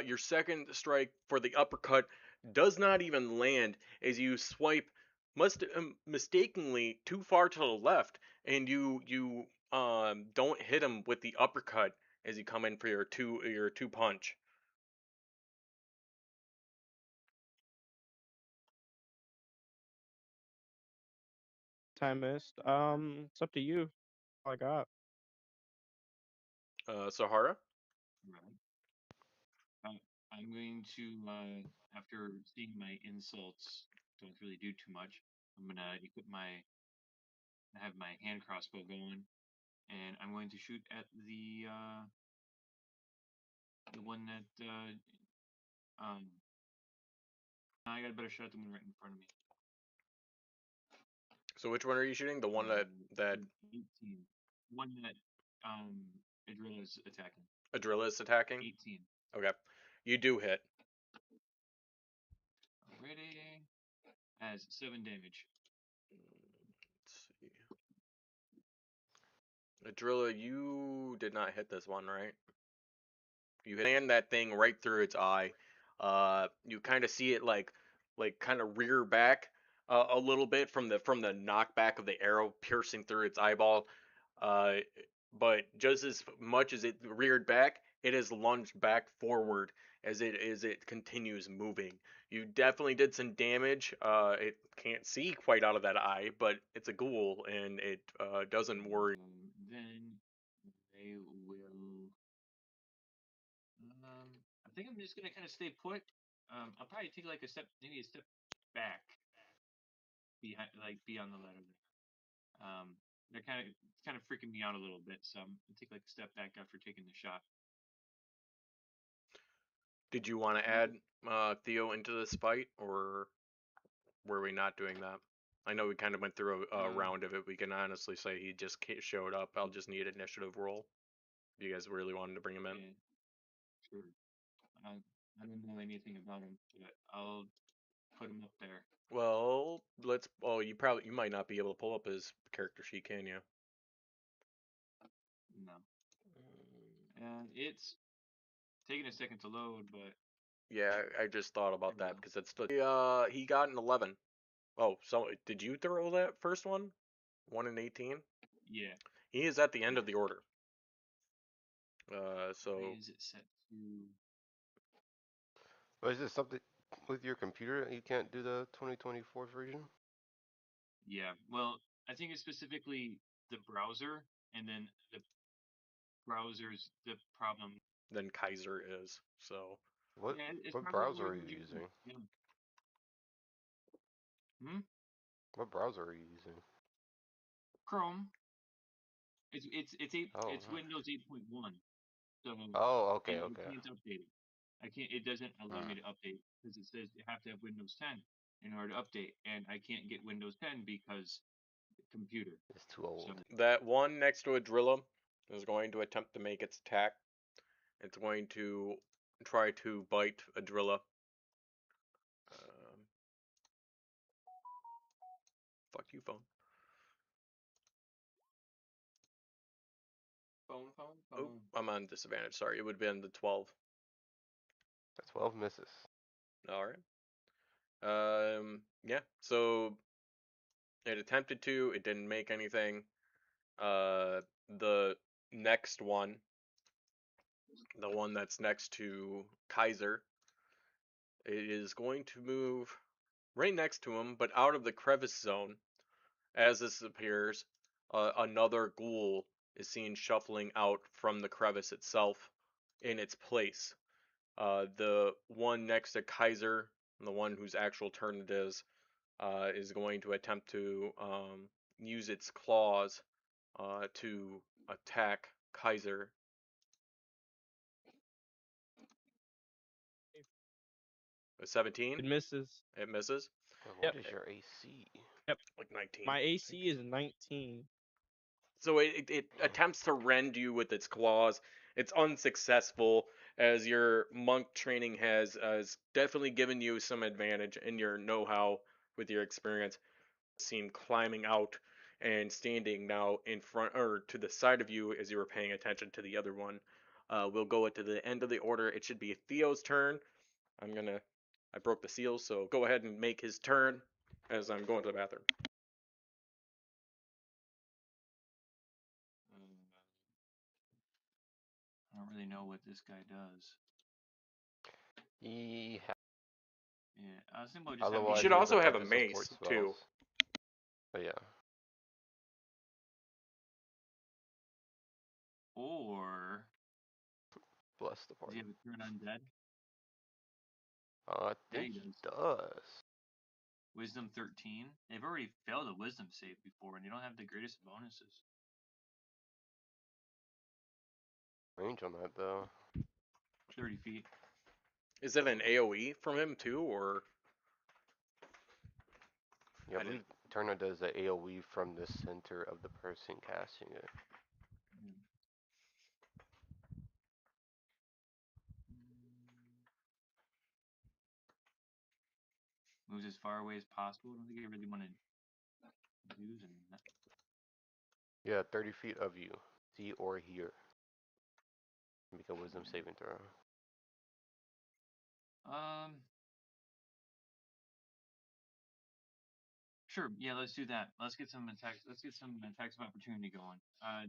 Your second strike for the uppercut does not even land as you swipe must mistakenly too far to the left, and you don't hit him with the uppercut as you come in for your two punch. Time missed. It's up to you. All I got. Sahara. Right. I'm going to, after seeing my insults don't really do too much, I'm gonna have my hand crossbow going, and I'm going to shoot at the one that, I got a better shot at the one right in front of me. So which one are you shooting? The one that 18. One that, Adrilla is attacking. Adrilla is attacking. 18. Okay, you do hit. Already has 7 damage. Let's see. Adrilla, you did not hit this one, right? You land that thing right through its eye. You kind of see it like kind of rear back a little bit from the knockback of the arrow piercing through its eyeball. Uh, but just as much as it reared back, it has lunged back forward as it continues moving. You definitely did some damage. It can't see quite out of that eye, but it's a ghoul and it doesn't worry. Then they will. I think I'm just gonna kind of stay put. I'll probably take like a step, maybe a step back behind, like be on the ladder there. They're kind of freaking me out a little bit, so I'm gonna take like a step back after taking the shot. Did you want to add Theo into this fight, or were we not doing that? I know we kind of went through a round of it. We can honestly say he just showed up. I'll just need initiative roll. If you guys really wanted to bring him in. Yeah, sure. I don't know anything about him, but I'll put him up there. Well, let's. Oh, you might not be able to pull up his character sheet, can you? No. And it's taking a second to load, but Yeah, I just thought about there we that go. because that's the. He got an 11. Oh, so did you throw that first one? 1 in 18. Yeah. He is at the end Yeah. of the order. Why So is it set to? But is this something with your computer you can't do the 2024 version? Yeah. Well, I think it's specifically the browser, and then the browser's the problem. then Kaiser is. So What Yeah, it's what probably browser where are you we're using. using? Yeah. Hmm. What browser are you using? Chrome. Oh, It's Windows 8.1. So oh, okay, I okay. can't update it. I can't. It doesn't allow Hmm. me to update because it says you have to have Windows 10 in order to update, and I can't get Windows 10 because computer. It's too So old. that one next to a Drilla is going to attempt to make its attack. It's going to try to bite a Drilla. Um, fuck you, phone. Oh, phone. I'm on disadvantage. Sorry, it would have been the 12. That 12 misses. All right. Yeah. So it attempted to. It didn't make anything. The next one, the one that's next to Kaiser, it is going to move right next to him, but out of the crevice zone. As this appears, another ghoul is seen shuffling out from the crevice itself in its place. The one next to Kaiser, the one whose actual turn it is going to attempt to use its claws to attack Kaiser. A 17? It misses. It misses. What Yep. is your AC? Yep. Like 19. My I AC think. is 19. So it attempts to rend you with its claws. It's unsuccessful, as your monk training has definitely given you some advantage in your know-how with your experience. Seen climbing out and standing now in front or to the side of you as you were paying attention to the other one. We'll go to the end of the order. It should be Theo's turn. I broke the seal, so go ahead and make his turn as I'm going to the bathroom. I don't really know what this guy does. He Yeah, I was thinking about just having. He otherwise should he has a also have bunch a of support mace too. spells. But yeah. Or Bless the does he party. have a turn undead? I Yeah, think he he does. does. Wisdom 13. They've already failed a wisdom save before, and they don't have the greatest bonuses. Range on that though. 30 feet. Is it an AOE from him too, or Yeah, I I didn't? believe Turner does the AoE from the center of the person casting it. Mm. Moves as far away as possible. I don't think I really want to use him. Yeah, 30 feet of you. See or hear. Make a wisdom saving throw. Um, sure. Yeah, let's do that. Let's get some attacks. Let's get some attacks of opportunity going.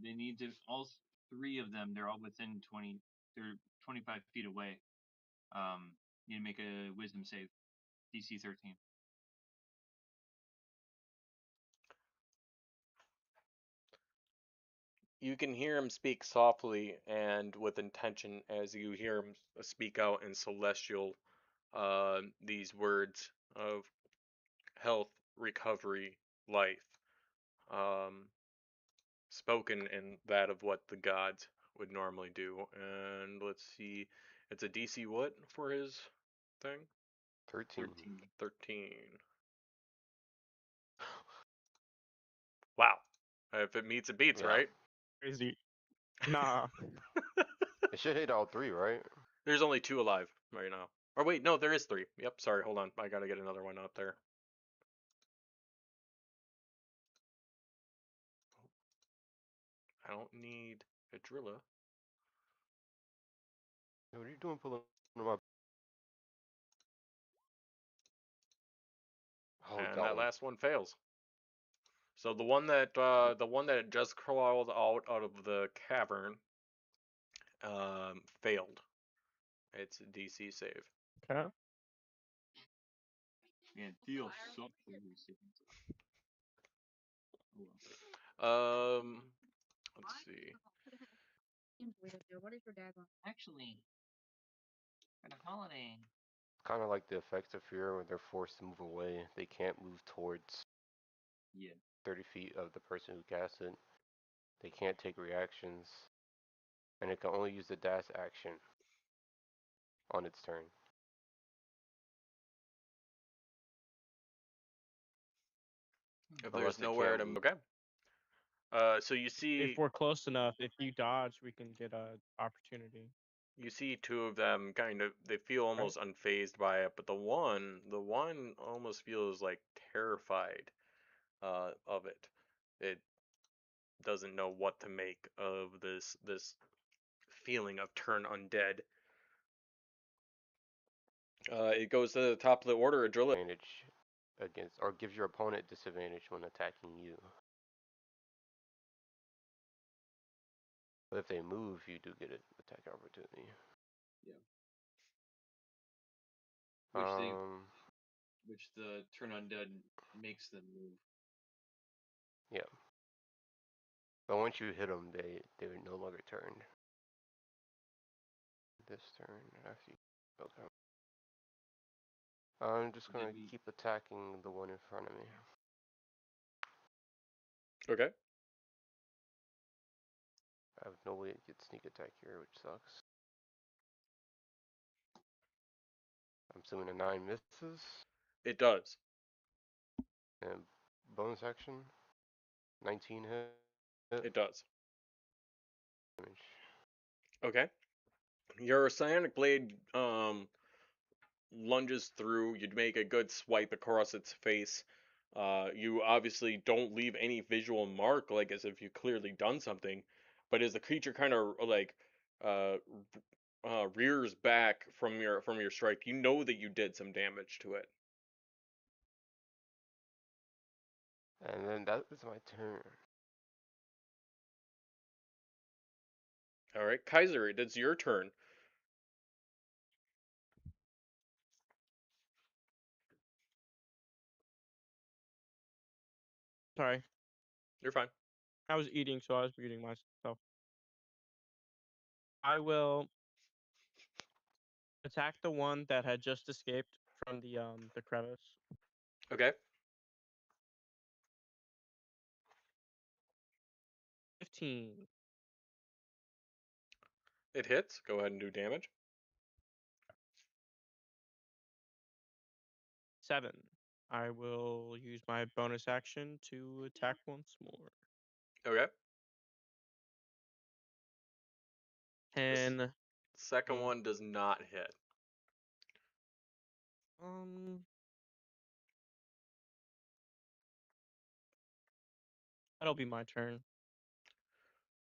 They need to all three of them. They're all within 20. They're 25 feet away. You need to make a Wisdom save, DC 13. You can hear him speak softly and with intention as you hear him speak out in celestial these words of health, recovery, life, um, spoken in that of what the gods would normally do. And let's see, it's a DC what for his thing? 13. 13. Wow. If it meets, it beats, Yeah. right? Crazy. Nah. It should hit all three, right? There's only 2 alive right now. Or wait, no, there is 3. Yep, sorry, hold on. I gotta get another one out there. I don't need a driller. Hey, what are you doing pulling my... Oh, we And got that one. last one fails. So the one that just crawled out of the cavern failed. It's a DC save. Okay. Man, Theo sucked for you. Oh Um, let's see. What is your dad on? Actually, for the holiday. Kind of like the effects of fear when they're forced to move away. They can't move towards Yeah. 30 feet of the person who cast it. They can't take reactions. And it can only use the dash action on its turn. If there's Unless it nowhere can't to move. okay. So you If see we're close enough, if you dodge, we can get a opportunity. you see 2 of them kind of they feel Right? almost unfazed by it, but the one almost feels like terrified of it. It doesn't know what to make of this feeling of turn undead. It goes to the top of the order. Adrilla. Advantage against, or gives your opponent disadvantage when attacking you. But if they move, you do get an attack opportunity. Yeah. Which they, Um, which the turn undead makes them move. yeah. But once you hit them, they would no longer turn. This turn after you. Okay. I'm just gonna Did we? keep attacking the one in front of me. Okay. I have no way to get sneak attack here, which sucks. I'm assuming a 9 misses. It does. And bonus action, 19 hit. It does. Damage. Okay. Your psionic blade lunges through. You make a good swipe across its face. You obviously don't leave any visual mark, like as if you clearly done something. But as the creature kind of like uh, rears back from your strike, you know that you did some damage to it. And then that is my turn. All right, Kaiser, it's your turn. Sorry. You're fine. I was eating, so I was muting myself. I will attack the one that had just escaped from the crevice. Okay. 15. It hits. Go ahead and do damage. 7. I will use my bonus action to attack once more. Okay. The 10. second Mm, one does not hit. Um, that'll be my turn.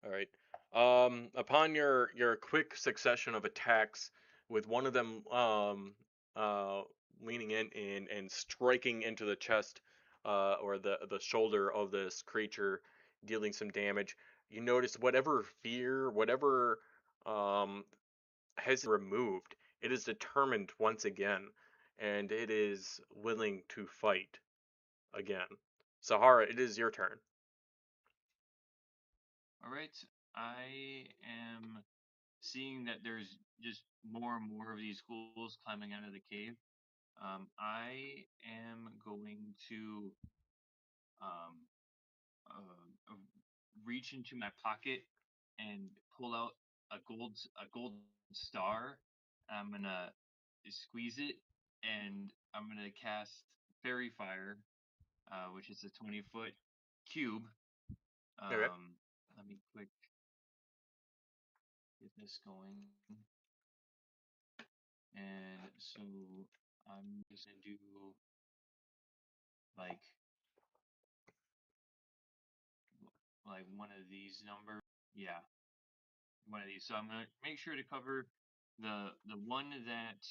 All right. Upon your quick succession of attacks, with one of them uh, leaning in and striking into the chest or the shoulder of this creature, dealing some damage, you notice whatever fear, whatever has removed, It is determined once again, and it is willing to fight again. Sahara, it is your turn. All right. I am seeing that there's just more and more of these ghouls climbing out of the cave. I am going to um, uh, reach into my pocket and pull out a gold star. I'm gonna squeeze it, and I'm gonna cast Fairy Fire, which is a 20-foot cube. Okay. Let me quick get this going. And so I'm just gonna do like like one of these numbers. Yeah, one of these. So I'm gonna make sure to cover the one that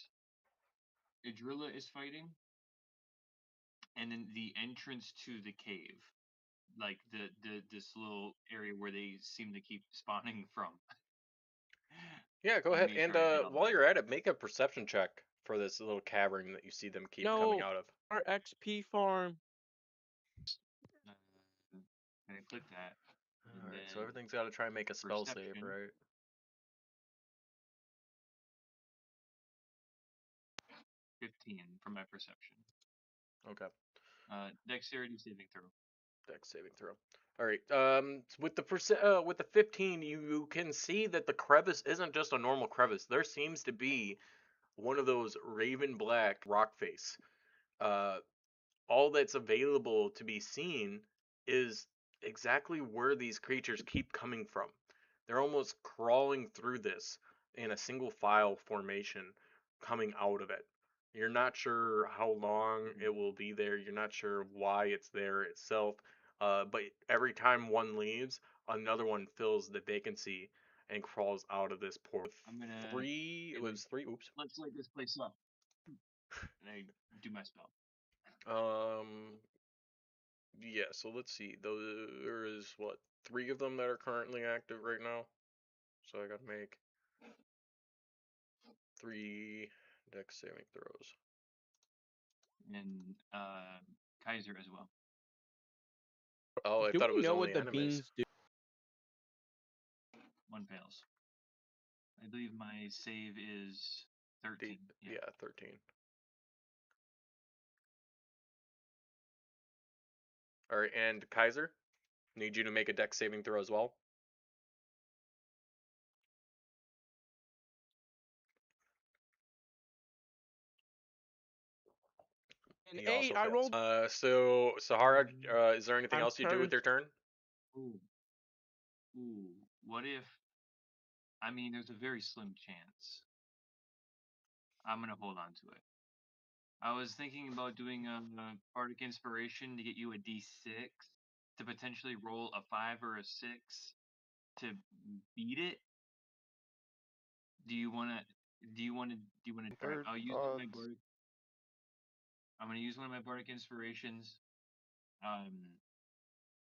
Idrilla is fighting, and then the entrance to the cave, like the this little area where they seem to keep spawning from. Yeah, go I'm gonna ahead. make And sure I hit all while of you're at it, make a perception check for this little cavern that you see them keep coming No, out of. our XP farm. them. And I click that, and All right, so then everything's got to try and make a spell save, perception. right? 15 for my perception. Okay. Dexterity saving throw. Dex saving throw. All right. With the with the 15, you can see that the crevice isn't just a normal crevice. There seems to be one of those raven black rock face. Uh, all that's available to be seen is exactly where these creatures keep coming from. They're almost crawling through this in a single file formation coming out of it. You're not sure how long Mhm. it will be there. You're not sure why it's there itself. But every time one leaves, another one fills the vacancy and crawls out of this portal. I'm gonna Three, say it like, was three, oops. let's light this place up, and I do my spell. Um, Yeah, so let's see. There is what, three of them that are currently active right now. So I gotta make three dex saving throws. And Kaiser as well. Oh, I Do thought it we was know what only the enemies. beans do? One fails. I believe my save is 13. Yeah. Yeah, 13. All right, and Kaiser, need you to make a dex saving throw as well. An He also 8. I fails. rolled. So Sahara, Um, is there anything I'm else you do with your cursed. turn? ooh, ooh. What if? I mean, there's a very slim chance. I'm gonna hold on to it. I was thinking about doing a bardic inspiration to get you a D6 to potentially roll a 5 or a 6 to beat it. Do you wanna? Do you wanna? Do you wanna? All right. Third I'll use one of my odds. bardic. I'm gonna use one of my bardic inspirations. Um,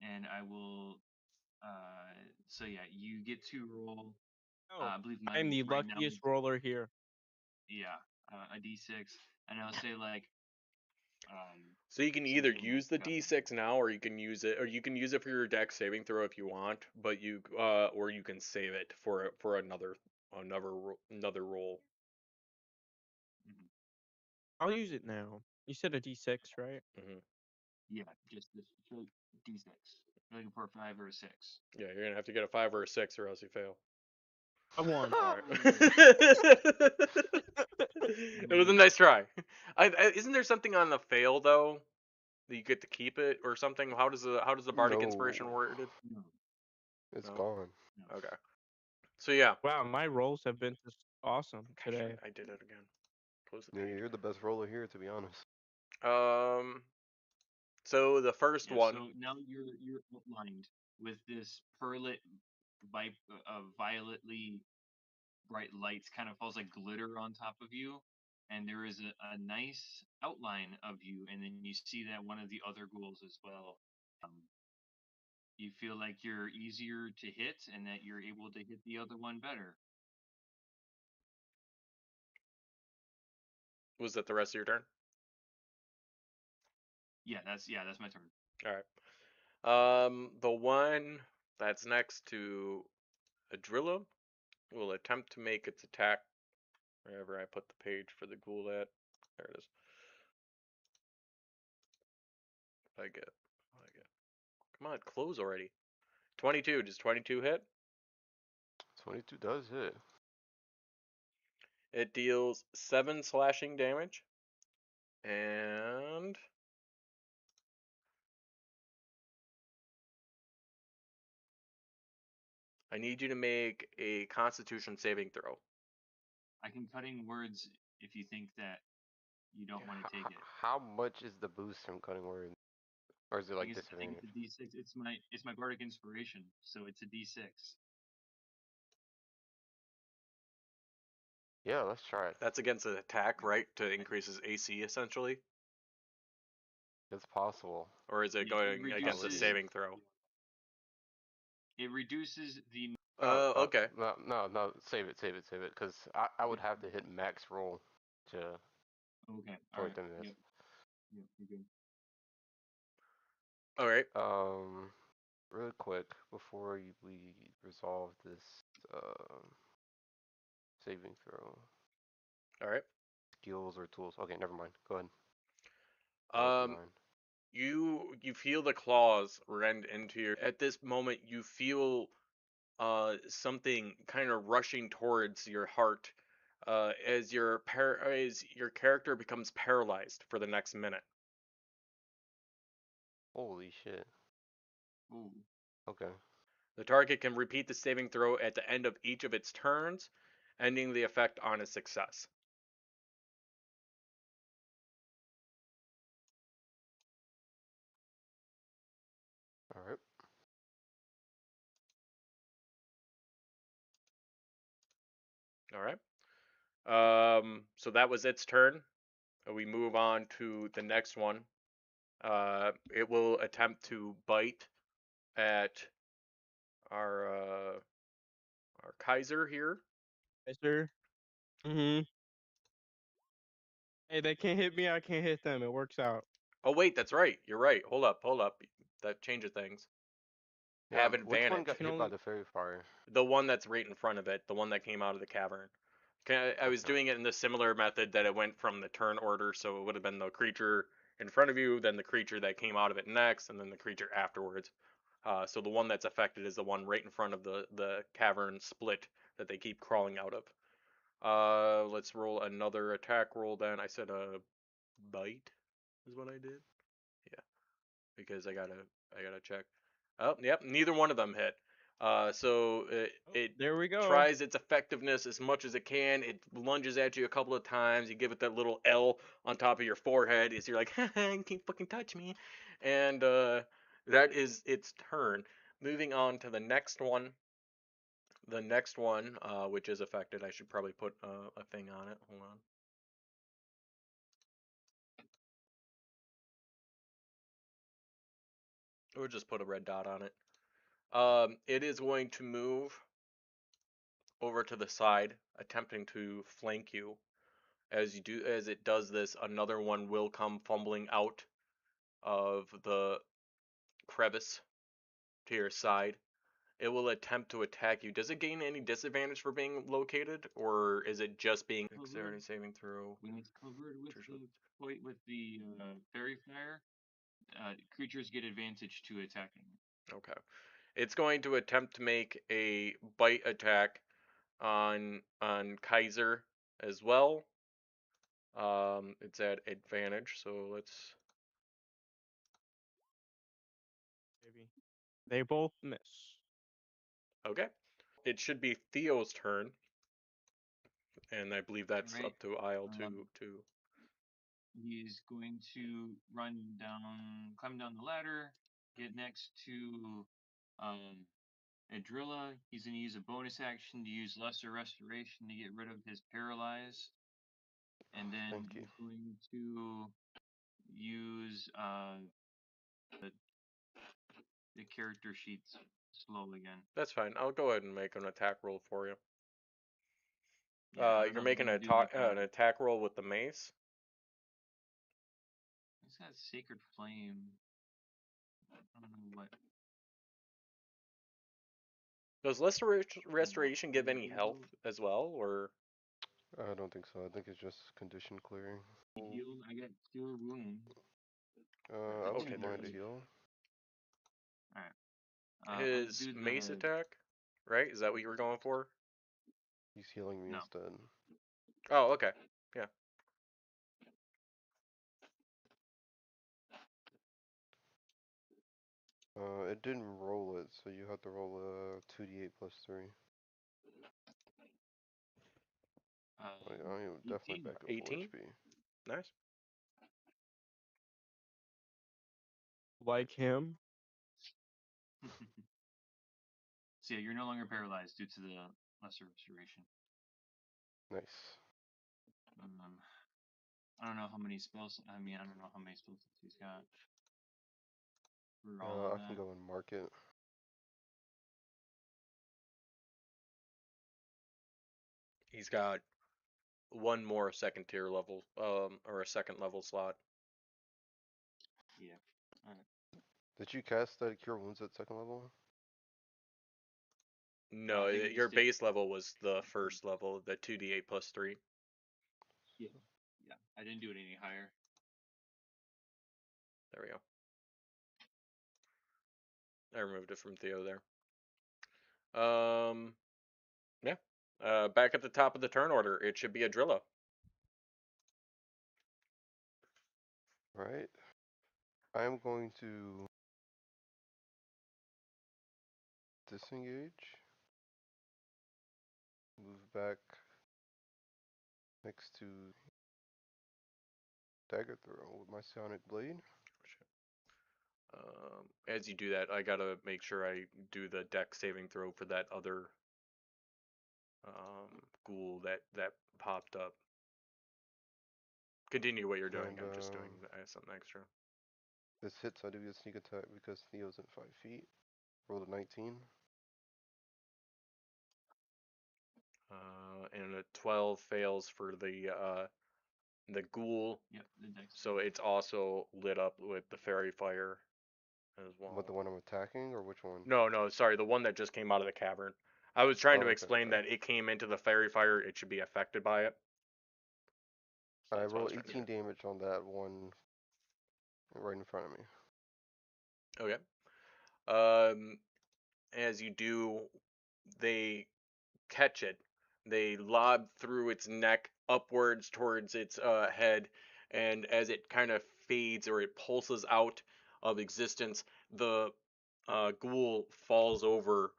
and I will. So yeah, you get to roll. No, I believe I'm mine the right now is luckiest roller here. yeah, a D6, and I'll say like So you can either something like use the D6 now, or you can use it, or you can use it for your dex saving throw if you want, but or you can save it for another roll. mhm. I'll use it now. You said a D6, right? Hmm. Yeah, just this straight D6. You're looking for a 5 or a 6. Yeah, you're gonna have to get a 5 or a 6, or else you fail. A 1. All right. Oh, It was a um, nice try. Isn't there something on the fail though that you get to keep it or something? How does the bardic inspiration No, worded? no, it's No. gone. no. Okay. So yeah. Wow, my rolls have been just awesome Gosh, today. I did it again. Close the Yeah, page. you're the best roller here, to be honest. Um. So the first Yeah, one. so now you're outlined with this pearlet, violetly bright lights kind of falls like glitter on top of you, and there is a nice outline of you, and then you see that one of the other ghouls as well. Um, you feel like you're easier to hit, and that you're able to hit the other one better. Was that the rest of your turn? Yeah, that's my turn. All right. The one that's next to Adrilla will attempt to make its attack wherever I put the page for the ghoul at. There it is. I get. Come on, close already. 22. Does 22 hit? 22 does hit. It deals 7 slashing damage. And I need you to make a Constitution saving throw. I can cutting words if you think that you don't want to take it. How much is the boost from cutting words? Or is it like I think it's disadvantage? a D6. It's my bardic inspiration, so it's a D6. Yeah, let's try it. That's against an attack, right? To increase his AC, essentially? It's possible. Or is it Yeah, it going against the reduces. saving throw? It reduces the. Okay. No, save it, because I would have to hit max roll to Okay. All for right. it to miss. Yep. Yep. You're good. Alright. Really quick before we resolve this saving throw. Alright. Skills or tools. Okay, never mind. Go ahead. Um, you feel the claws rend into your. At this moment, you feel something kind of rushing towards your heart, as as your character becomes paralyzed for the next minute. Holy shit. Ooh. Okay. The target can repeat the saving throw at the end of each of its turns, ending the effect on a success. All right. All right. So that was its turn. We move on to the next one. It will attempt to bite at our Kaiser here. Yes, sir. Hey, they can't hit me. I can't hit them. It works out. Oh wait, that's right. You're right. Hold up. That changes things. Yeah, Have which one advantage. got Can hit by only the fairy fire? The one that's right in front of it, the one that came out of the cavern. I was Okay. doing it in the similar method that it went from the turn order, so it would have been the creature in front of you, then the creature that came out of it next, and then the creature afterwards. So the one that's affected is the one right in front of the cavern split that they keep crawling out of. Let's roll another attack roll then. I said a bite is what I did. Yeah, because I gotta check. Oh, yep, neither one of them hit. So Oh, it there we go. tries its effectiveness as much as it can. It lunges at you a couple of times. You give it that little L on top of your forehead as you're like, you can't fucking touch me. And that is its turn. Moving on to the next one. The next one, which is affected, I should probably put a thing on it. Hold on. Or just put a red dot on it. It is going to move over to the side, attempting to flank you. As it does this, another one will come fumbling out of the crevice to your side. It will attempt to attack you. Does it gain any disadvantage for being located, or is it just being dexterity saving throw? When it's covered with the fairy fire, creatures get advantage to attacking. Okay. It's going to attempt to make a bite attack on Kaiser as well. It's at advantage, so let's. Baby. They both miss. Okay. It should be Theo's turn, and I believe that's Right. up to Isle Um, to. He's going to climb down the ladder, get next to Adrilla. He's going to use a bonus action to use Lesser Restoration to get rid of his paralyze, and then Thank you. he's going to use the character sheets slow again. That's fine. I'll go ahead and make an attack roll for you. Yeah, I don't You're know if you making want to do like an attack roll with the mace. that sacred flame. I don't know what. Does restoration give any health as well, or I don't think so. I think it's just condition clearing. Healed. I got cure wound. I That's okay, wouldn't there mind it a is. heal. All right. Let's His do mace the attack, right? Is that what you were going for? He's healing me no. instead. Oh, okay. Yeah. It didn't roll it, so you have to roll a 2d8 plus 3. I am definitely 18. back at full 18. HP. Nice. Like him. So yeah, you're no longer paralyzed due to the lesser restoration. Nice. I don't know how many spells. I mean, I don't know how many spells he's got for all of I can that. go and mark it. He's got one more second tier level, or a second level slot. Yeah. All right. Did you cast that Cure Wounds at second level? No, I think we your just did. base level was the first level, the 2d8 plus 3. Yeah. Yeah. I didn't do it any higher. There we go. I removed it from Theo there. Yeah. Back at the top of the turn order, it should be a Drilla. Right. I am going to disengage. Move back next to Dagger Throw with my Sonic Blade. As you do that, I gotta make sure I do the deck saving throw for that other ghoul that popped up. Continue what you're doing. And I'm just doing something extra. this hits, I do get sneak attack because Theo's at 5 feet. Rolled a 19. And a 12 fails for the ghoul. Yep. The dex. So it's also lit up with the fairy fire as well. What, the one I'm attacking, or which one? No, sorry, the one that just came out of the cavern. I was trying Oh, to okay, explain okay. that it came into the fairy fire, it should be affected by it. So I that's what I roll was trying to 18 say. damage on that one right in front of me. Okay. As you do, they catch it. They lob through its neck upwards towards its head, and as it kind of fades or it pulses out of existence, the ghoul falls over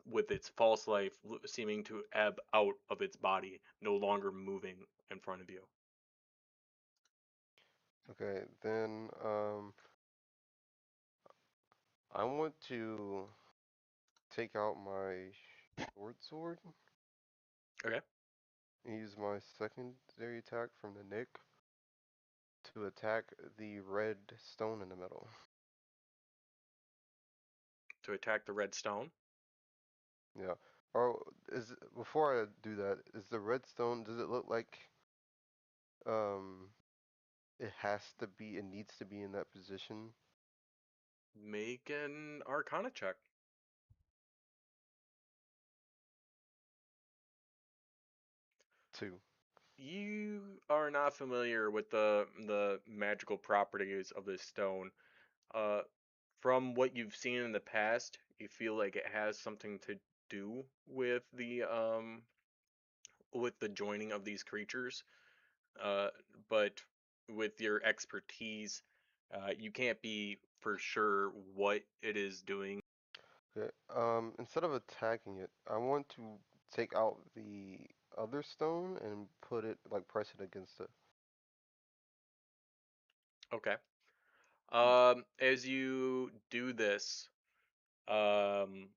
with its false life seeming to ebb out of its body, no longer moving in front of you. Okay, then I want to take out my sword Okay. and use my secondary attack from the Nick to attack the red stone in the middle. To attack the red stone. Yeah. Or before I do that, is the red stone, does it look like um it needs to be in that position? Make an Arcana check. 2. You are not familiar with the magical properties of this stone. Uh, from what you've seen in the past, you feel like it has something to do with the joining of these creatures. But with your expertise, you can't be for sure what it is doing. Okay. Instead of attacking it, I want to take out the other stone and put it, like, press it against it. Okay. As you do this, um,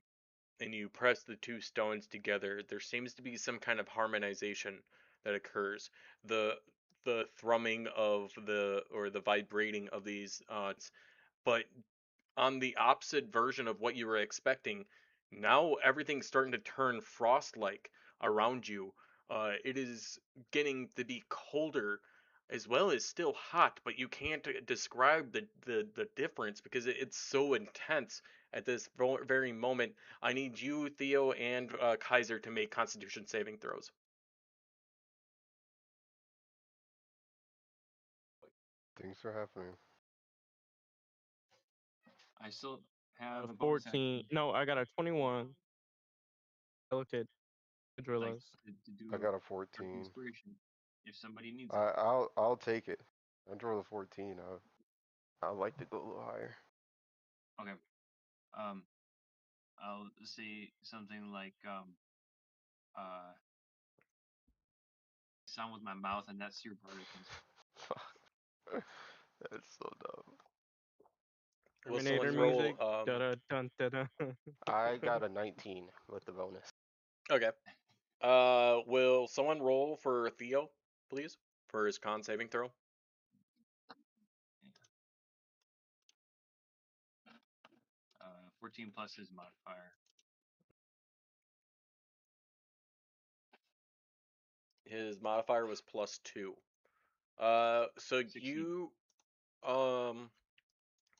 and you press the two stones together, there seems to be some kind of harmonization that occurs. The the thrumming of the vibrating of these but on the opposite version of what you were expecting, now everything's starting to turn frost like around you. It is getting to be colder as well is still hot, but you can't describe the difference because it's so intense at this very moment. I need you, Theo, and Kaiser to make Constitution saving throws. Things are happening. I still have a bonus 14. action. No, I got a 21. Delicate I'd like Hydrillas. to I do got a Dark 14. Inspiration if somebody needs it. I'll take it. I drew the 14. I'd like to go a little higher. Okay. I'll say something like uh sound with my mouth, and that's your particles. That's so dumb. Will Terminator someone roll? music. Da da dun da da. I got a 19 with the bonus. Okay. Will someone roll for Theo, please, for his con saving throw? 14 plus his modifier. His modifier was +2. So 16. um,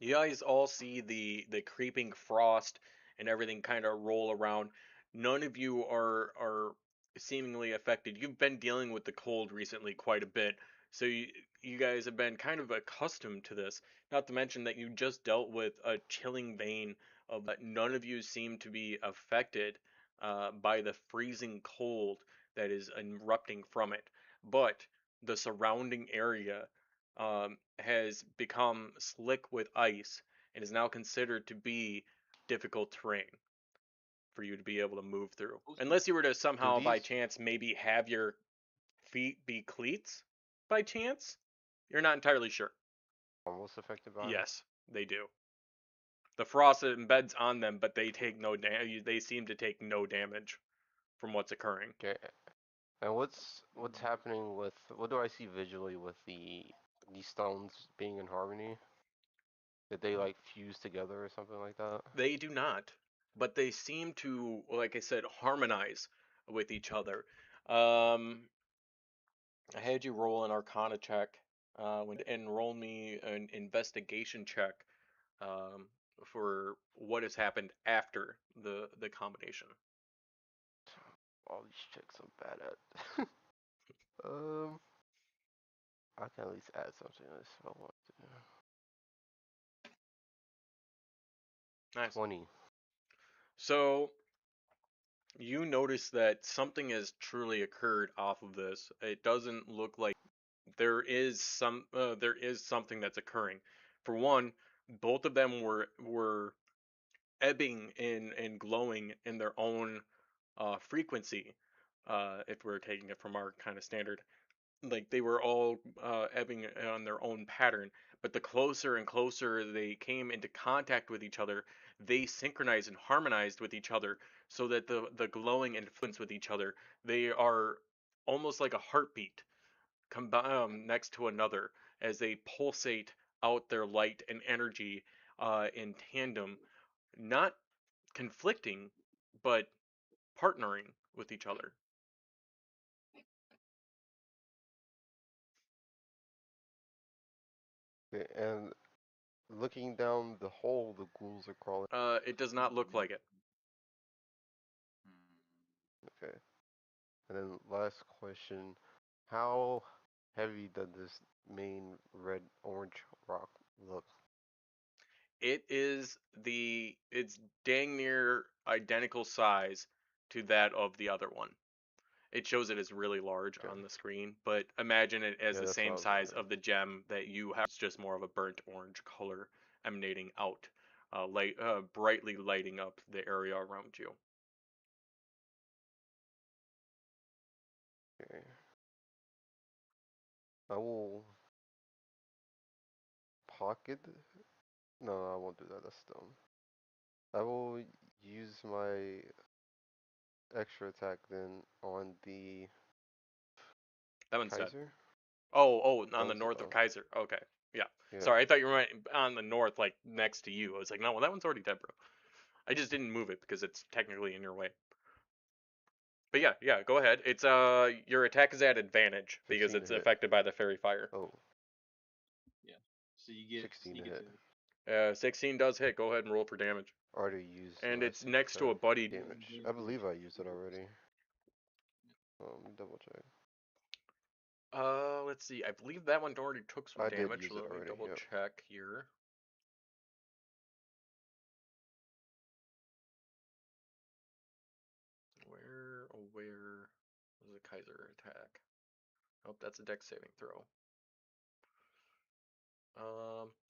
you guys all see the creeping frost and everything kind of roll around. None of you are seemingly affected. You've been dealing with the cold recently quite a bit, so you guys have been kind of accustomed to this. Not to mention that you just dealt with a chilling vein of that. None of you seem to be affected by the freezing cold that is erupting from it, but the surrounding area has become slick with ice and is now considered to be difficult terrain for you to be able to move through. Also, Unless you were to Do somehow, by these chance, maybe have your feet be cleats by chance. You're not entirely sure. almost affected by it? Yes, they do. The frost embeds on them, but they take no damage. They seem to take no damage from what's occurring. Okay. And what's happening with what do I see visually with these stones being in harmony? Did they like fuse together or something like that? They do not, but they seem to, like I said, harmonize with each other. Um, I had you roll an Arcana check, and roll me an investigation check um, for what has happened after the combination. All these checks I'm bad at. um, I can at least add something to this if I want to. Nice. 20. So you notice that something has truly occurred off of this. It doesn't look like there is something that's occurring. For one, both of them were ebbing and glowing in their own frequency. If we're taking it from our kind of standard, like they were all ebbing on their own pattern. But the closer and closer they came into contact with each other, they synchronized and harmonized with each other, so that the glowing influence with each other, they are almost like a heartbeat next to another as they pulsate out their light and energy in tandem, not conflicting, but partnering with each other. Okay, and looking down the hole the ghouls are crawling. It does not look like it. Okay. And then last question, how heavy does this main red orange rock look? It's dang near identical size to that of the other one. It shows it as really large Okay. on the screen, but imagine it as Yeah, the that's what I same was size wondering. of the gem that you have. It's just more of a burnt orange color emanating out, brightly lighting up the area around you. Okay. I will pocket. No, I won't do that. That's dumb. I will use my extra attack then on the That one's dead. Kaiser. Oh, That on the one's north of oh Kaiser. Okay, yeah. yeah. Sorry, I thought you were on the north, like next to you. I was like, no, well, that one's already dead, bro. I just didn't move it because it's technically in your way. But yeah, go ahead. It's your attack is at advantage because 15 to it's hit. affected by the fairy fire. Oh, Yeah. So you get 16 to sneak hit. attack. 16 does hit. Go ahead and roll for damage. Already used And my it's sneak next to a attack buddy. damage. I believe I used it already. Double check. Let's see. I believe that one already took some I did damage. use So it let me already. double Yep. check here. Where was the Kaiser attack? Nope, that's a dex saving throw.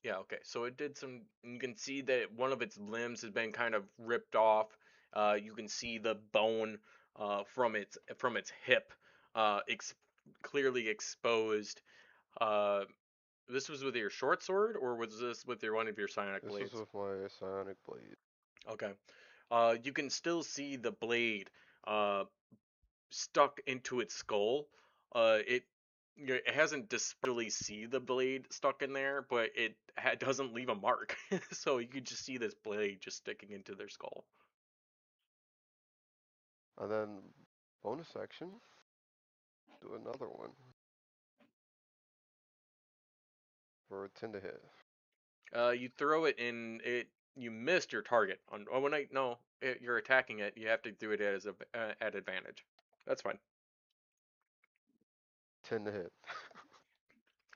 Yeah, okay. So it did some. You can see that one of its limbs has been kind of ripped off. You can see the bone from its hip, clearly exposed. Uh, this was with your short sword, or was this with one of your psionic This is blades? with my psionic blade. Okay. You can still see the blade uh, stuck into its skull. It it hasn't really see the blade stuck in there, but it doesn't leave a mark, so you can just see this blade just sticking into their skull. And then bonus action, do another one for 10 to hit. You throw it in it. You missed your target on. Oh, when I no, you're attacking it. You have to do it as at advantage. That's fine. 10 to hit.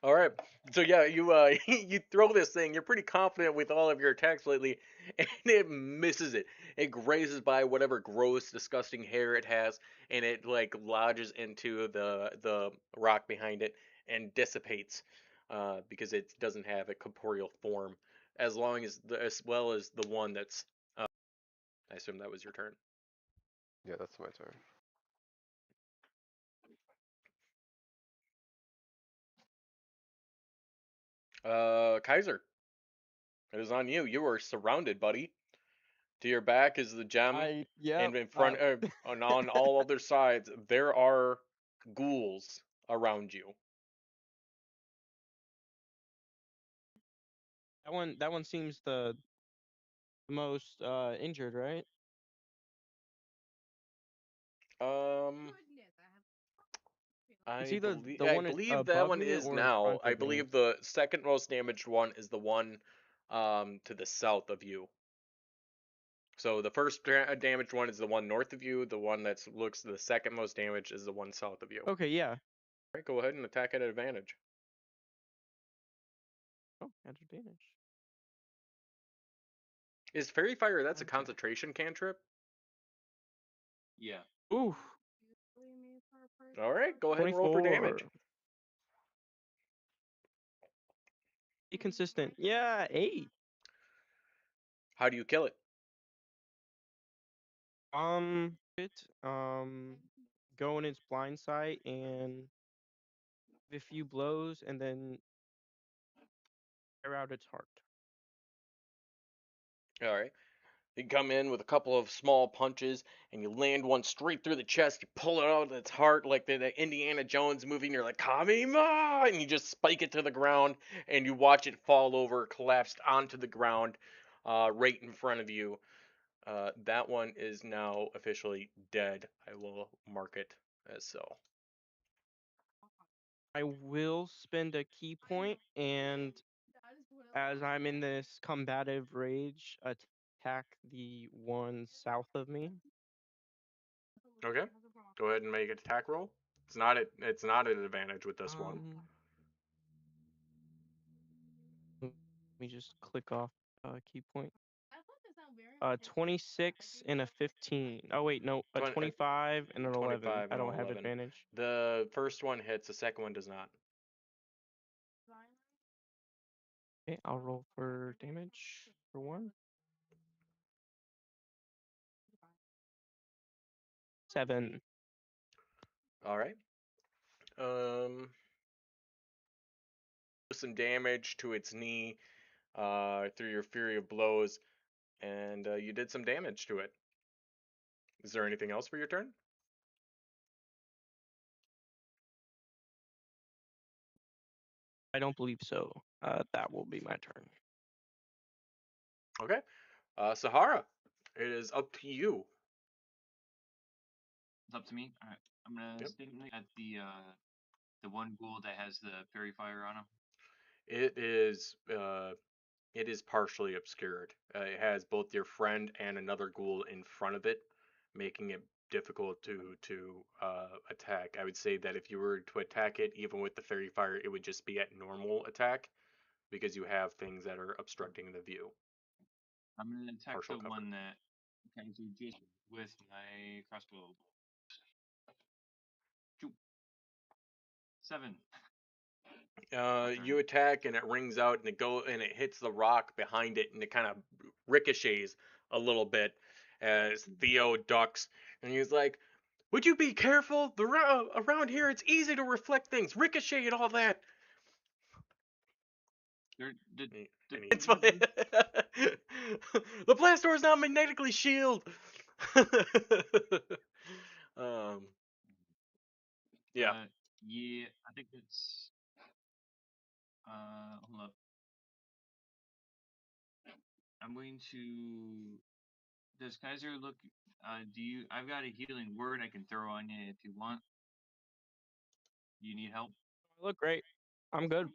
All right. So yeah, you you throw this thing. You're pretty confident with all of your attacks lately, and it misses it. It grazes by whatever gross, disgusting hair it has, and it like lodges into the rock behind it and dissipates, because it doesn't have a corporeal form. As well as the one that's. I assume that was your turn. Yeah, that's my turn. Kaiser, it is on you. You are surrounded, buddy. To your back is the gem, Yep. and in front on all other sides there are ghouls around you. That one seems the most injured, right? Um, It's I either believe the I one believe that above one me is or in now. front I of me. believe the second most damaged one is the one to the south of you. So the first damaged one is the one north of you. The one that looks the second most damaged is the one south of you. All Okay, yeah. right, go ahead and attack at advantage. Oh, at advantage. Is Fairy Fire, that's a Okay. concentration cantrip? Yeah. Ooh, All right, go ahead and roll for 24. damage. Be consistent. Yeah, 8. How do you kill it? It go in its blind sight and a few blows and then tear out its heart. All right. You come in with a couple of small punches, and you land one straight through the chest. You pull it out of its heart like the Indiana Jones movie, and you're like, Kamima! And you just spike it to the ground, and you watch it fall over, collapsed onto the ground, right in front of you. That one is now officially dead. I will mark it as so. I will spend a key point, and as I'm in this combative rage, attack the one south of me. Okay. Go ahead and make an attack roll. It's not an advantage with this one. Let me just click off key point. 26 and a 15. Oh wait, no, a 20, 25 and an 11. 25 I and don't have 11. advantage. The first one hits, the second one does not. Okay, I'll roll for damage for one. 7. All right. Some damage to its knee through your fury of blows, and you did some damage to it. Is there anything else for your turn? I don't believe so. That will be my turn. Okay. Sahara, it is up to you. It's up to me. All right. I'm gonna Yep. stay at the one ghoul that has the fairy fire on him. It is partially obscured. It has both your friend and another ghoul in front of it, making it difficult to attack. I would say that if you were to attack it, even with the fairy fire, it would just be at normal attack because you have things that are obstructing the view. I'm gonna attack Partial the cover. one that Kaiser just with my crossbow. Shoot. 7. My turn. You attack and it rings out and it hits the rock behind it and it kind of ricochets a little bit as Theo ducks and he's like, "Would you be careful? Around here it's easy to reflect things, ricochet and all that." It's fine. The blast door is not magnetically shielded. um, yeah. Yeah, I think it's hold up. I'm going to. Does Kaiser look? Do you? I've got a healing word I can throw on you if you want. You need help? I look great. I'm good.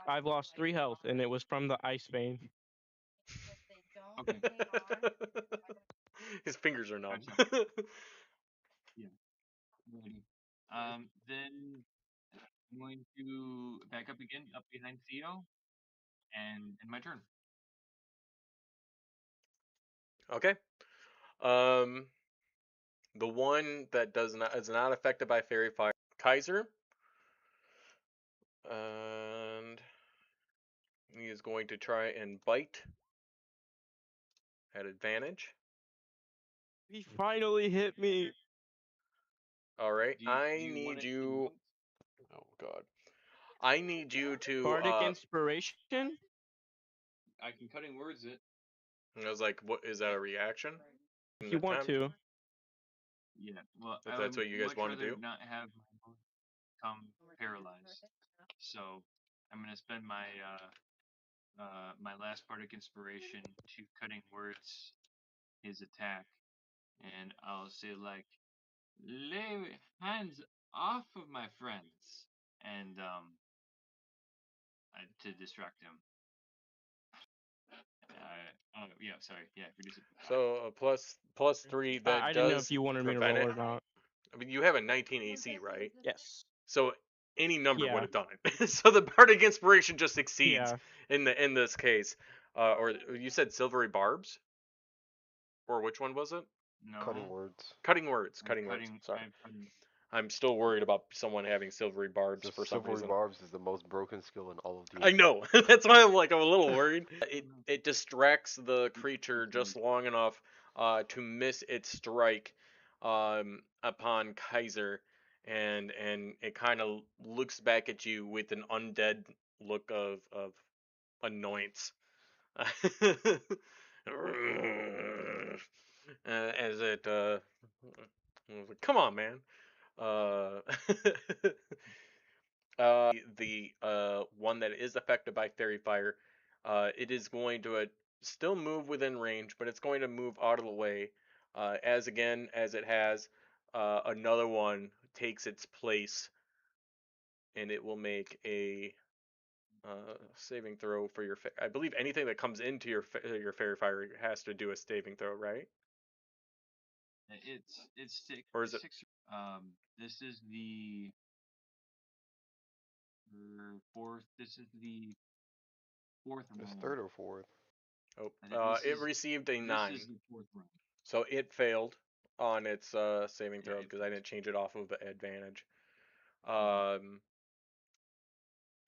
I've lost 3 health, and it was from the ice vein. Okay. His fingers are numb. Gotcha. Yeah. Alrighty. Then I'm going to back up again, up behind Theo, and my turn. Okay. Um, the one that is not affected by fairy fire, Kaiser, and he is going to try and bite at advantage. He finally hit me. All right, Do I you want need it in you. words? Oh God, I need you to. Bardic inspiration. I can cutting words it. I was like, what is that a reaction? If An you want attempt? to. Yeah. Well, If I would that's what you guys much want to rather do. not have my move become paralyzed. So I'm gonna spend my last bardic inspiration to cutting words his attack, and I'll say like, "Lay hands off of my friends," and to distract him. Oh yeah, sorry, yeah, reduce it to 5. So +3 that I didn't know if does you wanted me to prevent roll it. or not. I mean, you have a 19 AC, right? Yes. So any number would Yeah. have done it. So the bardic inspiration just succeeds Yeah. in this case. Or you said silvery barbs, or which one was it? Cutting No, words. Cutting words. I have Cutting words. cutting. I Sorry, have cutting. I'm still worried about someone having silvery barbs The for some silvery reason. barbs is the most broken skill in all of I D&D. know. That's why I'm a little worried. It Oh, no. it distracts the creature It's like just long enough to miss its strike upon Kaiser, and it kind of looks back at you with an undead look of annoyance. As it come on, man. Uh, the one that is affected by fairy fire, it is going to still move within range, but it's going to move out of the way. As again as it has, another one takes its place, and it will make a saving throw for your. I believe anything that comes into your fairy fire has to do a saving throw, right? it's six. Or is It's it? 6. This is the fourth. This is the fourth It's round. third or fourth. Oh, This it is received a this is 9, the fourth round. so it failed on its saving Yeah, throw it because I fails. didn't change it off of advantage. Okay. Um,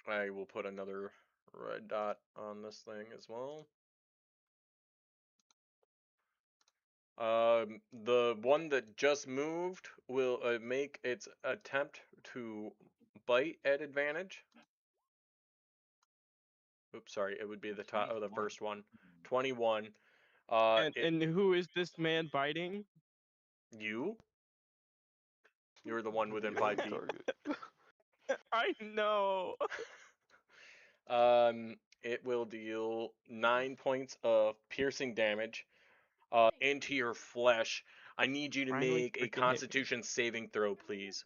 I will put another red dot on this thing as well. The one that just moved will make its attempt to bite at advantage. Oops, sorry, it would be A the top of the 21. first one. 21. And who is this man biting? You? You're the one within The only 5 feet. target. I know. It will deal 9 points of piercing damage into your flesh. I need you to Finally make a freaking hit me. Constitution saving throw, please.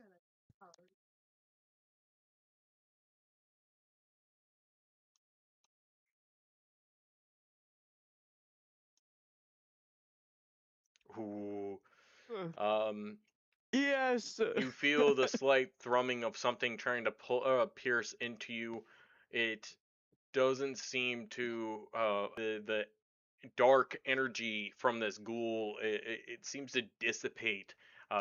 Ooh. Um, Yes. you feel the slight thrumming of something trying to pierce into you. It doesn't seem to the dark energy from this ghoul. It seems to dissipate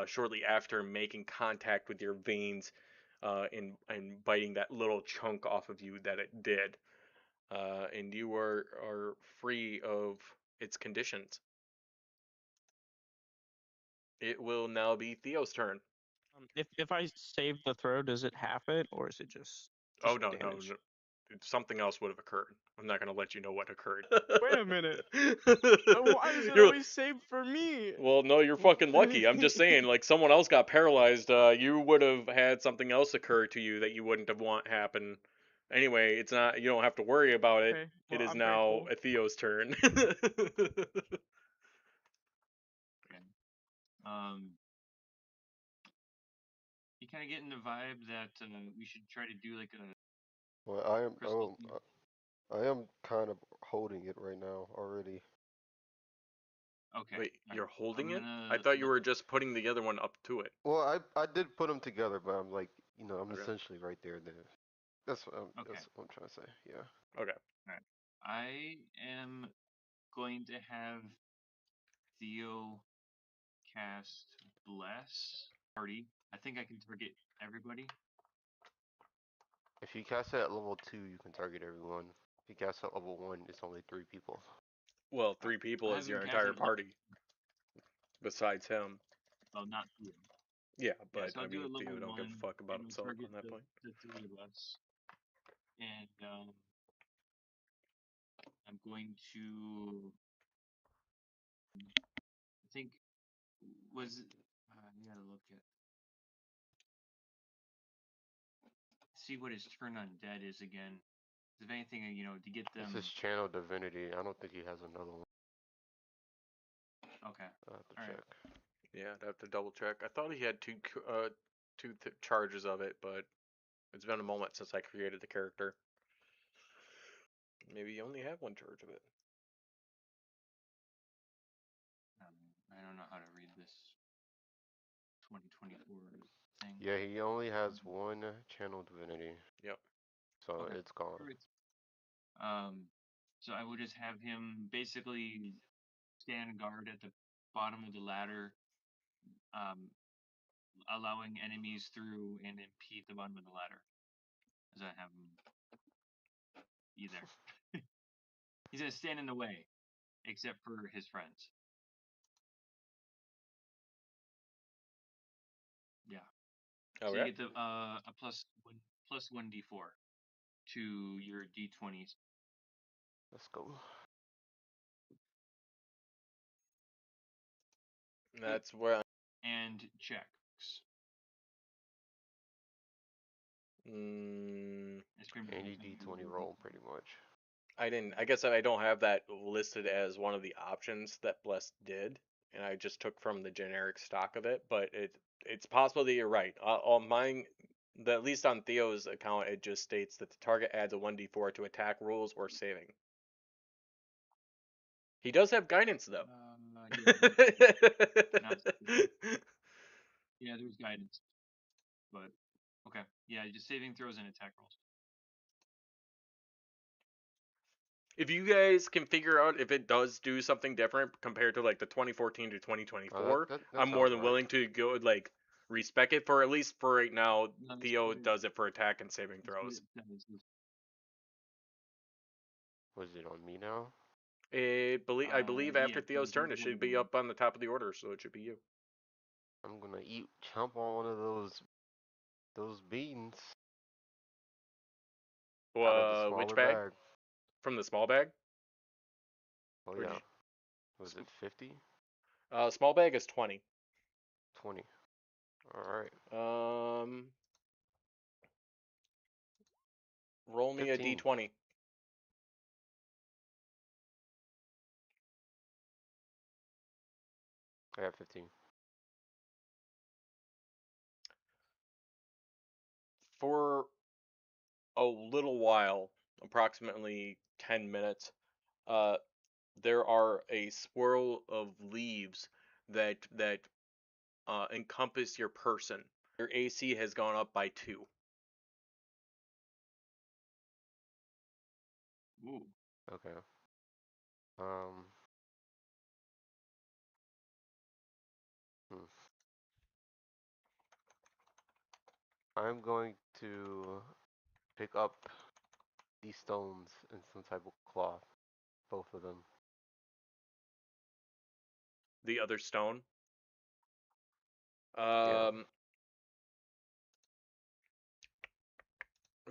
shortly after making contact with your veins, and biting that little chunk off of you that it did. And you are free of its conditions. It will now be Theo's turn. If I save the throw, does it half it, or is it just Oh no, damage? no. Something else would have occurred. I'm not gonna let you know what occurred. Wait a minute. Why is it You're, always saved for me? well, no, you're fucking lucky. I'm just saying, like, someone else got paralyzed. You would have had something else occur to you that you wouldn't have want happen. Anyway, it's not. You don't have to worry about it. Okay, It well, is I'm now grateful. Theo's turn. Okay. You kind of getting the vibe that we should try to do like a Well, I am. crystal. I am kind of holding it right now already. Okay. Wait, All you're right. Well, I'm holding it? I gonna thought you were just putting the other one up to it. Well, I did put them together, but I'm like, I'm Okay. essentially right there. That's Okay. that's what I'm trying to say. Yeah. Okay. All right. I am going to have Theo cast Bless Party. I think I can target everybody. If you cast it at level 2, you can target everyone. If you cast it at level 1, it's only 3 people. Well, 3 people I is have him your cast entire at level. party, besides him. Well, not Theo. Yeah, Yeah, but so I'll I do mean, it level Theo don't give a one, fuck about and we'll himself target on that the point. three of us. And I'm going to. I think was. I gotta look at. See what his turn on dead is again. If anything, to get This them. is Channel Divinity. I don't think he has another one. Okay. I have to All right. check. Yeah, I'd have to double check. I thought he had two charges of it, but it's been a moment since I created the character. Maybe you only have one charge of it. I don't know how to read this 2024 thing. Yeah, he only has one Channel Divinity. Yep. So Okay. it's gone. Perfect. So I would just have him basically stand guard at the bottom of the ladder, allowing enemies through and impede the bottom of the ladder. As I have him be there. He's gonna stand in the way, except for his friends. Yeah. So you Okay. get the a plus 1d4 to your d20s. Let's go. That's where. And checks. It's pretty much Any anything you D20 do with roll, D20. pretty much. I didn't. I guess I don't have that listed as one of the options that Bless did, and I just took from the generic stock of it. But it's possible that you're right. On mine, at least on Theo's account, it just states that the target adds a 1d4 to attack rolls or saving. He does have guidance though. Yeah, there's guidance, but okay. Yeah, just saving throws and attack rolls. If you guys can figure out if it does do something different compared to like the 2014 to 2024, That I'm more sounds than right. willing to go like respec it for at least for right now. No, Theo does it for attack and saving throws. Was it on me now? I believe after Yeah, Theo's turn, it should be up on the top of the order, so it should be you. I'm gonna chomp on one of those beans out of the Which smaller bag? bag. From the small bag? Oh Or yeah. Was it 50? small bag is 20. 20. Alright. Roll me a 15. d20. I have 15. For a little while, approximately 10 minutes, uh, there are a swirl of leaves that encompass your person. Your AC has gone up by 2. Ooh. Okay. Um. hmm. I'm going to pick up these stones in some type of cloth, both of them. The other stone. Yeah. Um.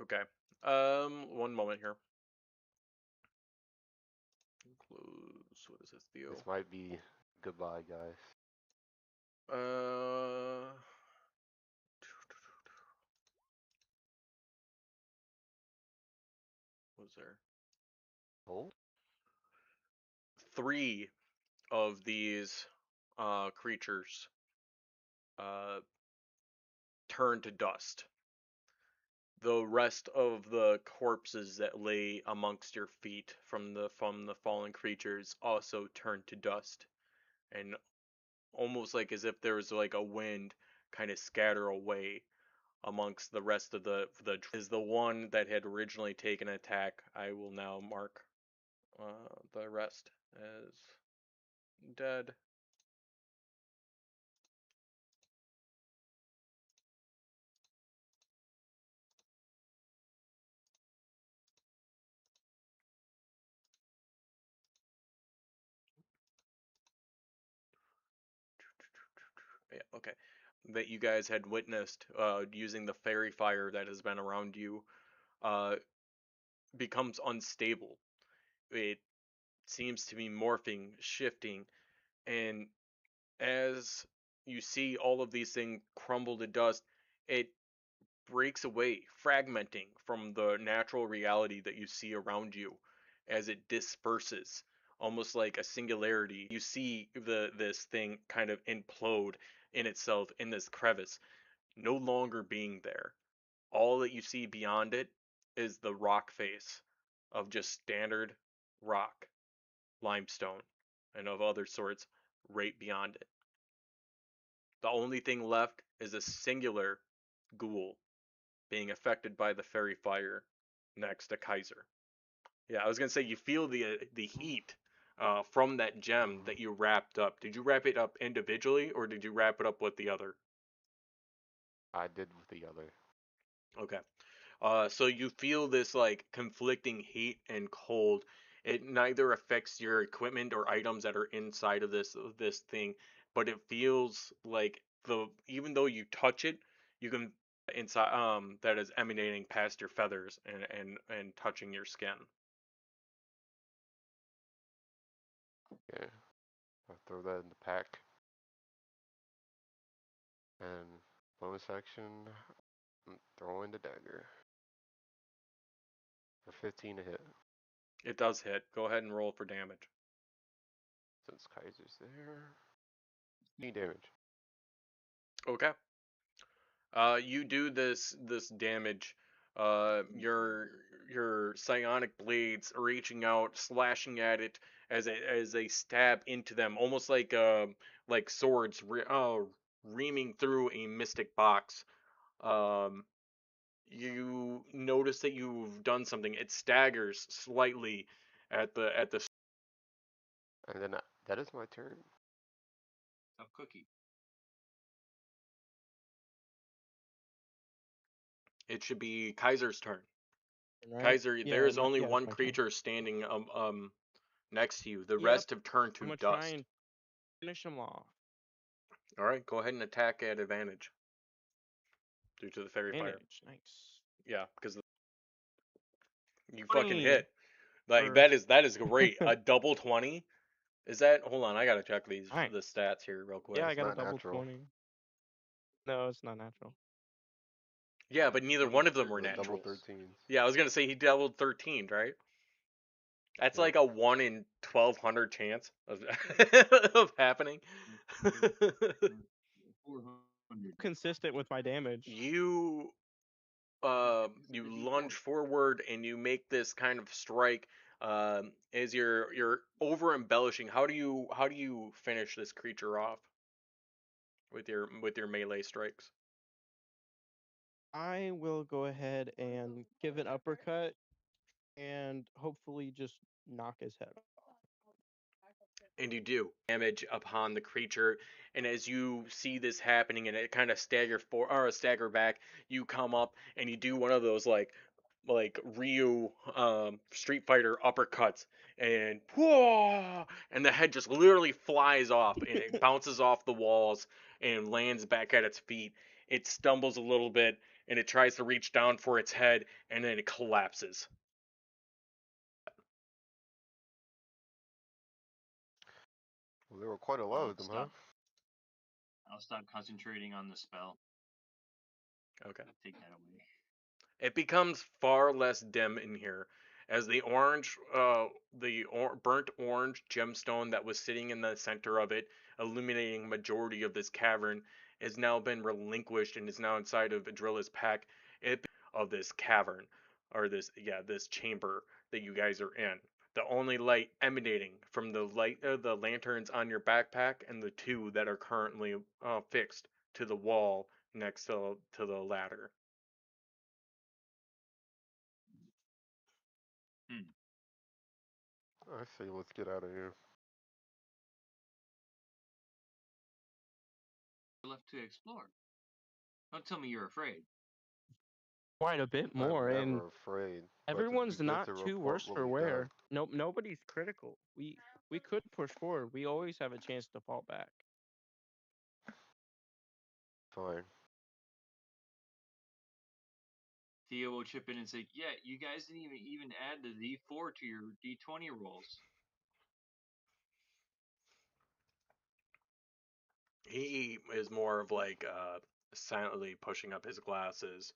Okay. One moment here. Close. What is this, This Theo? might be goodbye, guys. Uh. Was there Oh. 3 of these creatures uh turn to dust. The rest of the corpses that lay amongst your feet from the fallen creatures also turn to dust, and almost like as if there was like a wind kind of scatter away amongst the rest of the is the one that had originally taken attack. I will now mark the rest as dead. Yeah, okay. That you guys had witnessed using the fairy fire that has been around you uh, becomes unstable. It seems to be morphing, shifting, and as you see all of these things crumble to dust, it breaks away, fragmenting from the natural reality that you see around you as it disperses, almost like a singularity. You see this thing kind of implode in itself in this crevice, no longer being there. All that you see beyond it is the rock face of just standard rock, limestone, and of other sorts right beyond it. The only thing left is a singular ghoul being affected by the fairy fire next to Kaiser. Yeah, I was gonna say you feel the heat from that gem hmm that you wrapped up. Did you wrap it up individually or did you wrap it up with the other? I did with the other. Okay. So you feel this like conflicting heat and cold. It neither affects your equipment or items that are inside of this thing, but it feels like the even though you touch it, you can inside that is emanating past your feathers and touching your skin. Okay. I'll throw that in the pack. And bonus action, I'm throwing the dagger. For 15 to hit. It does hit. Go ahead and roll for damage. Since Kaiser's there. 8 damage. Okay. You do this damage. Your psionic blades reaching out, slashing at it as they stab into them, almost like swords reaming through a mystic box. Um, you notice that you've done something. It staggers slightly at the. And then that is my turn. Tough cookie. It should be Kaiser's turn. Right? Kaiser, there Yeah, is only yeah, it's one my turn. creature standing next to you. The Yep, rest have turned I'm to gonna try dust. and finish him off. All right, go ahead and attack at advantage due to the fairy fire. Advantage, nice. Yeah, because you fucking 20 hit. Like for that is great. A double 20. Is that? Hold on, I gotta check the nice. stats here real Yeah, quick. I That's got a not double natural. 20. No, it's not natural. Yeah, but neither Double one of them were The double naturals. 13s. Yeah, I was gonna say he doubled 13, right? That's Yep. like a 1 in 1200 chance of of happening. 400. Consistent with my damage. You you lunge forward and you make this kind of strike. As you're over embellishing, how do you finish this creature off with your melee strikes? I will go ahead and give an uppercut and hopefully just knock his head off. And you do damage upon the creature, and as you see this happening and it kind of stagger back, you come up and you do one of those like Ryu Street Fighter uppercuts, and whoa, and the head just literally flies off and it bounces off the walls and lands back at its feet. It stumbles a little bit and it tries to reach down for its head, and then it collapses. Well, there were quite a lot I'll of them, huh? stop. I'll stop concentrating on the spell. Okay. Take that away. It becomes far less dim in here as burnt orange gemstone that was sitting in the center of it, illuminating majority of this cavern, has now been relinquished and is now inside of Adrilla's pack. It of this cavern, or this chamber that you guys are in. The only light emanating from the lanterns on your backpack and the two that are currently fixed to the wall next to the ladder. Hmm. I say let's get out of here. Left to explore. Don't tell me you're afraid. Quite a bit I'm more, and never afraid, but it'd be everyone's good not to too report worse what for we've done. wear. Nope, nobody's critical. We could push forward. We always have a chance to fall back. Fine. Theo will chip in and say, "Yeah, you guys didn't even add the D4 to your D20 rolls." He is more of like silently pushing up his glasses,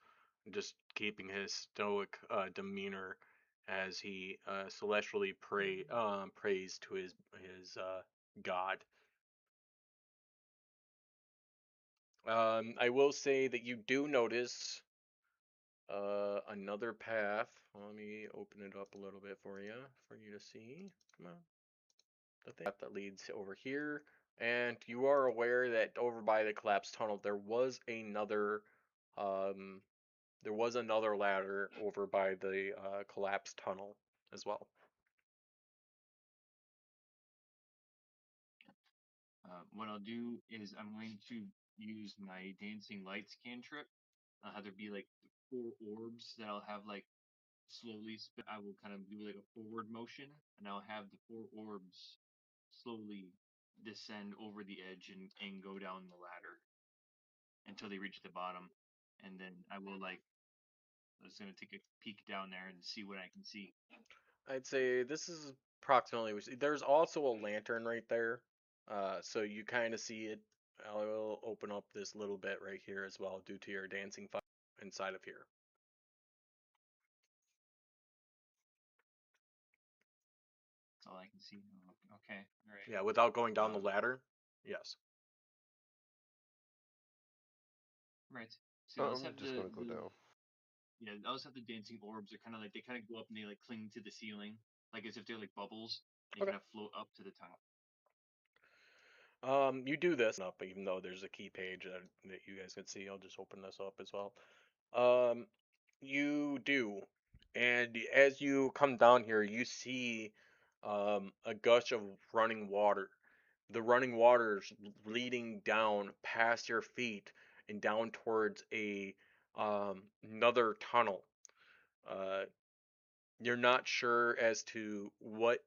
just keeping his stoic demeanor as he celestially prays to his god. I will say that you do notice another path. Let me open it up a little bit for you to see. Come on, the path that leads over here, and you are aware that over by the collapsed tunnel um, there was another ladder over by the collapsed tunnel as well. What I'll do is I'm going to use my dancing lights cantrip. I'll have there be like four orbs that I'll have like slowly spin. I will kind of do like a forward motion, and I'll have the four orbs slowly descend over the edge and go down the ladder until they reach the bottom. And then I'm just gonna take a peek down there and see what I can see. I'd say this is approximately. There's also a lantern right there, so you kind of see it. I will open up this little bit right here as well, due to your dancing fire inside of here. That's all I can see. Okay, all right. Yeah, without going down the Um, ladder. Yes. right. So I'll just I'm have just gonna go down. I'll just have the dancing orbs. They're kind of like they kind of go up and they like cling to the ceiling, like as if they're like bubbles. They Okay. kind of float up to the top. You do this up, even though there's a key page that you guys can see. I'll just open this up as well. Um, you do, and as you come down here, you see a gush of running water. The running water's leading down past your feet and down towards another tunnel. Uh, you're not sure as to what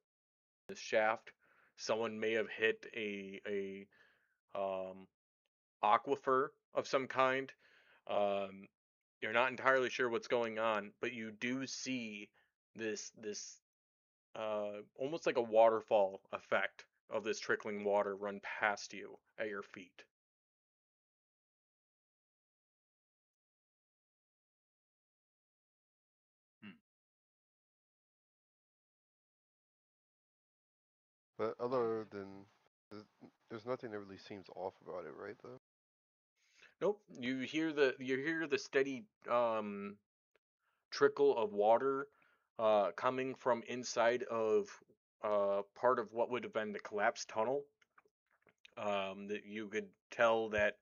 this shaft. Someone may have hit a aquifer of some kind. Um, you're not entirely sure what's going on, but you do see this almost like a waterfall effect of this trickling water run past you at your feet. Hmm. But Um, other than there's nothing that really seems off about it, right? Though. Nope, you hear the steady trickle of water coming from inside of part of what would have been the collapsed tunnel. That you could tell that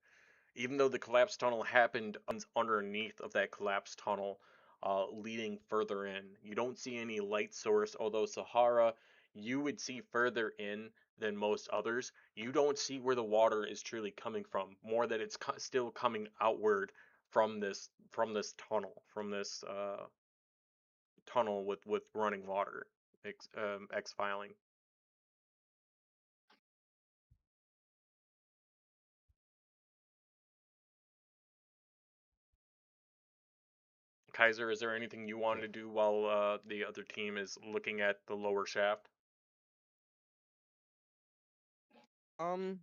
even though the collapsed tunnel happened underneath of that collapsed tunnel, leading further in, you don't see any light source. Although Sahara, you would see further in than most others. You don't see where the water is truly coming from. More that it's still coming outward from this tunnel, from this tunnel with running water, exfiling. Kaiser, is there anything you want to do while the other team is looking at the lower shaft? Um,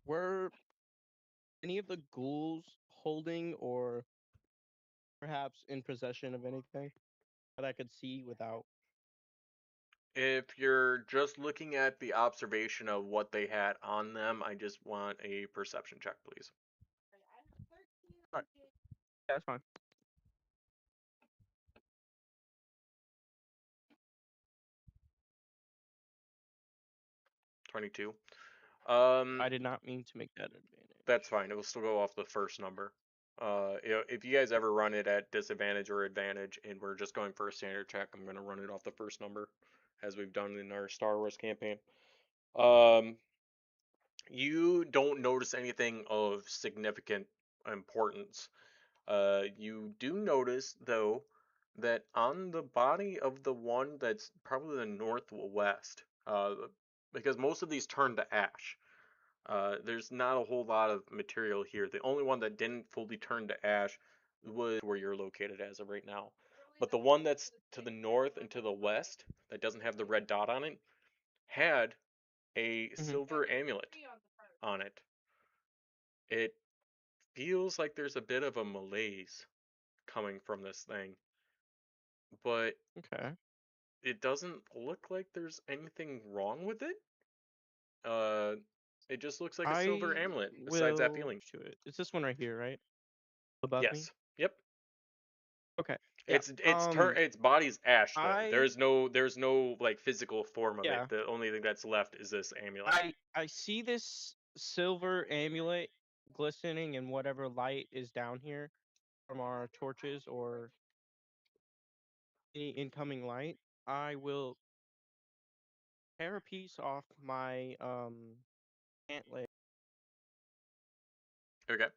were any of the ghouls holding or perhaps in possession of anything that I could see without? If you're just looking at the observation of what they had on them, I just want a perception check, please. Alright, that's fine. 22. I did not mean to make that advantage. That's fine. It will still go off the first number. If you guys ever run it at disadvantage or advantage, and we're just going for a standard check, I'm gonna run it off the first number, as we've done in our Star Wars campaign. Um, you don't notice anything of significant importance. You do notice, though, that on the body of the one that's probably the northwest, because most of these turn to ash, there's not a whole lot of material here. The only one that didn't fully turn to ash was where you're located as of right now. But the one that's to the north and to the west, that doesn't have the red dot on it, had a Mhm. silver amulet on it. It feels like there's a bit of a malaise coming from this thing, but Okay. it doesn't look like there's anything wrong with it. Uh, it just looks like a silver I amulet besides that will feeling. to it. It's this one right here, right? Above me? Yes. Yep. Okay. Yeah. Its body's ash though. I There's no like physical form of it. yeah. The only thing that's left is this amulet. I see this silver amulet glistening in whatever light is down here from our torches or any incoming light. I will tear a piece off my pant leg. Okay.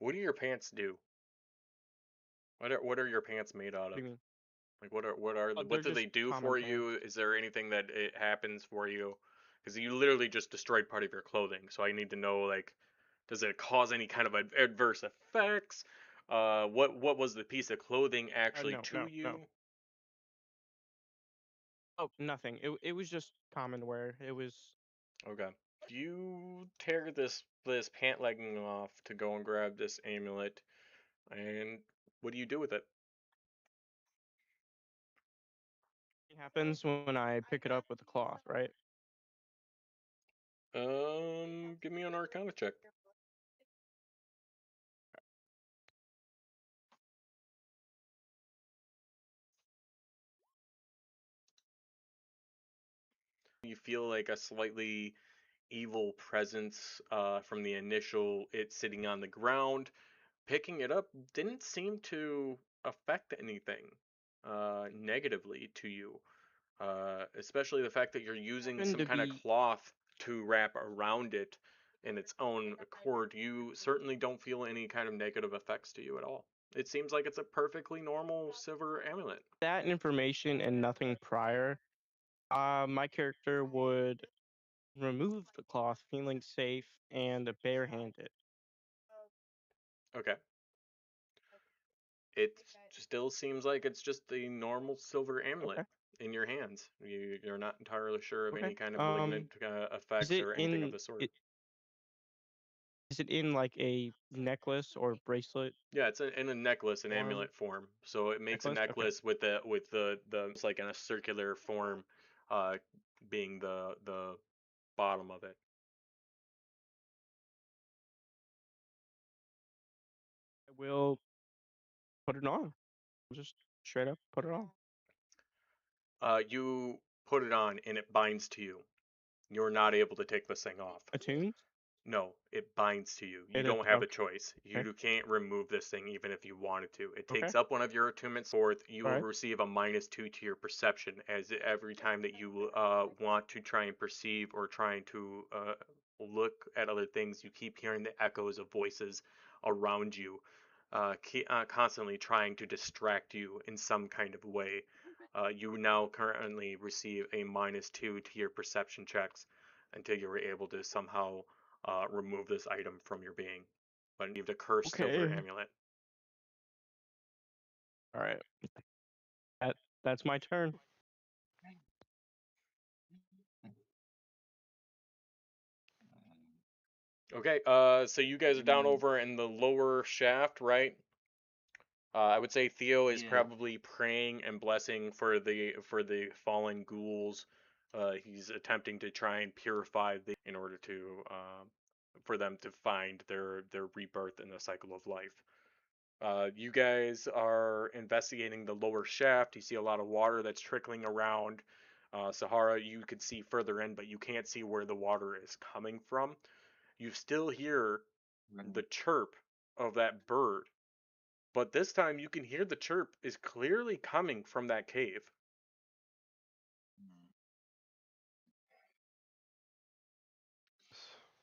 What do your pants do? What are your pants made out What do of? you mean? Like what They're do they just do common for pants. you? Is there anything that it happens for you? Because you literally just destroyed part of your clothing. So I need to know like, does it cause any kind of adverse effects? What was the piece of clothing actually No, to no, no. you? Oh, nothing. It was just common wear. It was Okay. You tear this pant legging off to go and grab this amulet, and what do you do with it? it happens when I pick it up with a cloth, right? Give me an Arcana check. You feel like a slightly evil presence from the initial it sitting on the ground. Picking it up didn't seem to affect anything negatively to you. Especially the fact that you're using Happened some to kind of be cloth to wrap around it in its own accord. You certainly don't feel any kind of negative effects to you at all. It seems like it's a perfectly normal silver amulet. that information and nothing prior. My character would remove the cloth, feeling safe and barehanded. Okay. It still seems like it's just the normal silver amulet Okay. in your hands. You're not entirely sure of Okay. any kind of malignant Is effects it or anything of in the sort. it? Is it in like a necklace or bracelet Yeah, it's in a necklace, an form? amulet form. So it makes a Necklace. Okay. necklace with the it's like in a circular form, uh, being the bottom of it. I will put it on. Just straight up put it on. You put it on and it binds to you. You're not able to take this thing off. Attuned. No, it binds to you. You It is don't have a okay. choice. You can't remove this thing even if you wanted to. It Okay. takes up one of your attunements. Fourth, you All will right. receive a -2 to your perception as every time that you want to try and perceive or trying to look at other things, you keep hearing the echoes of voices around you, constantly trying to distract you in some kind of way. You now currently receive a -2 to your perception checks until you're able to somehow remove this item from your being. But you have the cursed silver Okay. amulet. All right. That's my turn. Okay, so you guys are down over in the lower shaft, right? I would say Theo is Yeah. probably praying and blessing for the fallen ghouls. He's attempting to try and purify the in order to for them to find their rebirth in the cycle of life. You guys are investigating the lower shaft. You see a lot of water that's trickling around. Sahara, you could see further in, but you can't see where the water is coming from. You still hear the chirp of that bird, but this time you can hear the chirp is clearly coming from that cave.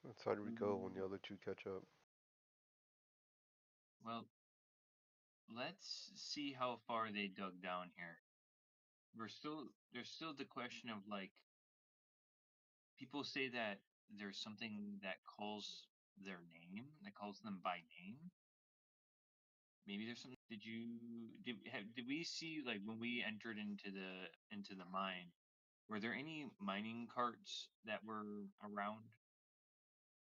That's how we go when the other two catch up. Well, let's see how far they dug down here. There's still the question of like people say that there's something that calls their name, that calls them by name. Maybe there's something. Did we see like when we entered into the mine? Were there any mining carts that were around,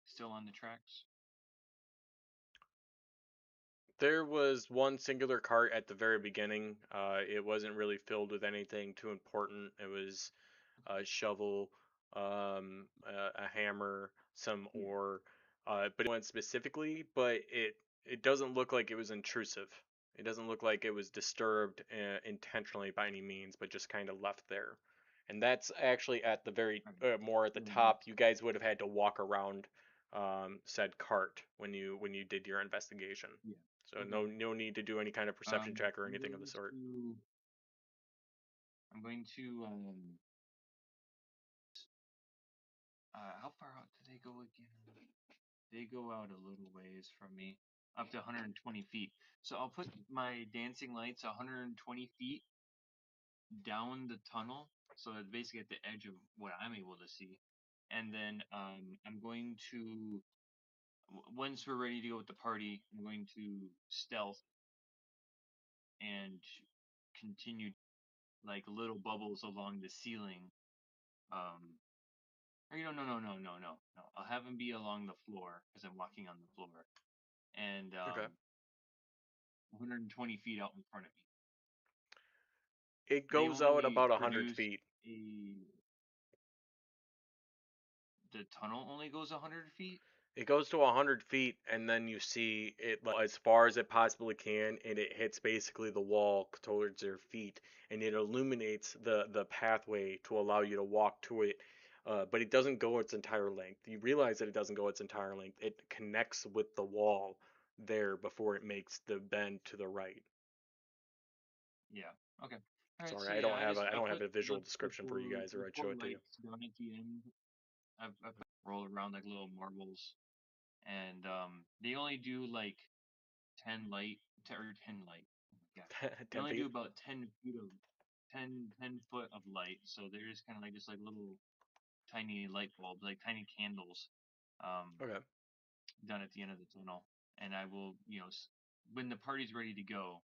still on the tracks? There was one singular cart at the very beginning. It wasn't really filled with anything too important. It was a shovel, a hammer, some Yeah. ore, but it went specifically. But it doesn't look like it was intrusive. It doesn't look like it was disturbed intentionally by any means, but just kind of left there. And that's actually at the very Right. more at the So top. You guys would have had to walk around said cart when you did your investigation. yeah. So Okay. no need to do any kind of perception check or I'm anything of the going sort. to I'm going to how far out do they go again? They go out a little ways from me, up to 120 feet. So I'll put my dancing lights 120 feet down the tunnel, so it's basically at the edge of what I'm able to see. And then I'm going to, once we're ready to go with the party, I'm going to stealth and continue like little bubbles along the ceiling. Or no. I'll have them be along the floor because I'm walking on the floor, and Okay. 120 feet out in front of me. It They goes out only about 100 produce feet. a. The tunnel only goes 100 feet. It goes to 100 feet, and then you see it as far as it possibly can, and it hits basically the wall towards your feet, and it illuminates the pathway to allow you to walk to it. But it doesn't go its entire length. You realize that it doesn't go its entire length. It connects with the wall there before it makes the bend to the right. Yeah. Okay. All right. Sorry, So yeah, I I don't have put a visual description for you guys, or the I'd show four it to you. lights down at the end. I roll around like little marbles, and they only do like 10 light. Oh my God. They 10 only do feet. about 10 feet of 10 foot of light, so they're just kind of like little tiny light bulbs, like tiny candles, um, Okay. down at the end of the tunnel. And I will, when the party's ready to go,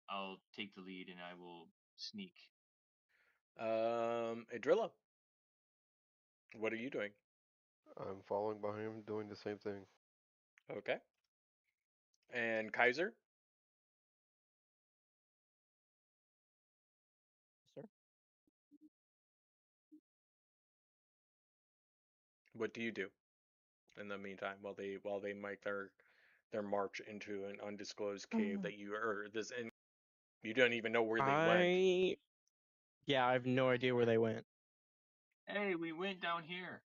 I'll take the lead and I will sneak. Adrilla, what are you doing? I'm following behind him, doing the same thing. Okay. And Kaiser, Sir. what do you do in the meantime while they make their march into an undisclosed cave that you or this and you don't even know where they went. Yeah, I have no idea where they went. Hey, we went down here.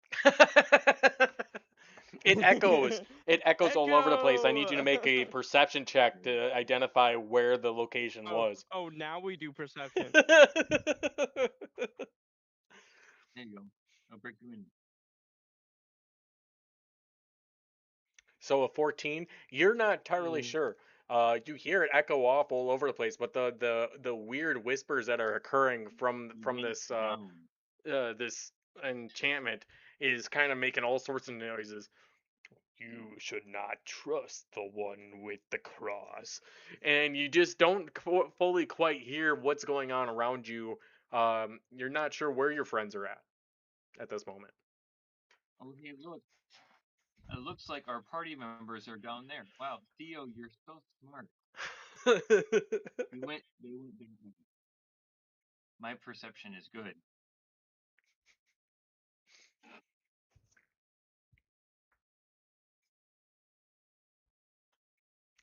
It echoes. It echoes all over the place. I need you to Echo! make a perception check to identify where the location was. Oh, now we do perception. There you go. I'll break you in. So a 14, you're not entirely Mm. sure. You hear it echo off all over the place, but the weird whispers that are occurring from Went this down. this enchantment is kind of making all sorts of noises. You should not trust the one with the cross, and you just don't fully quite hear what's going on around you. You're not sure where your friends are at this moment. Oh, hey, look. It looks like our party members are down there. Wow, Theo, you're so smart. They went down. My perception is good.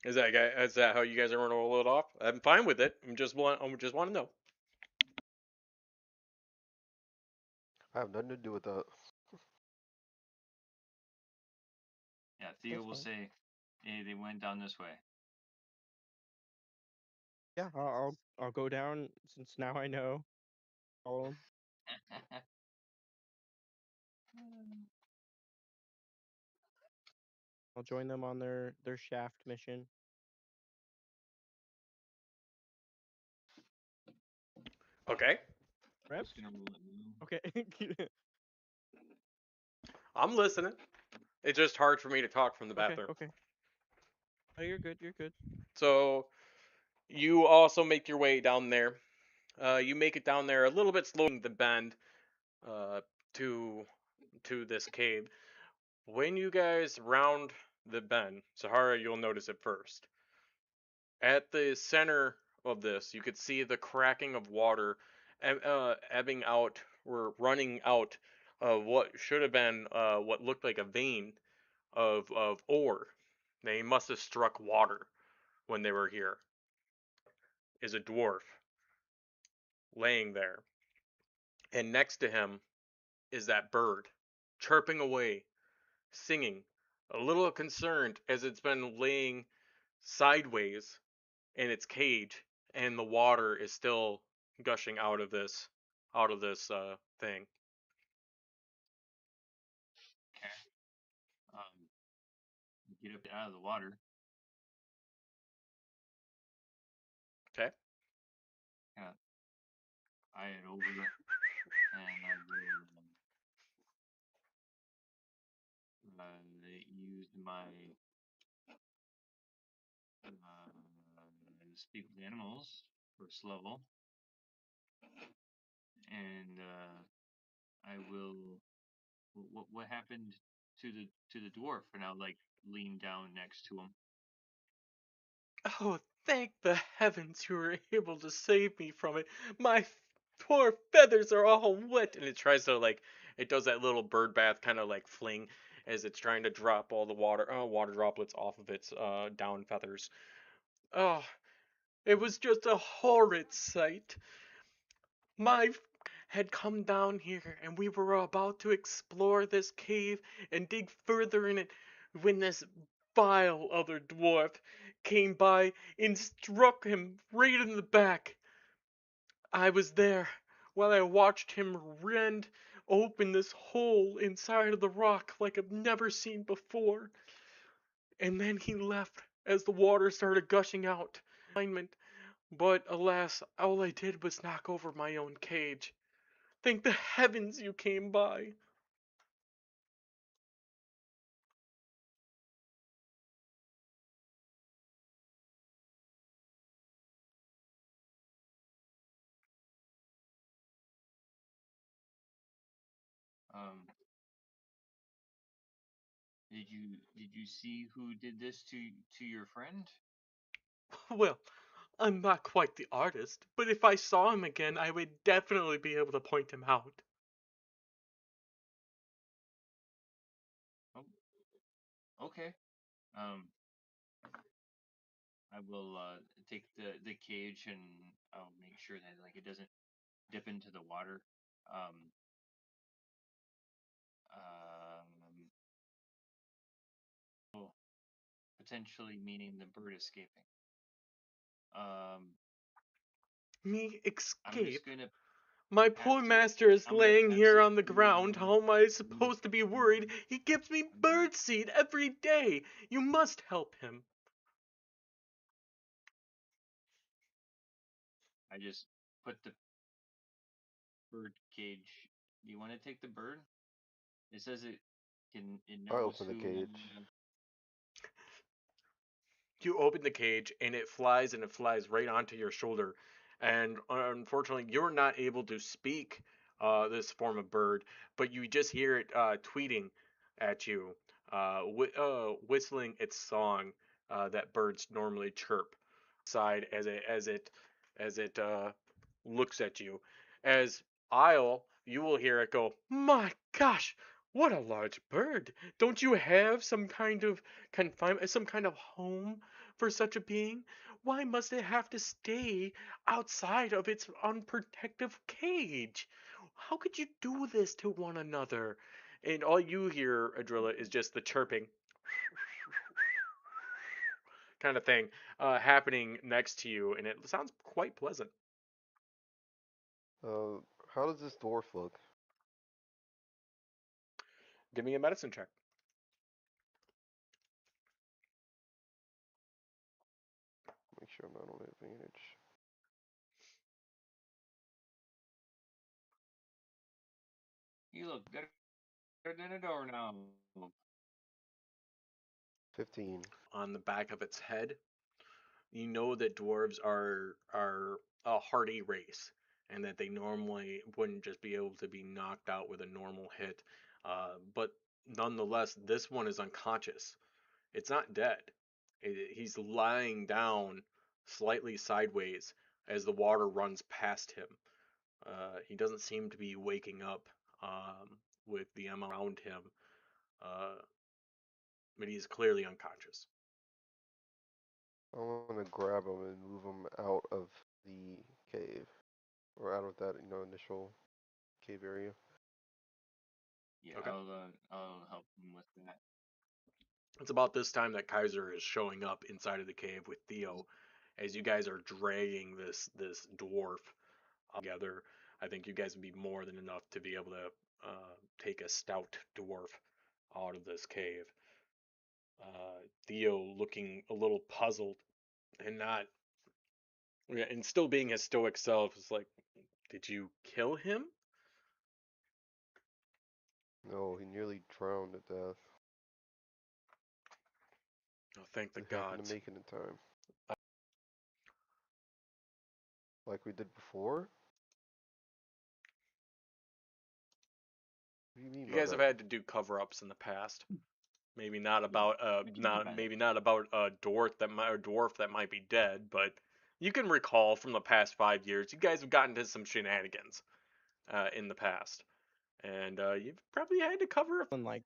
Is that how you guys are going to roll it off? I'm fine with it. I just want to know. I have nothing to do with that. Yeah, Theo That's will fine. say, hey, they went down this way. Yeah, I'll go down since now I know. Follow 'em. I'll join them on their shaft mission. Okay, I'm Rep? just gonna roll it now. Okay. I'm listening. It's just hard for me to talk from the Okay, bathroom. okay. Oh, you're good, you're good. So you also make your way down there. You make it down there a little bit slower the bend uh, to this cave. When you guys round the bend, Sahara, you'll notice it first. At the center of this, you could see the cracking of water ebbing out or running out of what should have been what looked like a vein of ore. They must have struck water when they were here. Is a dwarf laying there, and next to him is that bird chirping away, singing, a little concerned as it's been laying sideways in its cage, and the water is still gushing out of this thing. Okay. Get up out of the water. Okay. Yeah, I head over and I will use my speak with animals first level, and I will. What happened to the dwarf? And I'll like lean down next to him. Oh, thank the heavens you were able to save me from it. My poor feathers are all wet. And it tries to, like, it does that little bird bath kind of like fling as it's trying to drop all the water droplets off of its down feathers. Oh, it was just a horrid sight. My had come down here and we were about to explore this cave and dig further in it when this vile other dwarf came by and struck him right in the back. I was there while I watched him rend open this hole inside of the rock like I've never seen before. And then he left as the water started gushing out. But alas, all I did was knock over my own cage. Thank the heavens you came by. Um, did you see who did this to your friend? Well, I'm not quite the artist, but if I saw him again, I would definitely be able to point him out. Oh, okay. Um, I will take the cage and I'll make sure that like it doesn't dip into the water. Um, oh, potentially meaning the bird escaping. Um, Me I'm just escape? gonna My pass poor it. master is I'm gonna laying pass here it on the ground. through. How am I supposed to be worried? He gives me bird seed every day. You must help him. I just put the bird cage. Do you want to take the bird? It says it I knows open the who. cage. You open the cage and it flies right onto your shoulder. And unfortunately, you're not able to speak this form of bird, but you just hear it tweeting at you, whistling its song that birds normally chirp side as it looks at you. As Isle, you will hear it go, "My gosh, what a large bird! Don't you have some kind of confinement, some kind of home for such a being? Why must it have to stay outside of its unprotective cage? How could you do this to one another?" And all you hear, Adrilla, is just the chirping kind of thing happening next to you, and it sounds quite pleasant. Uh, how does this dwarf look? Give me a medicine check. Make sure I'm not on advantage. You look better than a doorknob. 15. On the back of its head, you know that dwarves are a hardy race, and that they normally wouldn't just be able to be knocked out with a normal hit. But nonetheless, this one is unconscious. It's not dead. He's lying down slightly sideways as the water runs past him. He doesn't seem to be waking up with the amount around him, uh, but he's clearly unconscious. I want to grab him and move him out of the cave. Or out of that, initial cave area. Yeah, Okay. I'll help him with that. It's about this time that Kaiser is showing up inside of the cave with Theo, as you guys are dragging this dwarf together. I think you guys would be more than enough to be able to take a stout dwarf out of this cave. Theo looking a little puzzled and not, yeah, and still being his stoic self is like, "Did you kill him?" No, he nearly drowned to death. Oh, thank the Just happened to gods. make it in time. Like we did before? What do you mean You by guys have that? had to do cover-ups in the past. Maybe not Yeah, about what do you mean not by that? maybe not about a dwarf that might be dead, but you can recall from the past 5 years, you guys have gotten into some shenanigans in the past, and you've probably had to cover When like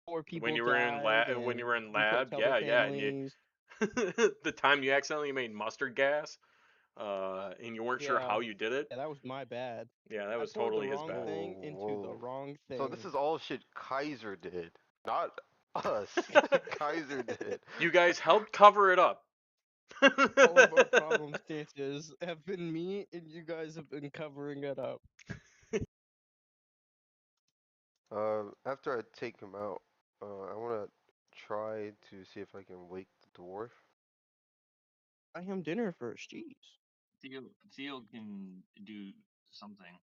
4 people died when you and were in we couldn't lab, tell their yeah, and you families. the time you accidentally made mustard gas, and you weren't sure how Yeah, you did it. yeah, that was my bad. Yeah, that I was poured the totally his wrong bad. thing Whoa, into the whoa. wrong So this thing. is all shit Kaiser did, not us. Kaiser did. You guys helped cover it up. All of our problem stances have been me, and you guys have been covering it up. After I take him out, I want to try to see if I can wake the dwarf. I am dinner first, jeez. Theo can do something.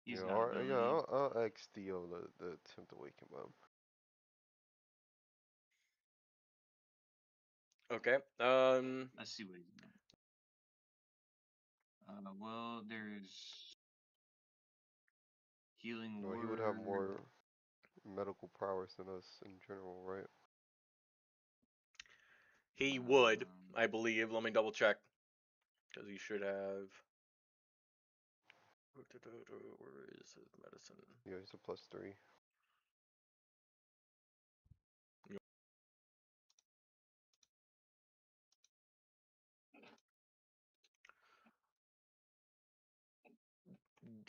He's Yeah, got or yeah, abilities. I'll ask Theo to attempt to wake him up. Okay. Let's see what he's got. Well, there's healing No, he would have word. more medical prowess than us in general, right? He would, Um, I believe. Let me double check. Because he should have. Where is his medicine? Yeah, he's a +3.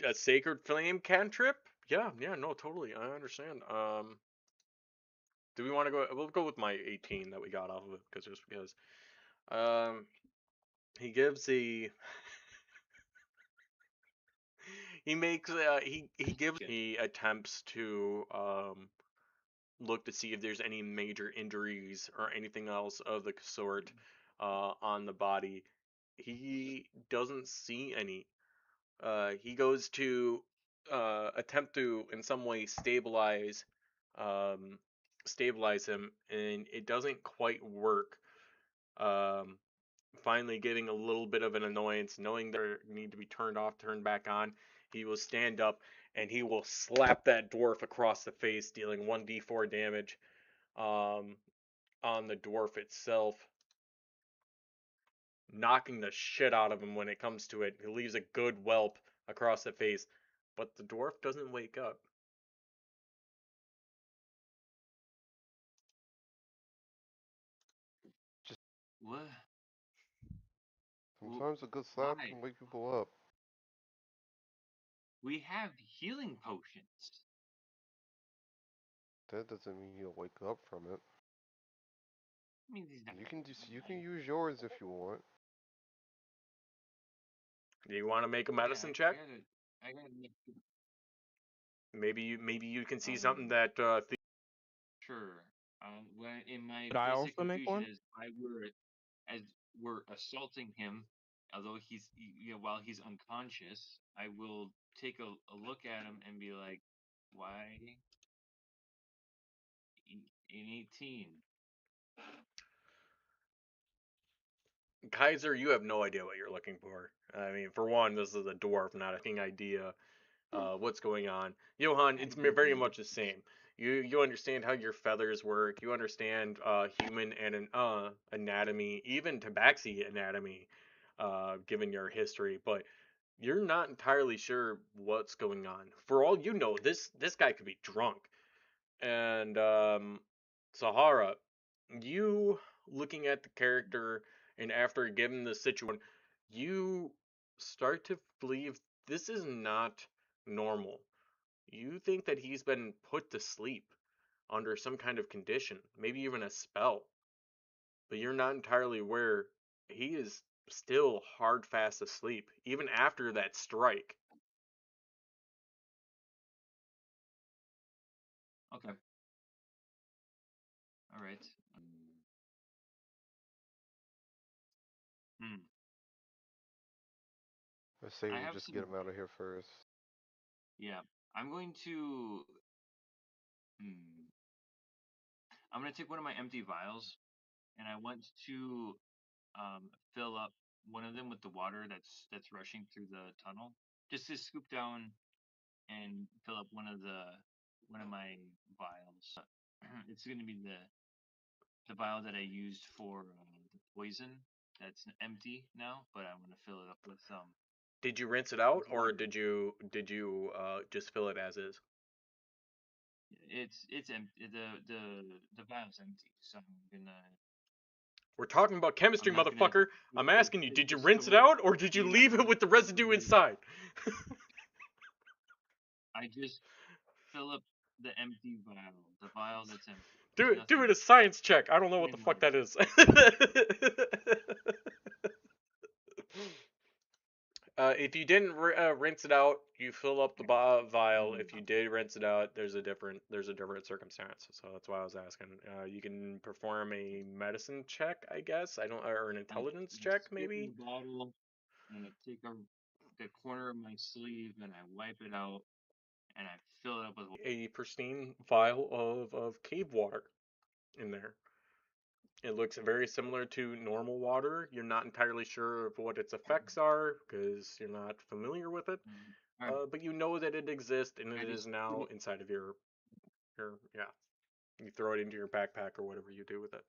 A sacred flame cantrip? Yeah, no, totally. I understand. Do we want to go? We'll go with my 18 that we got off of it because just because. Um, he gives a he makes he gives he attempts to look to see if there's any major injuries or anything else of the sort on the body. He doesn't see any. He goes to attempt to in some way um, stabilize him, and it doesn't quite work. Um, Finally, getting a little bit of an annoyance, knowing they need to be turned off, turned back on, he will stand up and he will slap that dwarf across the face, dealing 1d4 damage um, on the dwarf itself, knocking the shit out of him when it comes to it. He leaves a good whelp across the face, but the dwarf doesn't wake up. Just What? sometimes a good slap Why? can wake people up. We have healing potions. That doesn't mean he'll wake up from it. I mean, he's not You can alive. use yours if you want. Do you want to make a Yeah, medicine check? I gotta make. Maybe you can see something Um, that sure. When in my Could I basic also make confusion one? as we're assaulting him, although while he's unconscious, I will take a look at him and be like, why in 18? Kaiser, you have no idea what you're looking for. I mean, for one, this is a dwarf, not a fucking idea what's going on. Johan, I it's very didn't. much the same. You understand how your feathers work. You understand human and anatomy, even tabaxi anatomy, given your history, but you're not entirely sure what's going on. For all you know, this guy could be drunk. And Sahara, you looking at the character and after given the situation, you start to believe this is not normal. You think that he's been put to sleep under some kind of condition, maybe even a spell, but you're not entirely aware he is still hard fast asleep, even after that strike. Okay. All right. Hmm. I say I we have just get some. him out of here first. Yeah. I'm going to. Hmm. I'm going to take one of my empty vials, and I want to fill up one of them with the water that's rushing through the tunnel. Just to scoop down and fill up one of my vials. It's going to be the vial that I used for the poison. That's empty now, but I want to fill it up Did you rinse it out, with or water. did you just fill it as is? It's empty. The vial's empty, so We're talking about I'm chemistry, not gonna motherfucker. I'm asking you, did you rinse it out or did you clean my leave it hands with the before residue doing it. inside? I just fill up the empty vial, the vial that's empty. There's Do nothing it in a it. science check. I don't know what Very the fuck important. that is. If you didn't rinse it out, you fill up the vial. Hmm. If you did rinse it out, there's a different circumstance. So that's why I was asking. You can perform a medicine check, I guess. I don't, or an intelligence I check, spit in maybe. the bottle and I take the corner of my sleeve and I wipe it out and I fill it up with water. A pristine vial of cave water in there. It looks very similar to normal water. You're not entirely sure of what its effects are because you're not familiar with it, All right. but you know that it exists and I it is just put now it. inside of your yeah. You throw it into your backpack or whatever you do with it.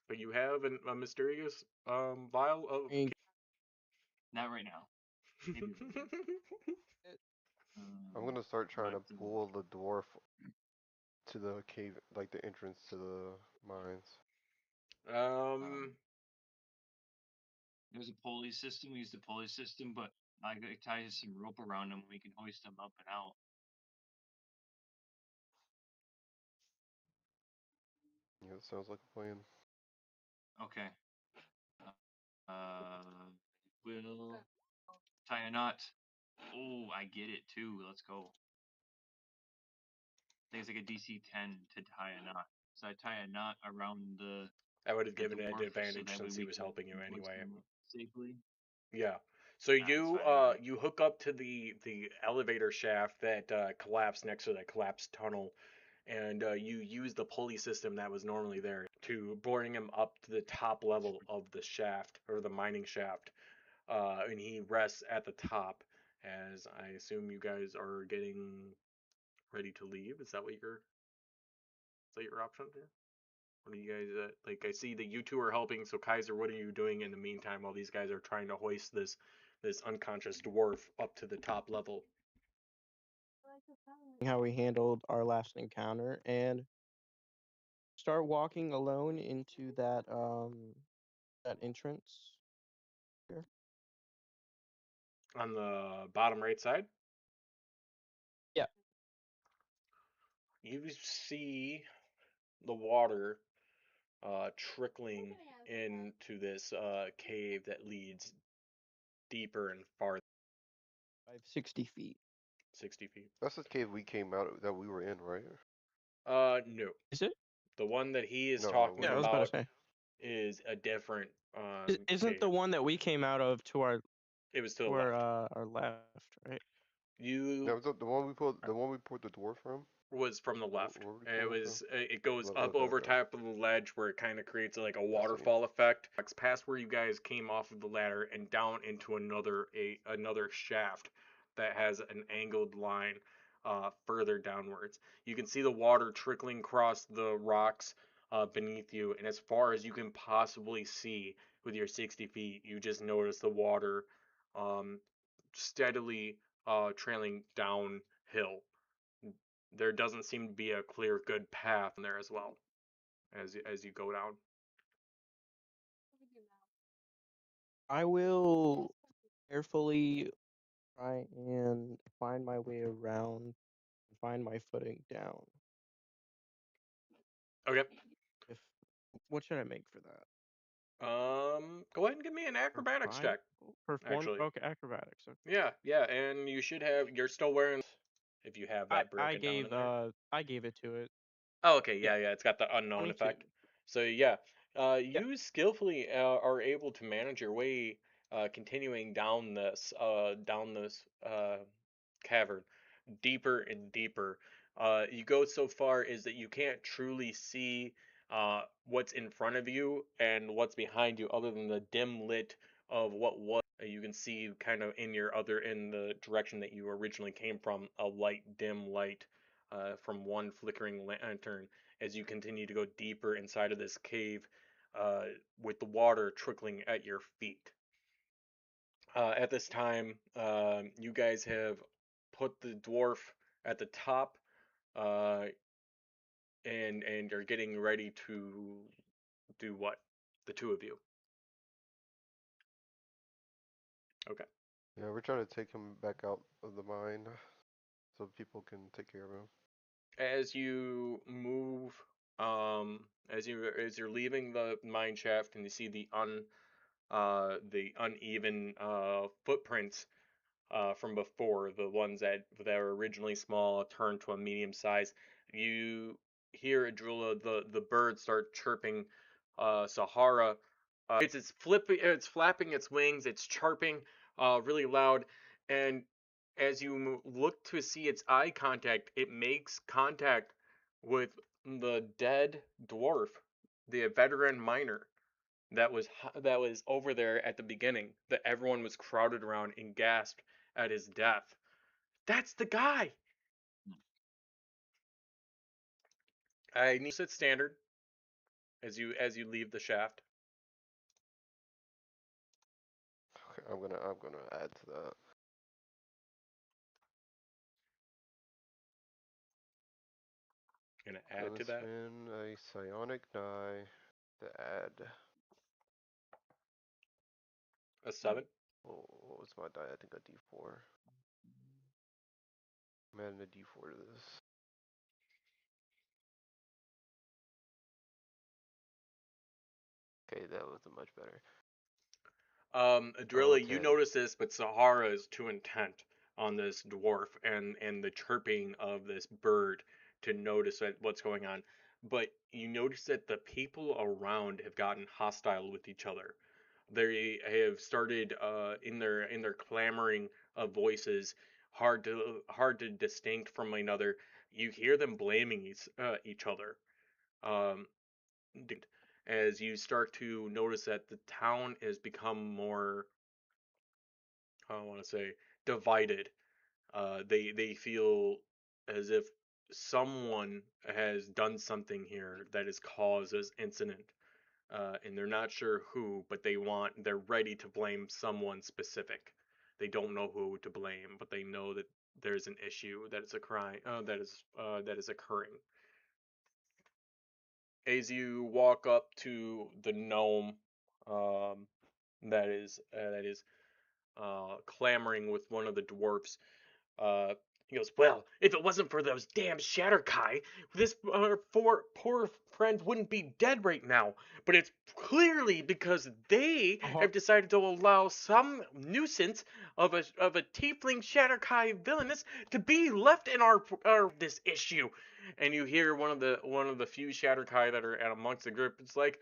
But you have a mysterious vial of. And Not right now. Maybe later. I'm gonna start trying But to pull the dwarf to the cave, like the entrance to the mines. um, um, there's a pulley system. We use the pulley system, but I could tie some rope around them. We can hoist them up and out. Yeah, it sounds like a plan. Okay. Will tie a knot. Oh, I get it too. Let's go. I think it's like a DC 10 to tie a knot. So I tie a knot around I would have the given it an dwarf, so advantage that way since he we was can helping you hoist anyway. them up safely. Yeah. So That's you fine. Alright. you hook up to the elevator shaft that collapsed next to that collapsed tunnel, and you use the pulley system that was normally there to bring him up to the top level of the shaft or the mining shaft. And he rests at the top. As I assume you guys are getting ready to leave. Is that your option here? What are you guys like? I see that you two are helping. So Kaiser, what are you doing in the meantime while these guys are trying to hoist this unconscious dwarf up to the top level? How we handled our last encounter and start walking alone into that entrance here. On the bottom right side, Yeah. you see the water trickling into this cave that leads deeper and farther, 60 feet. 60 feet. That's the cave we came out of, that we were in, right? No. Is it? The one that he is No, talking Yeah, I we was about to about say. is a different Isn't cave. the one that we came out of to It was to the left. our left, right? You no, the one we pulled, the one we pulled the dwarf from. was from the left. Where would we It pull it from? was it goes up Okay, over okay. top of the ledge where it kind of creates like a I see. waterfall effect. It's past where you guys came off of the ladder and down into another shaft that has an angled line further downwards. You can see the water trickling across the rocks beneath you, and as far as you can possibly see with your 60 feet, you just notice the water um, steadily trailing downhill. There doesn't seem to be a clear, good path in there as well as you go down. I will carefully try and find my way around, find my footing down. Okay. If what should I make for that? Go ahead and give me an acrobatics check. Perform. Actually, Okay, acrobatics. Okay. yeah, and you should have. You're still wearing. If you have that I broken down gave in there. I gave it to it. Oh, okay, Yeah, yeah, it's got the unknown 22. effect. So yeah, Yeah. you skillfully are able to manage your way, continuing down this cavern, deeper and deeper. You go so far is that you can't truly see what's in front of you and what's behind you, other than the dim lit of what was. You can see kind of in the direction that you originally came from, a light, dim light from one flickering lantern as you continue to go deeper inside of this cave uh, with the water trickling at your feet. At this time, you guys have put the dwarf at the top uh, and you're getting ready to do what? The two of you. Okay. Yeah, we're trying to take him back out of the mine so people can take care of him. As you move, as you're leaving the mine shaft and you see the uneven footprints from before, the ones that were originally small turned to a medium size. You hear Adrula, the bird start chirping. Sahara, it's flapping its wings, it's chirping really loud, and as you look to see its eye contact, it makes contact with the dead dwarf, the veteran miner that was over there at the beginning that everyone was crowded around and gasped at his death. That's the guy. I need to sit standard as you leave the shaft. Okay, I'm gonna add to that. Gonna add Gonna to that. spin a psionic die to add. A 7. Oh, what was my die? I think a D4. I'm adding a D4 to this. Okay, that wasn't much better. Oh, Drilla, you 10. notice this, but Sahara is too intent on this dwarf and the chirping of this bird to notice what's going on. But you notice that the people around have gotten hostile with each other. They have started in their clamoring of voices, hard to distinct from another. You hear them blaming each other. Um, as you start to notice that the town has become more, I want to say, divided. They feel as if someone has done something here that has caused this incident, and they're not sure who, but they're ready to blame someone specific. They don't know who to blame, but they know that there's an issue that is a crime that is occurring. As you walk up to the gnome, um, that is clamoring with one of the dwarfs. Uh, he goes, "Well, if it wasn't for those damn Shatterkai, this poor friend wouldn't be dead right now. But it's clearly because they have decided to allow some nuisance of a tiefling Shatterkai villainess to be left in our this issue." And you hear one of the few Shatterkai that are at amongst the group. It's like,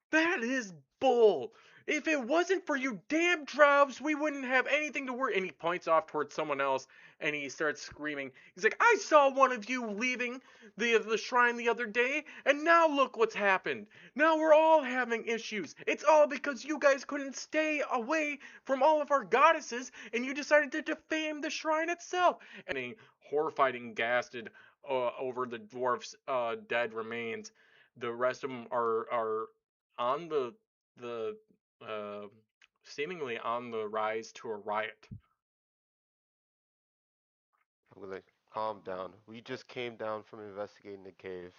that is bull. If it wasn't for you damn Droughs, we wouldn't have anything to worry. And he points off towards someone else, and he starts screaming. He's like, I saw one of you leaving the shrine the other day, and now look what's happened. Now we're all having issues. It's all because you guys couldn't stay away from all of our goddesses, and you decided to defame the shrine itself. And a horrified and gasted over the dwarf's dead remains. The rest of them are on the uh, seemingly on the rise to a riot. I'm gonna calm down. We just came down from investigating the cave,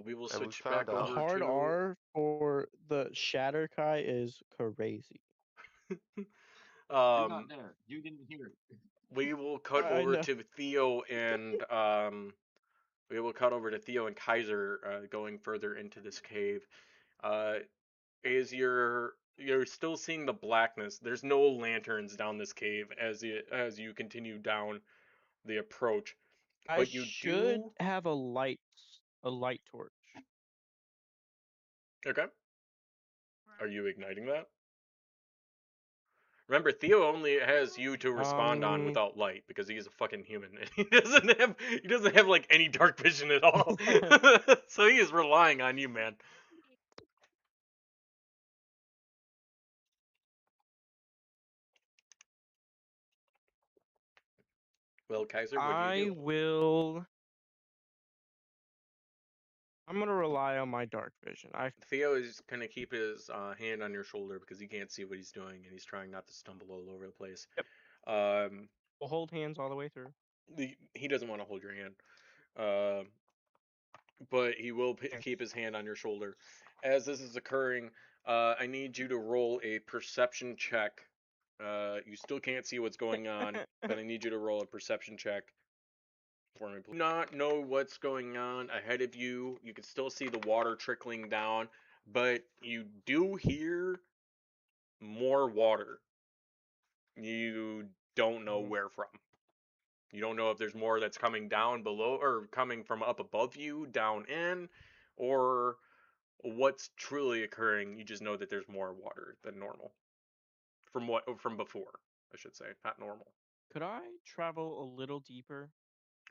We will and we switch found back The out. over hard to R for the Shatterkai is crazy. You're not um. there. You didn't hear it. We will cut I over know. to Theo and we will cut over to Theo and Kaiser going further into this cave. Uh, as you're still seeing the blackness. There's no lanterns down this cave as you continue down the approach, I but you should do. have a light torch. Okay. Are you igniting that? Remember, Theo only has you to respond on Um, without light because he's a fucking human. He doesn't have like any dark vision at all. So he is relying on you, man. Well, Kaiser, what do you I do? will. I'm gonna rely on my dark vision. I Theo is gonna keep his hand on your shoulder because he can't see what he's doing and he's trying not to stumble all over the place. Yep. Um, will hold hands all the way through. he doesn't want to hold your hand. Um, but he will Yes. keep his hand on your shoulder. As this is occurring, I need you to roll a perception check. You still can't see what's going on, but I need you to roll a perception check for me. Please. Do not know what's going on ahead of you. You can still see the water trickling down, but you do hear more water. You don't know Mhm. where from. You don't know if there's more that's coming down below or coming from up above you, down in, or what's truly occurring. You just know that there's more water than normal from before, I should say, not normal. Could I travel a little deeper?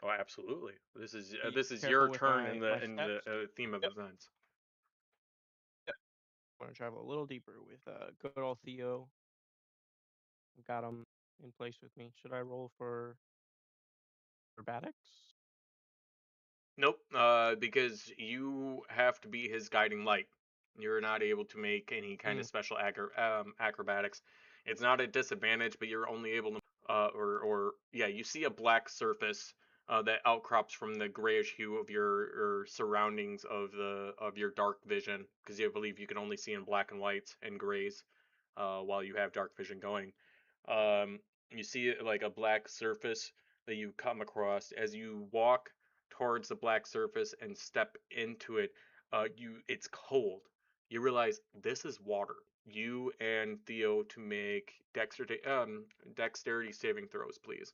Oh, absolutely. This is Be this is careful your with turn in my the in the steps. theme of Yep. events. Yep. I want to travel a little deeper with good old Theo. Got him in place with me. Should I roll for acrobatics? Nope, because you have to be his guiding light. You're not able to make any kind Hmm. of special acrobatics. It's not a disadvantage, but you're only able to or yeah, you see a black surface that outcrops from the grayish hue of your surroundings of your dark vision, because you believe you can only see in black and whites and grays. while you have dark vision going. Um, you see like a black surface that you come across as you walk towards the black surface and step into it. It's cold. You realize this is water. You and Theo to make dexterity saving throws, please.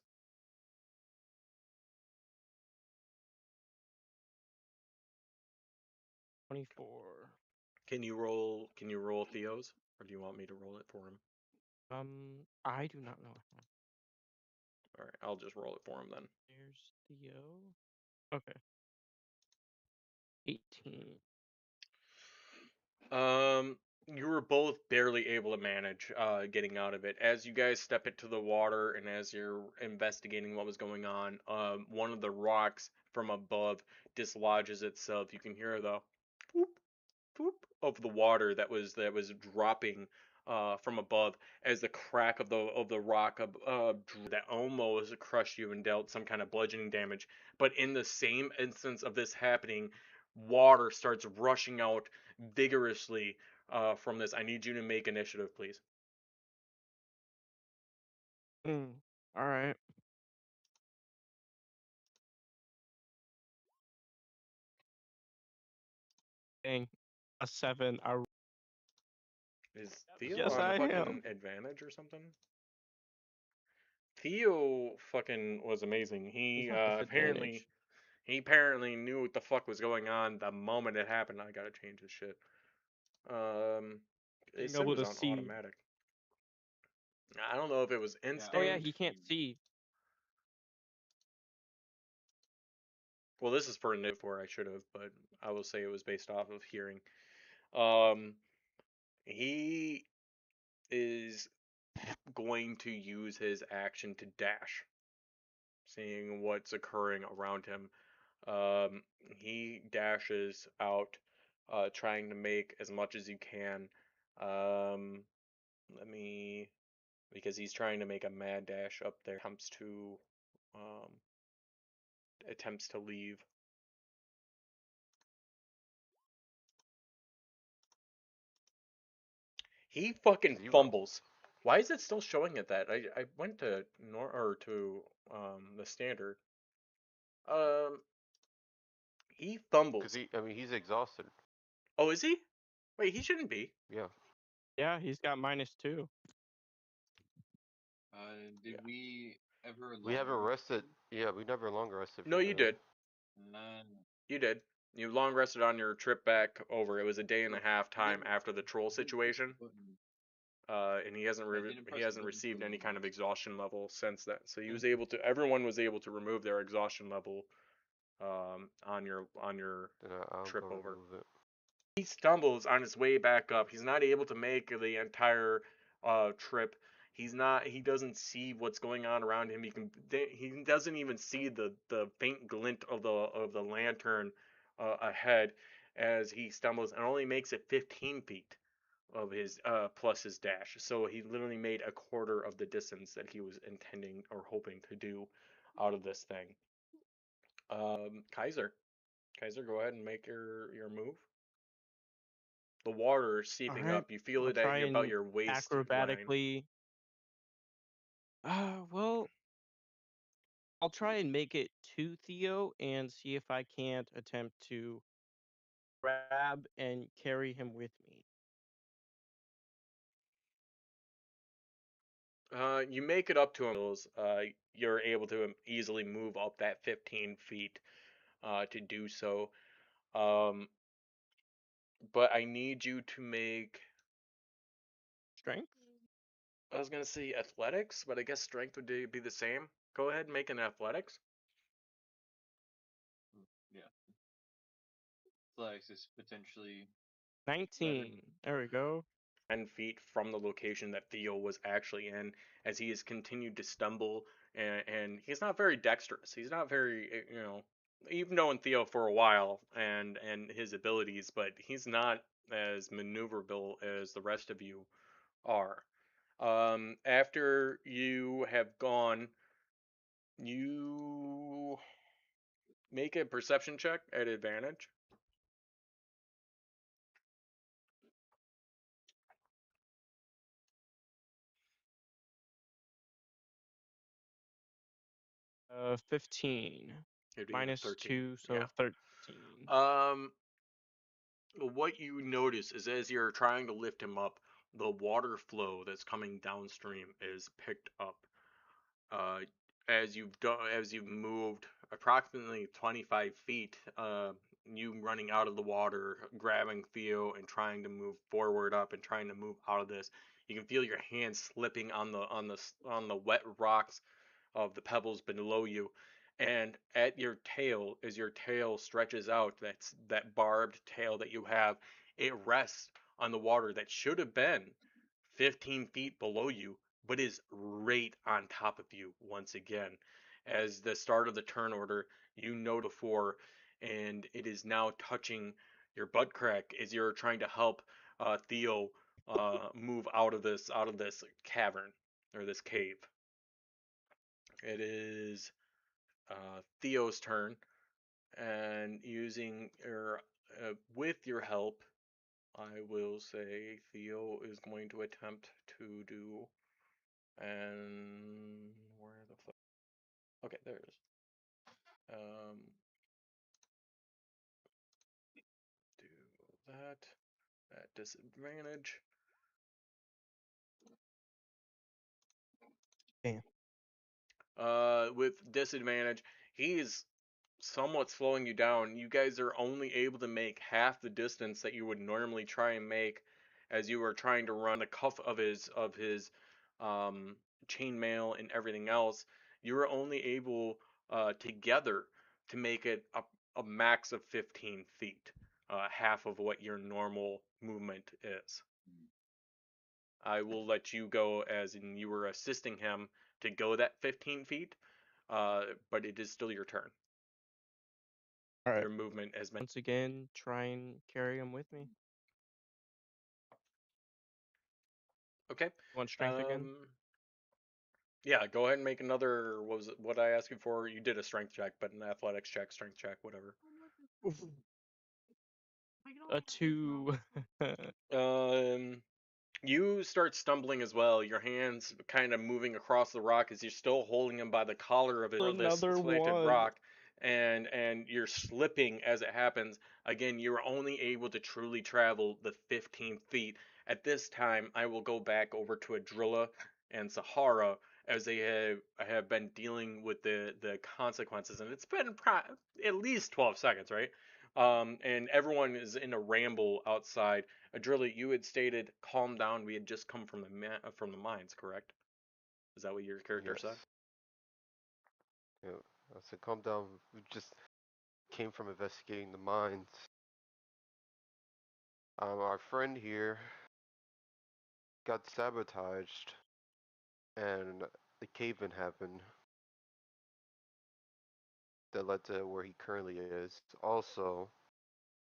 24. Can you roll Theo's, or do you want me to roll it for him? I do not know. All right, I'll just roll it for him then. There's Theo. Okay. 18. You were both barely able to manage getting out of it. As you guys step into the water and as you're investigating what was going on, one of the rocks from above dislodges itself. You can hear the whoop, whoop of the water that was dropping from above as the crack of the rock that almost crushed you and dealt some kind of bludgeoning damage. But in the same instance of this happening, water starts rushing out vigorously from this. I need you to make initiative, please. All right. Dang. A 7. Is Theo Yes, on I fucking am. advantage or something? Theo fucking was amazing. It's not disadvantage. He apparently knew what the fuck was going on the moment it happened. I gotta change his shit. They Being said it able was to on see. automatic. I don't know if it was Oh yeah, instinct. he can't see. Well, this is for a before I should have, but I will say it was based off of hearing. Um, he is going to use his action to dash, seeing what's occurring around him. He dashes out, trying to make as much as he can. Um, let me, because he's trying to make a mad dash up there. Um, attempts to leave. He fucking 0. fumbles. Why is it still showing at that? I went to the standard. Um, he Because fumbles. I mean, he's exhausted. Oh, is he? Wait, he shouldn't be. Yeah. Yeah, he's got -2. Did Yeah. we ever We haven't long rest rested. him? Yeah, we never long rested No, from you the. did. Uh, You did. You long rested on your trip back over. It was a day and a so half I time didn't. after the troll I didn't push the situation. button. And I didn't he press the hasn't button for received any long kind of rest. exhaustion level since then. So he Mm. was able to. Everyone was able to remove their exhaustion level on your Then I'll trip go over. remove it. He stumbles on his way back up. He's not able to make the entire trip. He doesn't see what's going on around him. He doesn't even see the faint glint of the lantern ahead as he stumbles and only makes it 15 feet of his plus his dash. So he literally made a quarter of the distance that he was intending or hoping to do out of this thing. Kaiser. Kaiser, go ahead and make your move. The water is All seeping right. up. You feel I'll it at try about and your waist line. acrobatically. Well, I'll try and make it to Theo and see if I can't attempt to grab and carry him with me. You make it up to him. You're able to easily move up that 15 feet to do so. Um, but I need you to make. Strength? I was gonna say athletics, but I guess strength would be the same. Go ahead and make an athletics. Yeah. Flex is potentially better. 19. There we go. 10 feet from the location that Theo was actually in as he has continued to stumble and he's not very dexterous. He's not very, you've known Theo for a while and his abilities, but he's not as maneuverable as the rest of you are. After you have gone, you make a perception check at advantage. 15 It'd be a minus 13. 2, so Yeah. 13. What you notice is as you're trying to lift him up, the water flow that's coming downstream is picked up. Uh, as you've moved approximately 25 feet, you running out of the water, grabbing Theo and trying to move forward up and trying to move out of this. You can feel your hands slipping on the wet rocks of the pebbles below you, and at your tail, as your tail stretches out, that barbed tail that you have, it rests on the water that should have been 15 feet below you, but is right on top of you once again. As the start of the turn order, you know before, and it is now touching your butt crack as you're trying to help Theo move out of this cavern or this cave. It is Theo's turn, and using your with your help, I will say Theo is going to attempt to do and where the fuck? Okay, there it is. Do that at disadvantage. Damn. With disadvantage, he's somewhat slowing you down. You guys are only able to make half the distance that you would normally try and make as you are trying to run the cuff of his um, chainmail and everything else. You are only able together to make it a max of 15 feet, half of what your normal movement is. I will let you go as in you were assisting him to go that 15 feet, but it is still your turn. All right. Your movement has been. Once again, try and carry him with me. Okay. Want strength again? Yeah, go ahead and make another. What was it, what I asked you for? You did a strength check, but an athletics check, strength check, whatever. A 2. Um, You start stumbling as well, your hands kind of moving across the rock as you're still holding him by the collar of this Another slanted 1. rock, and you're slipping as it happens. Again, you're only able to truly travel the 15 feet. At this time, I will go back over to Adrilla and Sahara as they have been dealing with the consequences, and it's been at least 12 seconds, right? And everyone is in a ramble outside. Adrilli, you had stated, "Calm down. We had just come from from the mines, correct? Is that what your character Yes. said?" Yeah. I said, calm down. We just came from investigating the mines. Our friend here got sabotaged, and the cave-in happened that led to where he currently is. Also,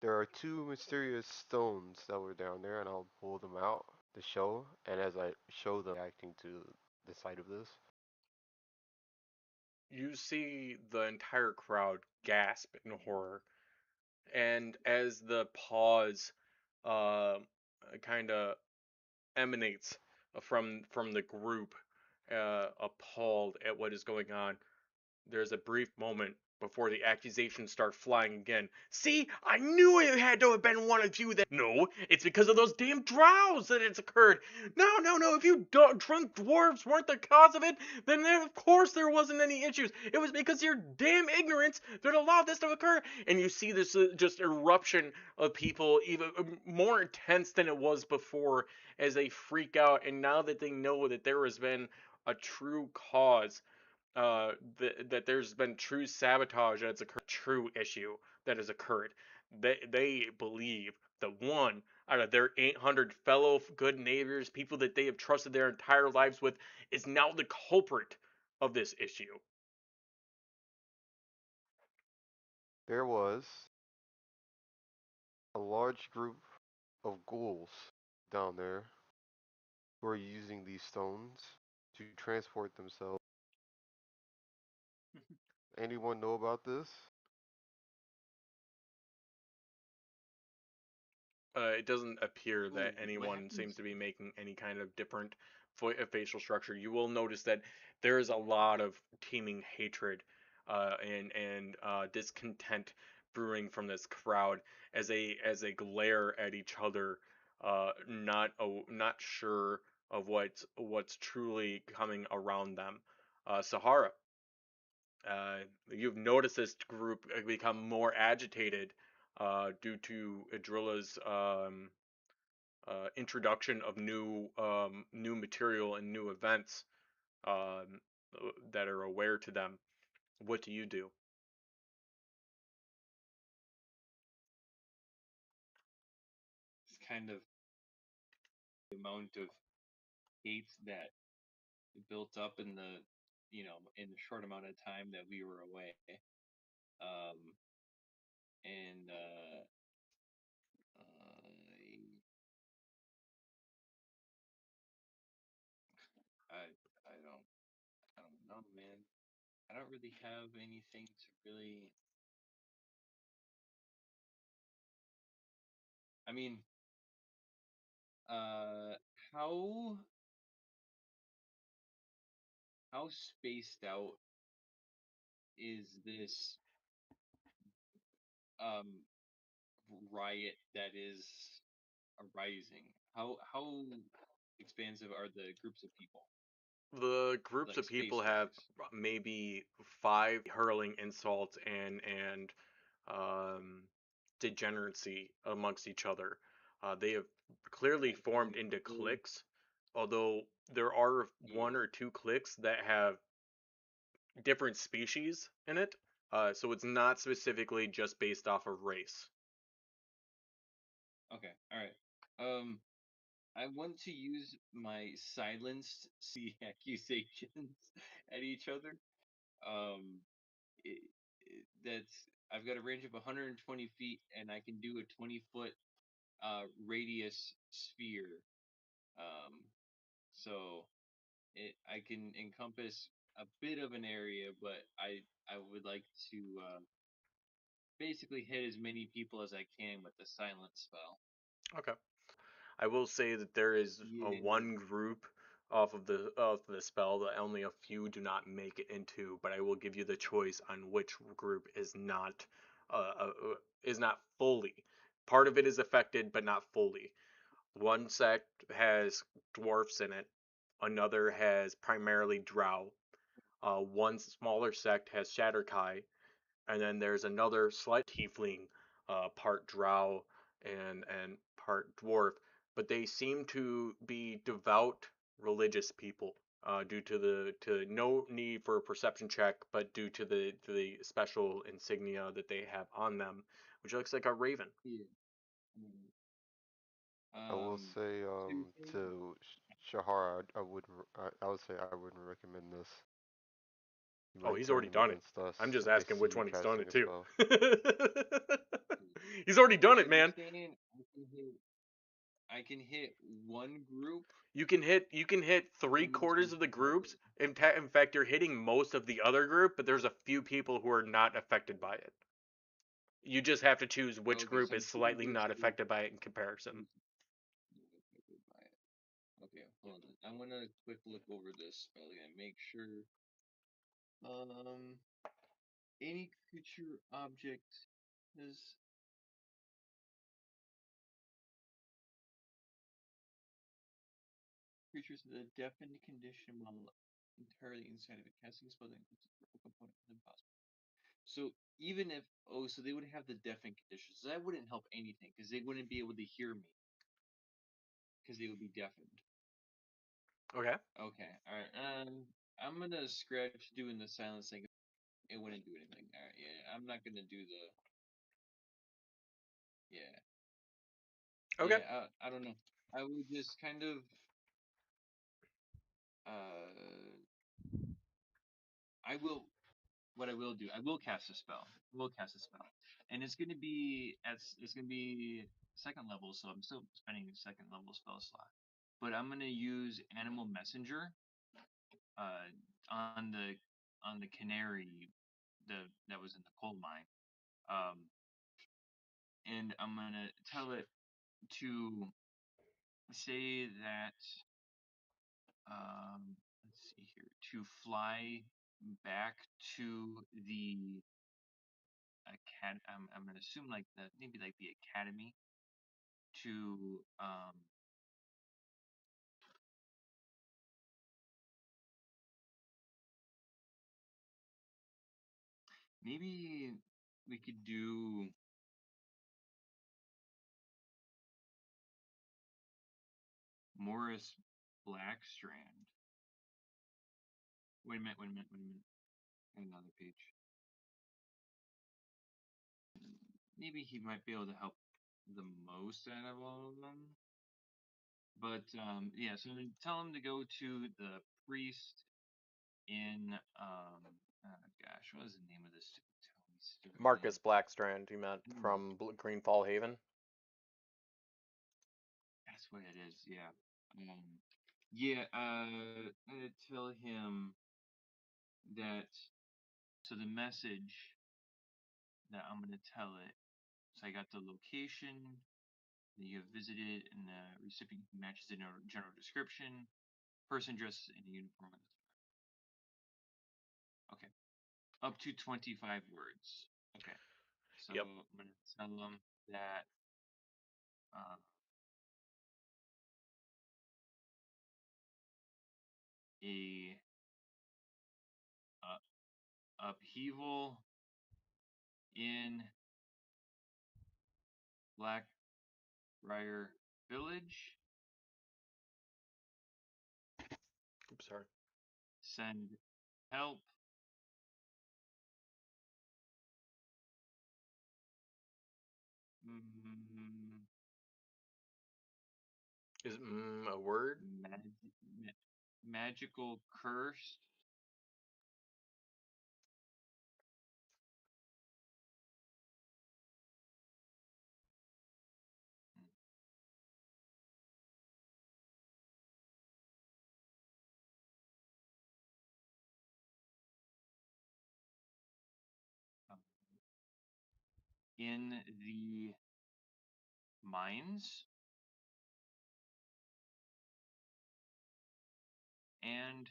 there are two mysterious stones that were down there, and I'll pull them out to show. And as I show them, acting to the sight of this. You see the entire crowd gasp in horror, and as the pause uh, kind of emanates from the group, appalled at what is going on, there's a brief moment before the accusations start flying again. "See, I knew it had to have been one of you that." "No, it's because of those damn drows that it's occurred." "No, no, no, if you drunk dwarves weren't the cause of it, then of course there wasn't any issues. It was because of your damn ignorance that allowed this to occur." And you see this just eruption of people, even more intense than it was before, as they freak out. And now that they know that there has been a true cause, that there's been true sabotage that's occurred, true issue that has occurred. They believe that one out of their 800 fellow good neighbors, people that they have trusted their entire lives with, is now the culprit of this issue. There was a large group of ghouls down there who are using these stones to transport themselves. Anyone know about this? it doesn't appear Oh, that what anyone seems happens? to be making any kind of different facial structure. You will notice that there is a lot of teeming hatred and discontent brewing from this crowd as they glare at each other, not sure of what's truly coming around them. Sahara, you've noticed this group become more agitated due to Idrilla's introduction of new material and new events um, that are aware to them. What do you do? It's kind of the amount of hate that built up in the in the short amount of time that we were away. Um, and I I don't know, man. I don't really have anything to really. I mean, uh, how how spaced out is this um riot that is arising? How expansive are the groups of people, The groups like of people space have wise? maybe five hurling insults and um, degeneracy amongst each other. They have clearly Okay, formed into cliques, although there are yeah. one or two cliques that have different species in it. So it's not specifically just based off of race. Okay, all right. I want to use my silenced accusations at each other. Um, it, that's I've got a range of 120 feet, and I can do a 20-foot radius sphere. Um, so I can encompass a bit of an area, but I would like to basically hit as many people as I can with the silent spell. Okay. I will say that there is a Yeah. one group of the spell that only a few do not make it into, but I will give you the choice on which group is not fully. Part of it is affected, but not fully. One sect has dwarfs in it. Another has primarily drow. One smaller sect has Shatterkai, and then there's another slight tiefling, part drow and part dwarf, but they seem to be devout religious people, due to the to no need for a perception check, but due to the special insignia that they have on them, which looks like a raven. Yeah. Mm. I will Um, say two to Shahara, I wouldn't. I would say I wouldn't recommend this. You Oh, might he's turn already them done it. against us I'm just if they asking see which you one he's done casting it a to. spell. He's already done So it, you're man. saying I can hit one group You can hit three almost quarters of the entirely? groups. In fact, you're hitting most of the other group, but there's a few people who are not affected by it. You just have to choose which Okay, group so is I'm shooting slightly not basically affected by it in comparison. who's not affected by it. Okay, hold on. I'm gonna quick look over this spell again. Make sure. Um, any creature object is creatures with a deafened condition while entirely inside of it. Casting a spell that includes a purple component is impossible. So even if so they would have the deafened condition. So that wouldn't help anything because they wouldn't be able to hear me because they would be deafened. Okay. Okay, all right. I'm gonna scratch doing the silence thing. It wouldn't do anything. All right, yeah. I'm not gonna do the yeah. Okay. Yeah, I don't know. I would just kind of uh I will what I will do. I will cast a spell. I will cast a spell. And it's gonna be second level, so I'm still spending a second level spell slot. But I'm gonna use Animal Messenger uh on the canary that was in the coal mine. Um and I'm gonna tell it to say that let's see here, to fly back to the I'm gonna assume like maybe like the academy to maybe we could do Morris Blackstrand. Wait a minute, wait a minute, wait a minute. Another page. Maybe he might be able to help the most out of all of them. But yeah, so tell him to go to the priest in gosh, what was the name of this stupid Marcus Blackstrand, you meant from Greenfall Haven? That's what it is, yeah. Yeah, I'm gonna tell him that. So the message that I'm gonna tell it. So I got the location that you have visited, and the recipient matches the general description. Person dressed in a uniform. Okay, up to 25 words. Okay, so Yep. I'm gonna tell them that. Uh, a upheaval in Blackbriar Village. Oops, sorry. Send help. Mm, Is a word? magical curse. In the mines and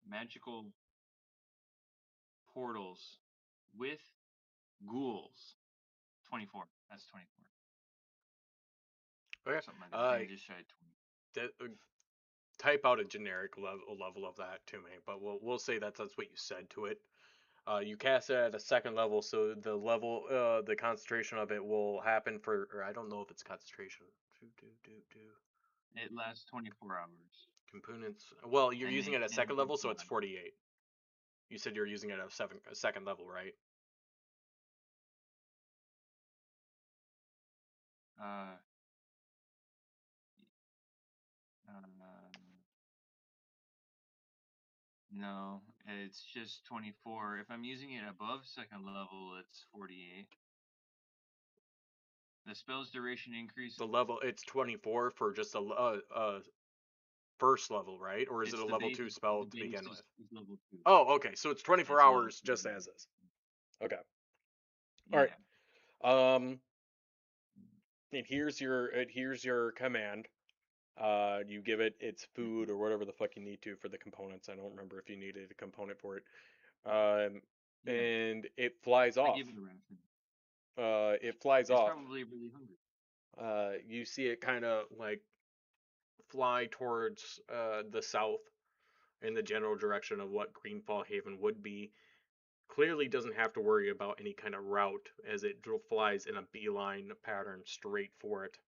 magical portals with ghouls. 24. That's 24. Okay. Something like that. Maybe just shy of 20. Type out a generic level of that to me, but we'll say that's what you said to it. You cast it at a second level, so the level, the concentration of it will happen for, or I don't know if it's concentration. It lasts 24 hours. Components. Well, you're And using it it at can second be level, so it's fun. 48. You said you're using it at a second level, right? Uh, no, it's just 24. If I'm using it above second level, it's 48. The spell's duration increases. The level, it's 24 for just a first level, right? Or is it It's a the level base. 2 The spell to base begin with? is level 2. Oh, okay. So it's 24 It's level hours 2. just as is. Okay. All Yeah. right. And here's your command. You give it its food or whatever the fuck you need to for the components. I don't remember if you needed a component for it. Yeah. And it flies I off. give it a ration. It flies It's off. probably really hungry. You see it kind of like fly towards the south in the general direction of what Greenfall Haven would be. Clearly doesn't have to worry about any kind of route as it flies in a beeline pattern straight for it.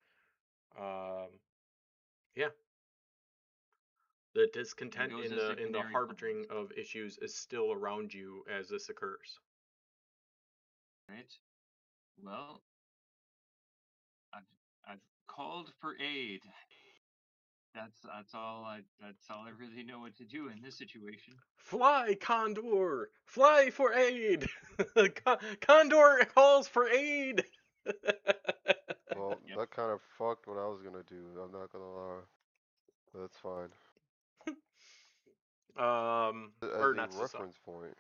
Yeah, the It discontent goes in as the the canary harbinging flies. of issues is still around you as this occurs. Right? Well, I've I've called for aid. That's all I really know what to do in this situation. Fly, Condor! Fly for aid! Condor calls for aid! Well, Yep. that kind of fucked what I was gonna do. I'm not gonna lie. That's fine. As or a not to suck. reference point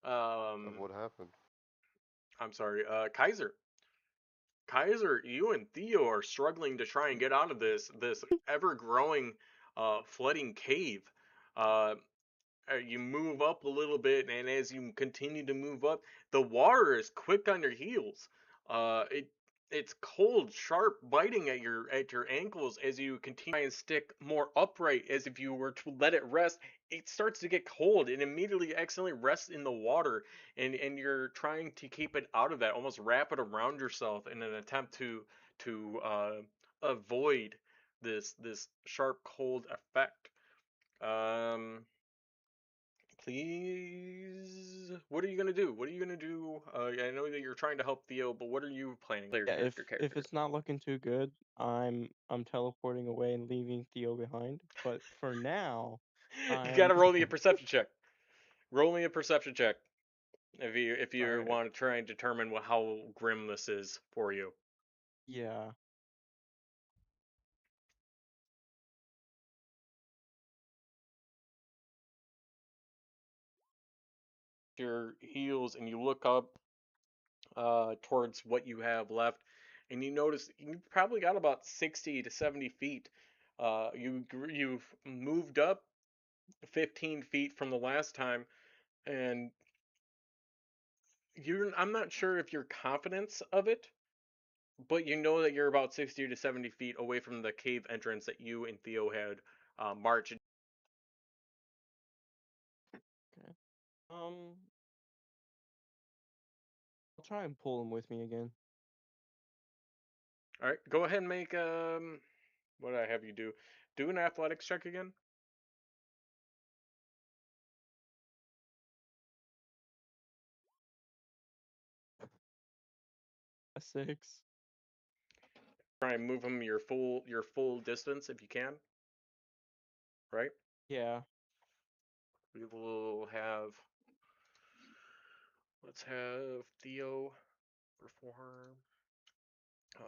of Um, what happened. I'm sorry, Kaiser. Kaiser, you and Theo are struggling to try and get out of this ever growing flooding cave. Uh, you move up a little bit, and as you continue to move up, the water is quick on your heels. It's cold, sharp, biting at your ankles as you continue and stick more upright, as if you were to let it rest. It starts to get cold and immediately accidentally rests in the water, and you're trying to keep it out of that, almost wrap it around yourself in an attempt to avoid this sharp cold effect. Um, Please. What are you gonna do? What are you gonna do? I know that you're trying to help Theo, but what are you planning? Player Yeah, if character. it's not looking too good, I'm teleporting away and leaving Theo behind. But for now, You I'm gotta roll me a perception check. Roll me a perception check if all you right. want to try and determine how grim this is for you. Yeah. Your heels and you look up towards what you have left, and you notice you probably got about 60 to 70 feet. You've moved up 15 feet from the last time, and I'm not sure if you're confident of it, but you know that you're about 60 to 70 feet away from the cave entrance that you and Theo had marched. Okay. I'll try and pull him with me again. All right, go ahead and make what did I have you do? Do an athletics check again. A 6. Try and move him your full distance if you can. Right. Yeah. We will have. Let's have Theo perform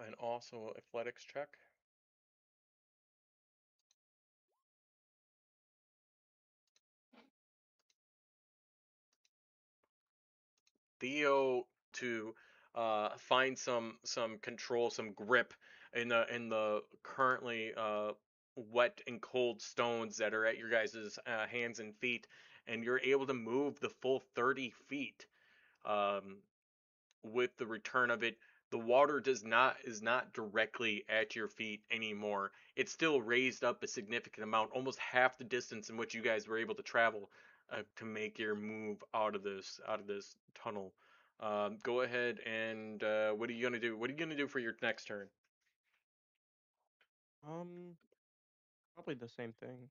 and also athletics check. Theo to find some control, some grip in the currently wet and cold stones that are at your guys' hands and feet, and you're able to move the full 30 feet. Um, with the return of it, the water does not is not directly at your feet anymore. It's still raised up a significant amount, almost half the distance in which you guys were able to travel to make your move out of this tunnel. Go ahead and what are you gonna do? What are you gonna do for your next turn? Um, Probably the same thing.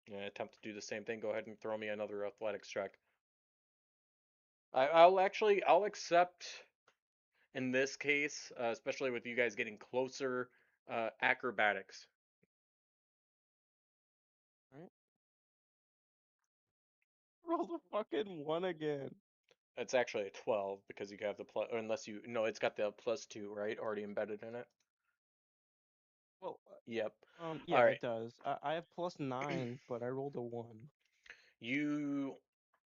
Yeah, attempt to do the same thing. Go ahead and throw me another athletics check. I'll accept in this case, especially with you guys getting closer, acrobatics. All right. Roll the fucking 1 again. It's actually a 12 because you have the plus, unless you, no, it's got the +2, right? Already embedded in it. Well, Yep. All yeah, right. it does. I have +9, but I rolled a 1. You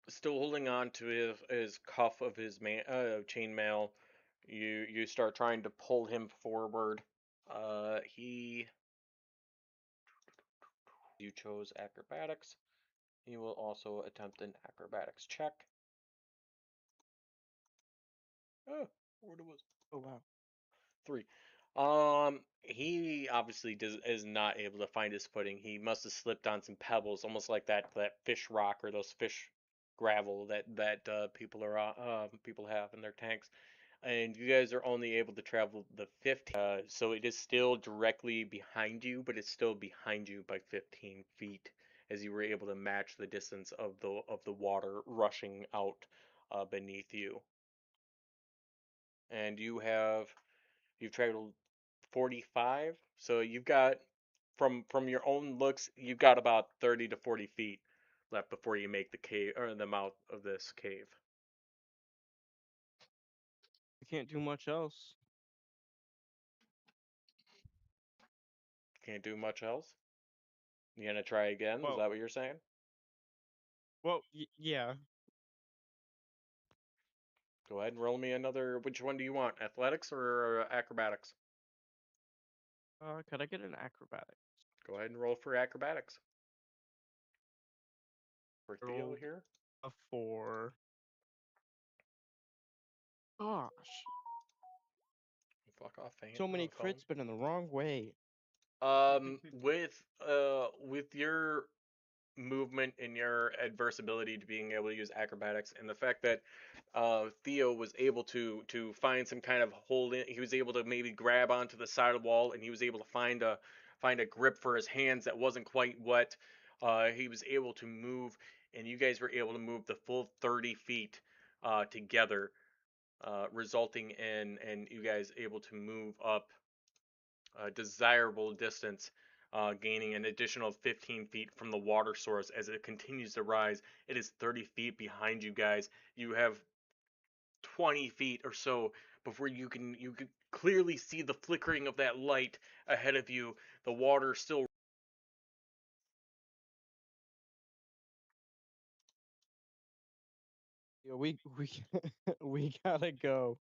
still holding on to his cuff of his chainmail. You start trying to pull him forward. He you chose acrobatics. He will also attempt an acrobatics check. Oh, what it was. Oh wow. 3. He obviously is not able to find his footing. He must have slipped on some pebbles, almost like that fish rock or those fish gravel that people have in their tanks. And you guys are only able to travel the 15. So it is still directly behind you, but it's still behind you by 15 feet, as you were able to match the distance of the water rushing out beneath you. And you've traveled 45, so you've got from your own looks, you've got about 30 to 40 feet left before you make the cave or the mouth of this cave. I can't do much else. Can't do much else. You gonna try again? Is Well, that what you're saying? yeah. Go ahead and roll me another. Which one do you want? Athletics or acrobatics? Could I get an acrobatic? Go ahead and roll for acrobatics. For Theo Rolled here. a 4. Gosh, Fuck off, so many phone. crits, but in the wrong way. With your movement and your adverse ability to being able to use acrobatics, and the fact that Theo was able to find some kind of hold in, he was able to maybe grab onto the side of the wall, and he was able to find a grip for his hands that wasn't quite wet. He was able to move, and you guys were able to move the full 30 feet together, resulting in and you guys able to move up a desirable distance, gaining an additional 15 feet from the water source as it continues to rise. It is 30 feet behind you guys. You have 20 feet or so before you can clearly see the flickering of that light ahead of you. The water still. Yeah, we we gotta go.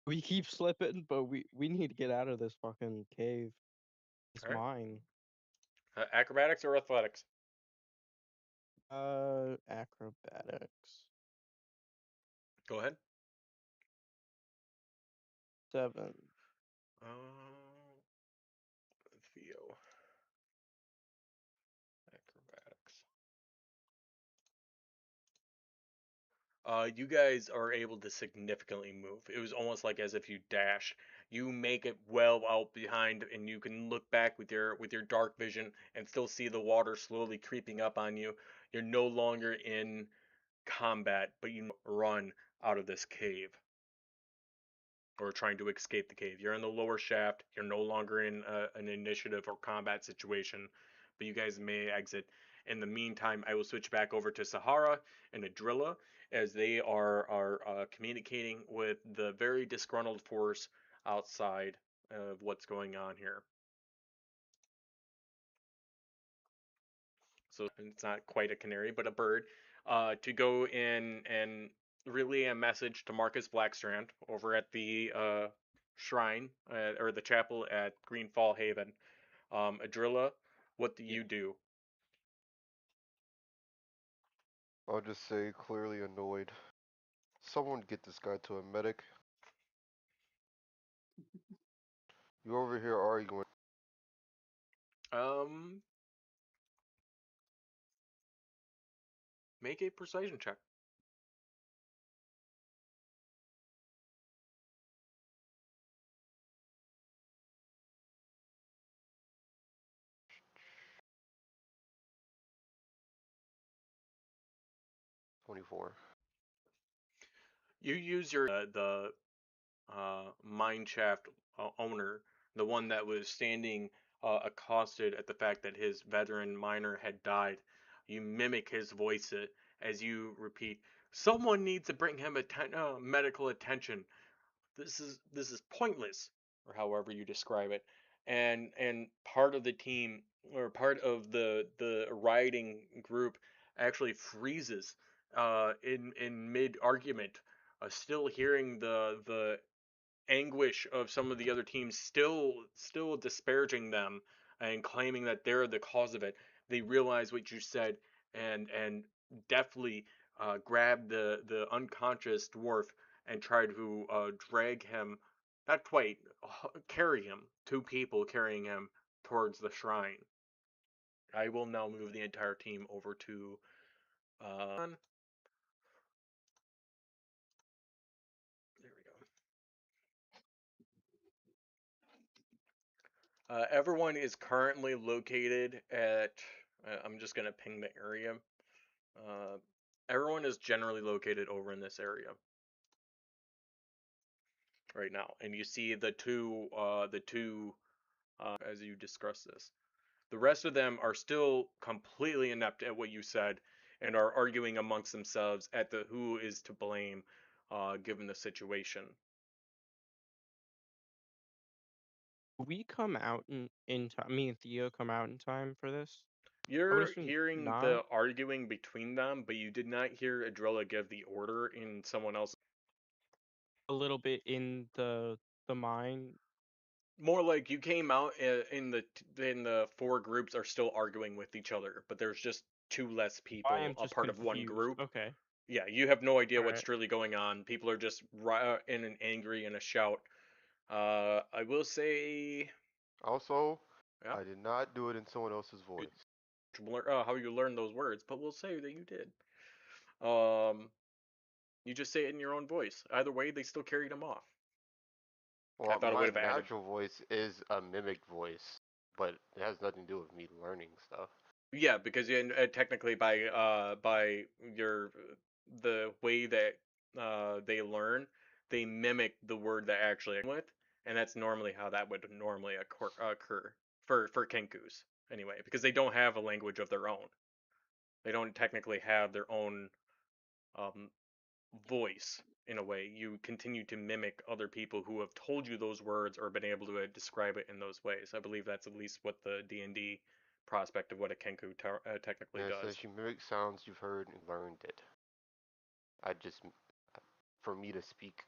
We keep slipping, but we need to get out of this fucking cave. It's All right. mine. Acrobatics or athletics? Acrobatics. Go ahead. 7. Theo. Acrobatics. You guys are able to significantly move. It was almost like as if you dashed. You make it well out behind, and you can look back with your dark vision and still see the water slowly creeping up on you. You're no longer in combat, but you run out of this cave or trying to escape the cave. You're in the lower shaft. You're no longer in an initiative or combat situation, but you guys may exit. In the meantime, I will switch back over to Sahara and Adrilla as they are communicating with the very disgruntled force outside of what's going on here. So it's not quite a canary, but a bird, to go in and relay a message to Marcus Blackstrand over at the shrine or the chapel at Greenfall Haven. Adrilla, what do you do? I'll just say clearly annoyed. Someone get this guy to a medic. You over here arguing. Um, make a persuasion check. 24. You use your the mine shaft owner, the one that was standing accosted at the fact that his veteran miner had died. You mimic his voice as you repeat, "Someone needs to bring him medical attention. This is pointless," or however you describe it. And part of the team or part of the rioting group actually freezes in mid argument, still hearing the anguish of some of the other teams still disparaging them and claiming that they're the cause of it. They realize what you said and deftly grab the unconscious dwarf and try to drag him, not quite, carry him. Two people carrying him towards the shrine. I will now move the entire team over to there we go. Everyone is currently located at. I'm just gonna ping the area. Uh, Everyone is generally located over in this area right now, and you see the two as you discuss this. The rest of them are still completely inept at what you said and are arguing amongst themselves at the who is to blame, given the situation. We come out in time. Me and Theo come out in time for this. I would You're assume hearing not. the arguing between them, but you did not hear Adrilla give the order in someone else. a little bit in the mine. More like you came out in the four groups are still arguing with each other, but there's just two less I people am a just part of one confused. group. Okay. Yeah, you have no idea All what's right. truly going on. People are just in an angry and a shout. I will say, Also, yeah, I did not do it in someone else's voice. how you learn those words, but we'll say that you did. Um, you just say it in your own voice. Either way, they still carried them off. I Well, thought it my would have added. natural voice is a mimicked voice, but it has nothing to do with me learning stuff. Yeah, because technically by your the way that they learn, they mimic the word that actually with, and that's normally how that would normally occur for Kenkus anyway, because they don't have a language of their own. They don't technically have their own um, voice in a way. You continue to mimic other people who have told you those words or been able to describe it in those ways. I believe that's at least what the D&D prospect of what a Kenku technically And it does. says you mimic sounds you've heard and learned it. I just, for me to speak,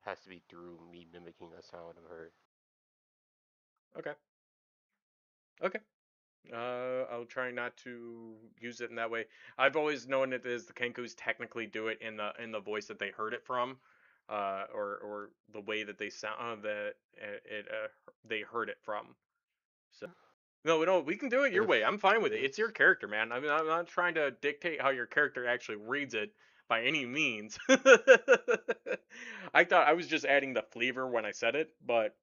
has to be through me mimicking a sound I've heard. Okay. Okay. I'll try not to use it in that way. I've always known it as the Kenkus technically do it in the voice that they heard it from, or the way that they sound that it they heard it from. So no, no, we can do it your If way. I'm fine with it. It's your it's character, man. I mean, I'm not trying to dictate how your character actually reads it by any means. I thought I was just adding the flavor when I said it, but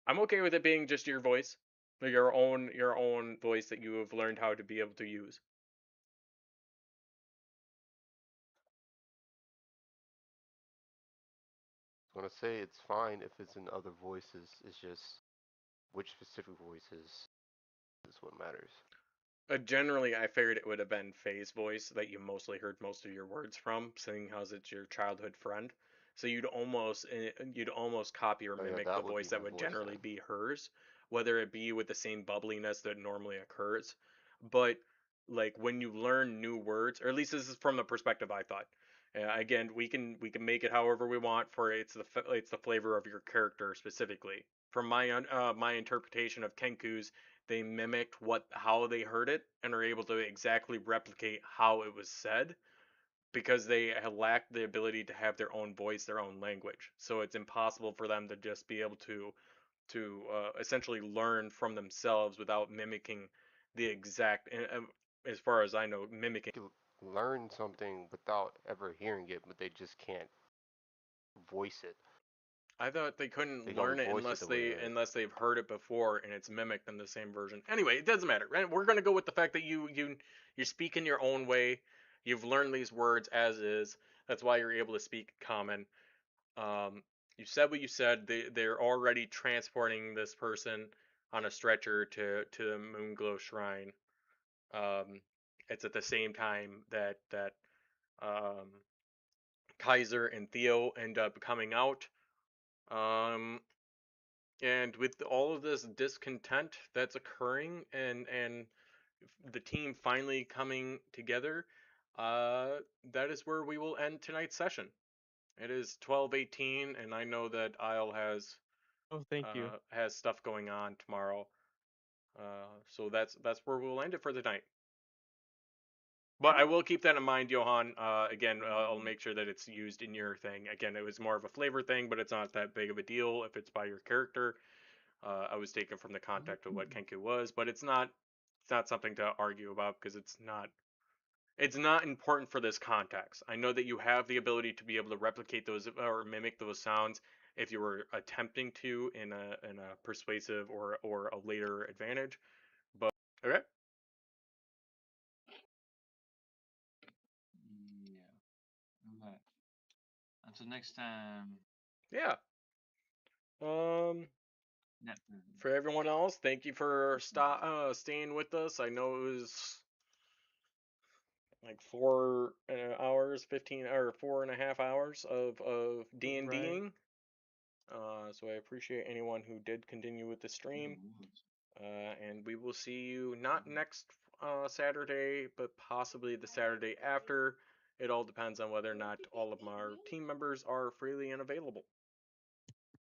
I'm okay with it being just your voice, your own voice that you have learned how to be able to use. gonna say it's fine if it's in other voices. It's just which specific voices is what matters. Generally, I figured it would have been Faye's voice that you mostly heard most of your words from, seeing as it's your childhood friend. So you'd almost copy or Oh yeah, mimic the that would be voice that my would voice generally then. be hers, whether it be with the same bubbliness that normally occurs. But like when you learn new words, or at least this is from the perspective I thought. Again, we can make it however we want for it's the flavor of your character specifically. From my interpretation of Kenku's, they mimicked how they heard it and are able to exactly replicate how it was said because they had lacked the ability to have their own voice, their own language. So it's impossible for them to just be able to essentially learn from themselves without mimicking the exact. As far as I know, mimicking. They can learn something without ever hearing it, but they just can't voice it. I thought they They couldn't can only learn it voice it the way they heard it. unless they've heard it before and it's mimicked in the same version. Anyway, it doesn't matter. Right? We're gonna go with the fact that you speak in your own way. You've learned these words as is. That's why you're able to speak common. Um, you said what you said. They're already transporting this person on a stretcher to the Moonglow Shrine. Um, it's at the same time that um, Kaiser and Theo end up coming out. Um, and with all of this discontent that's occurring and the team finally coming together, uh, that is where we will end tonight's session. It is 12:18, and I know that Isle Oh, thank you. has stuff going on tomorrow. So that's where we'll end it for the night. But I will keep that in mind, Johan. Again, I'll make sure that it's used in your thing. Again, it was more of a flavor thing, but it's not that big of a deal if it's by your character. I was taken from the context of what Kenku was, but it's not something to argue about because it's not important for this context. I know that you have the ability to be able to replicate those or mimic those sounds if you were attempting to in a persuasive or a later advantage. But okay, Yeah. Okay. Until next time. yeah. Um, Net. for everyone else, thank you for staying with us. I know it was like 4 hours, 15 or 4.5 hours of D and Right. Ding. So I appreciate anyone who did continue with the stream. And we will see you not next Saturday, but possibly the Saturday after. It all depends on whether or not all of our team members are freely and available.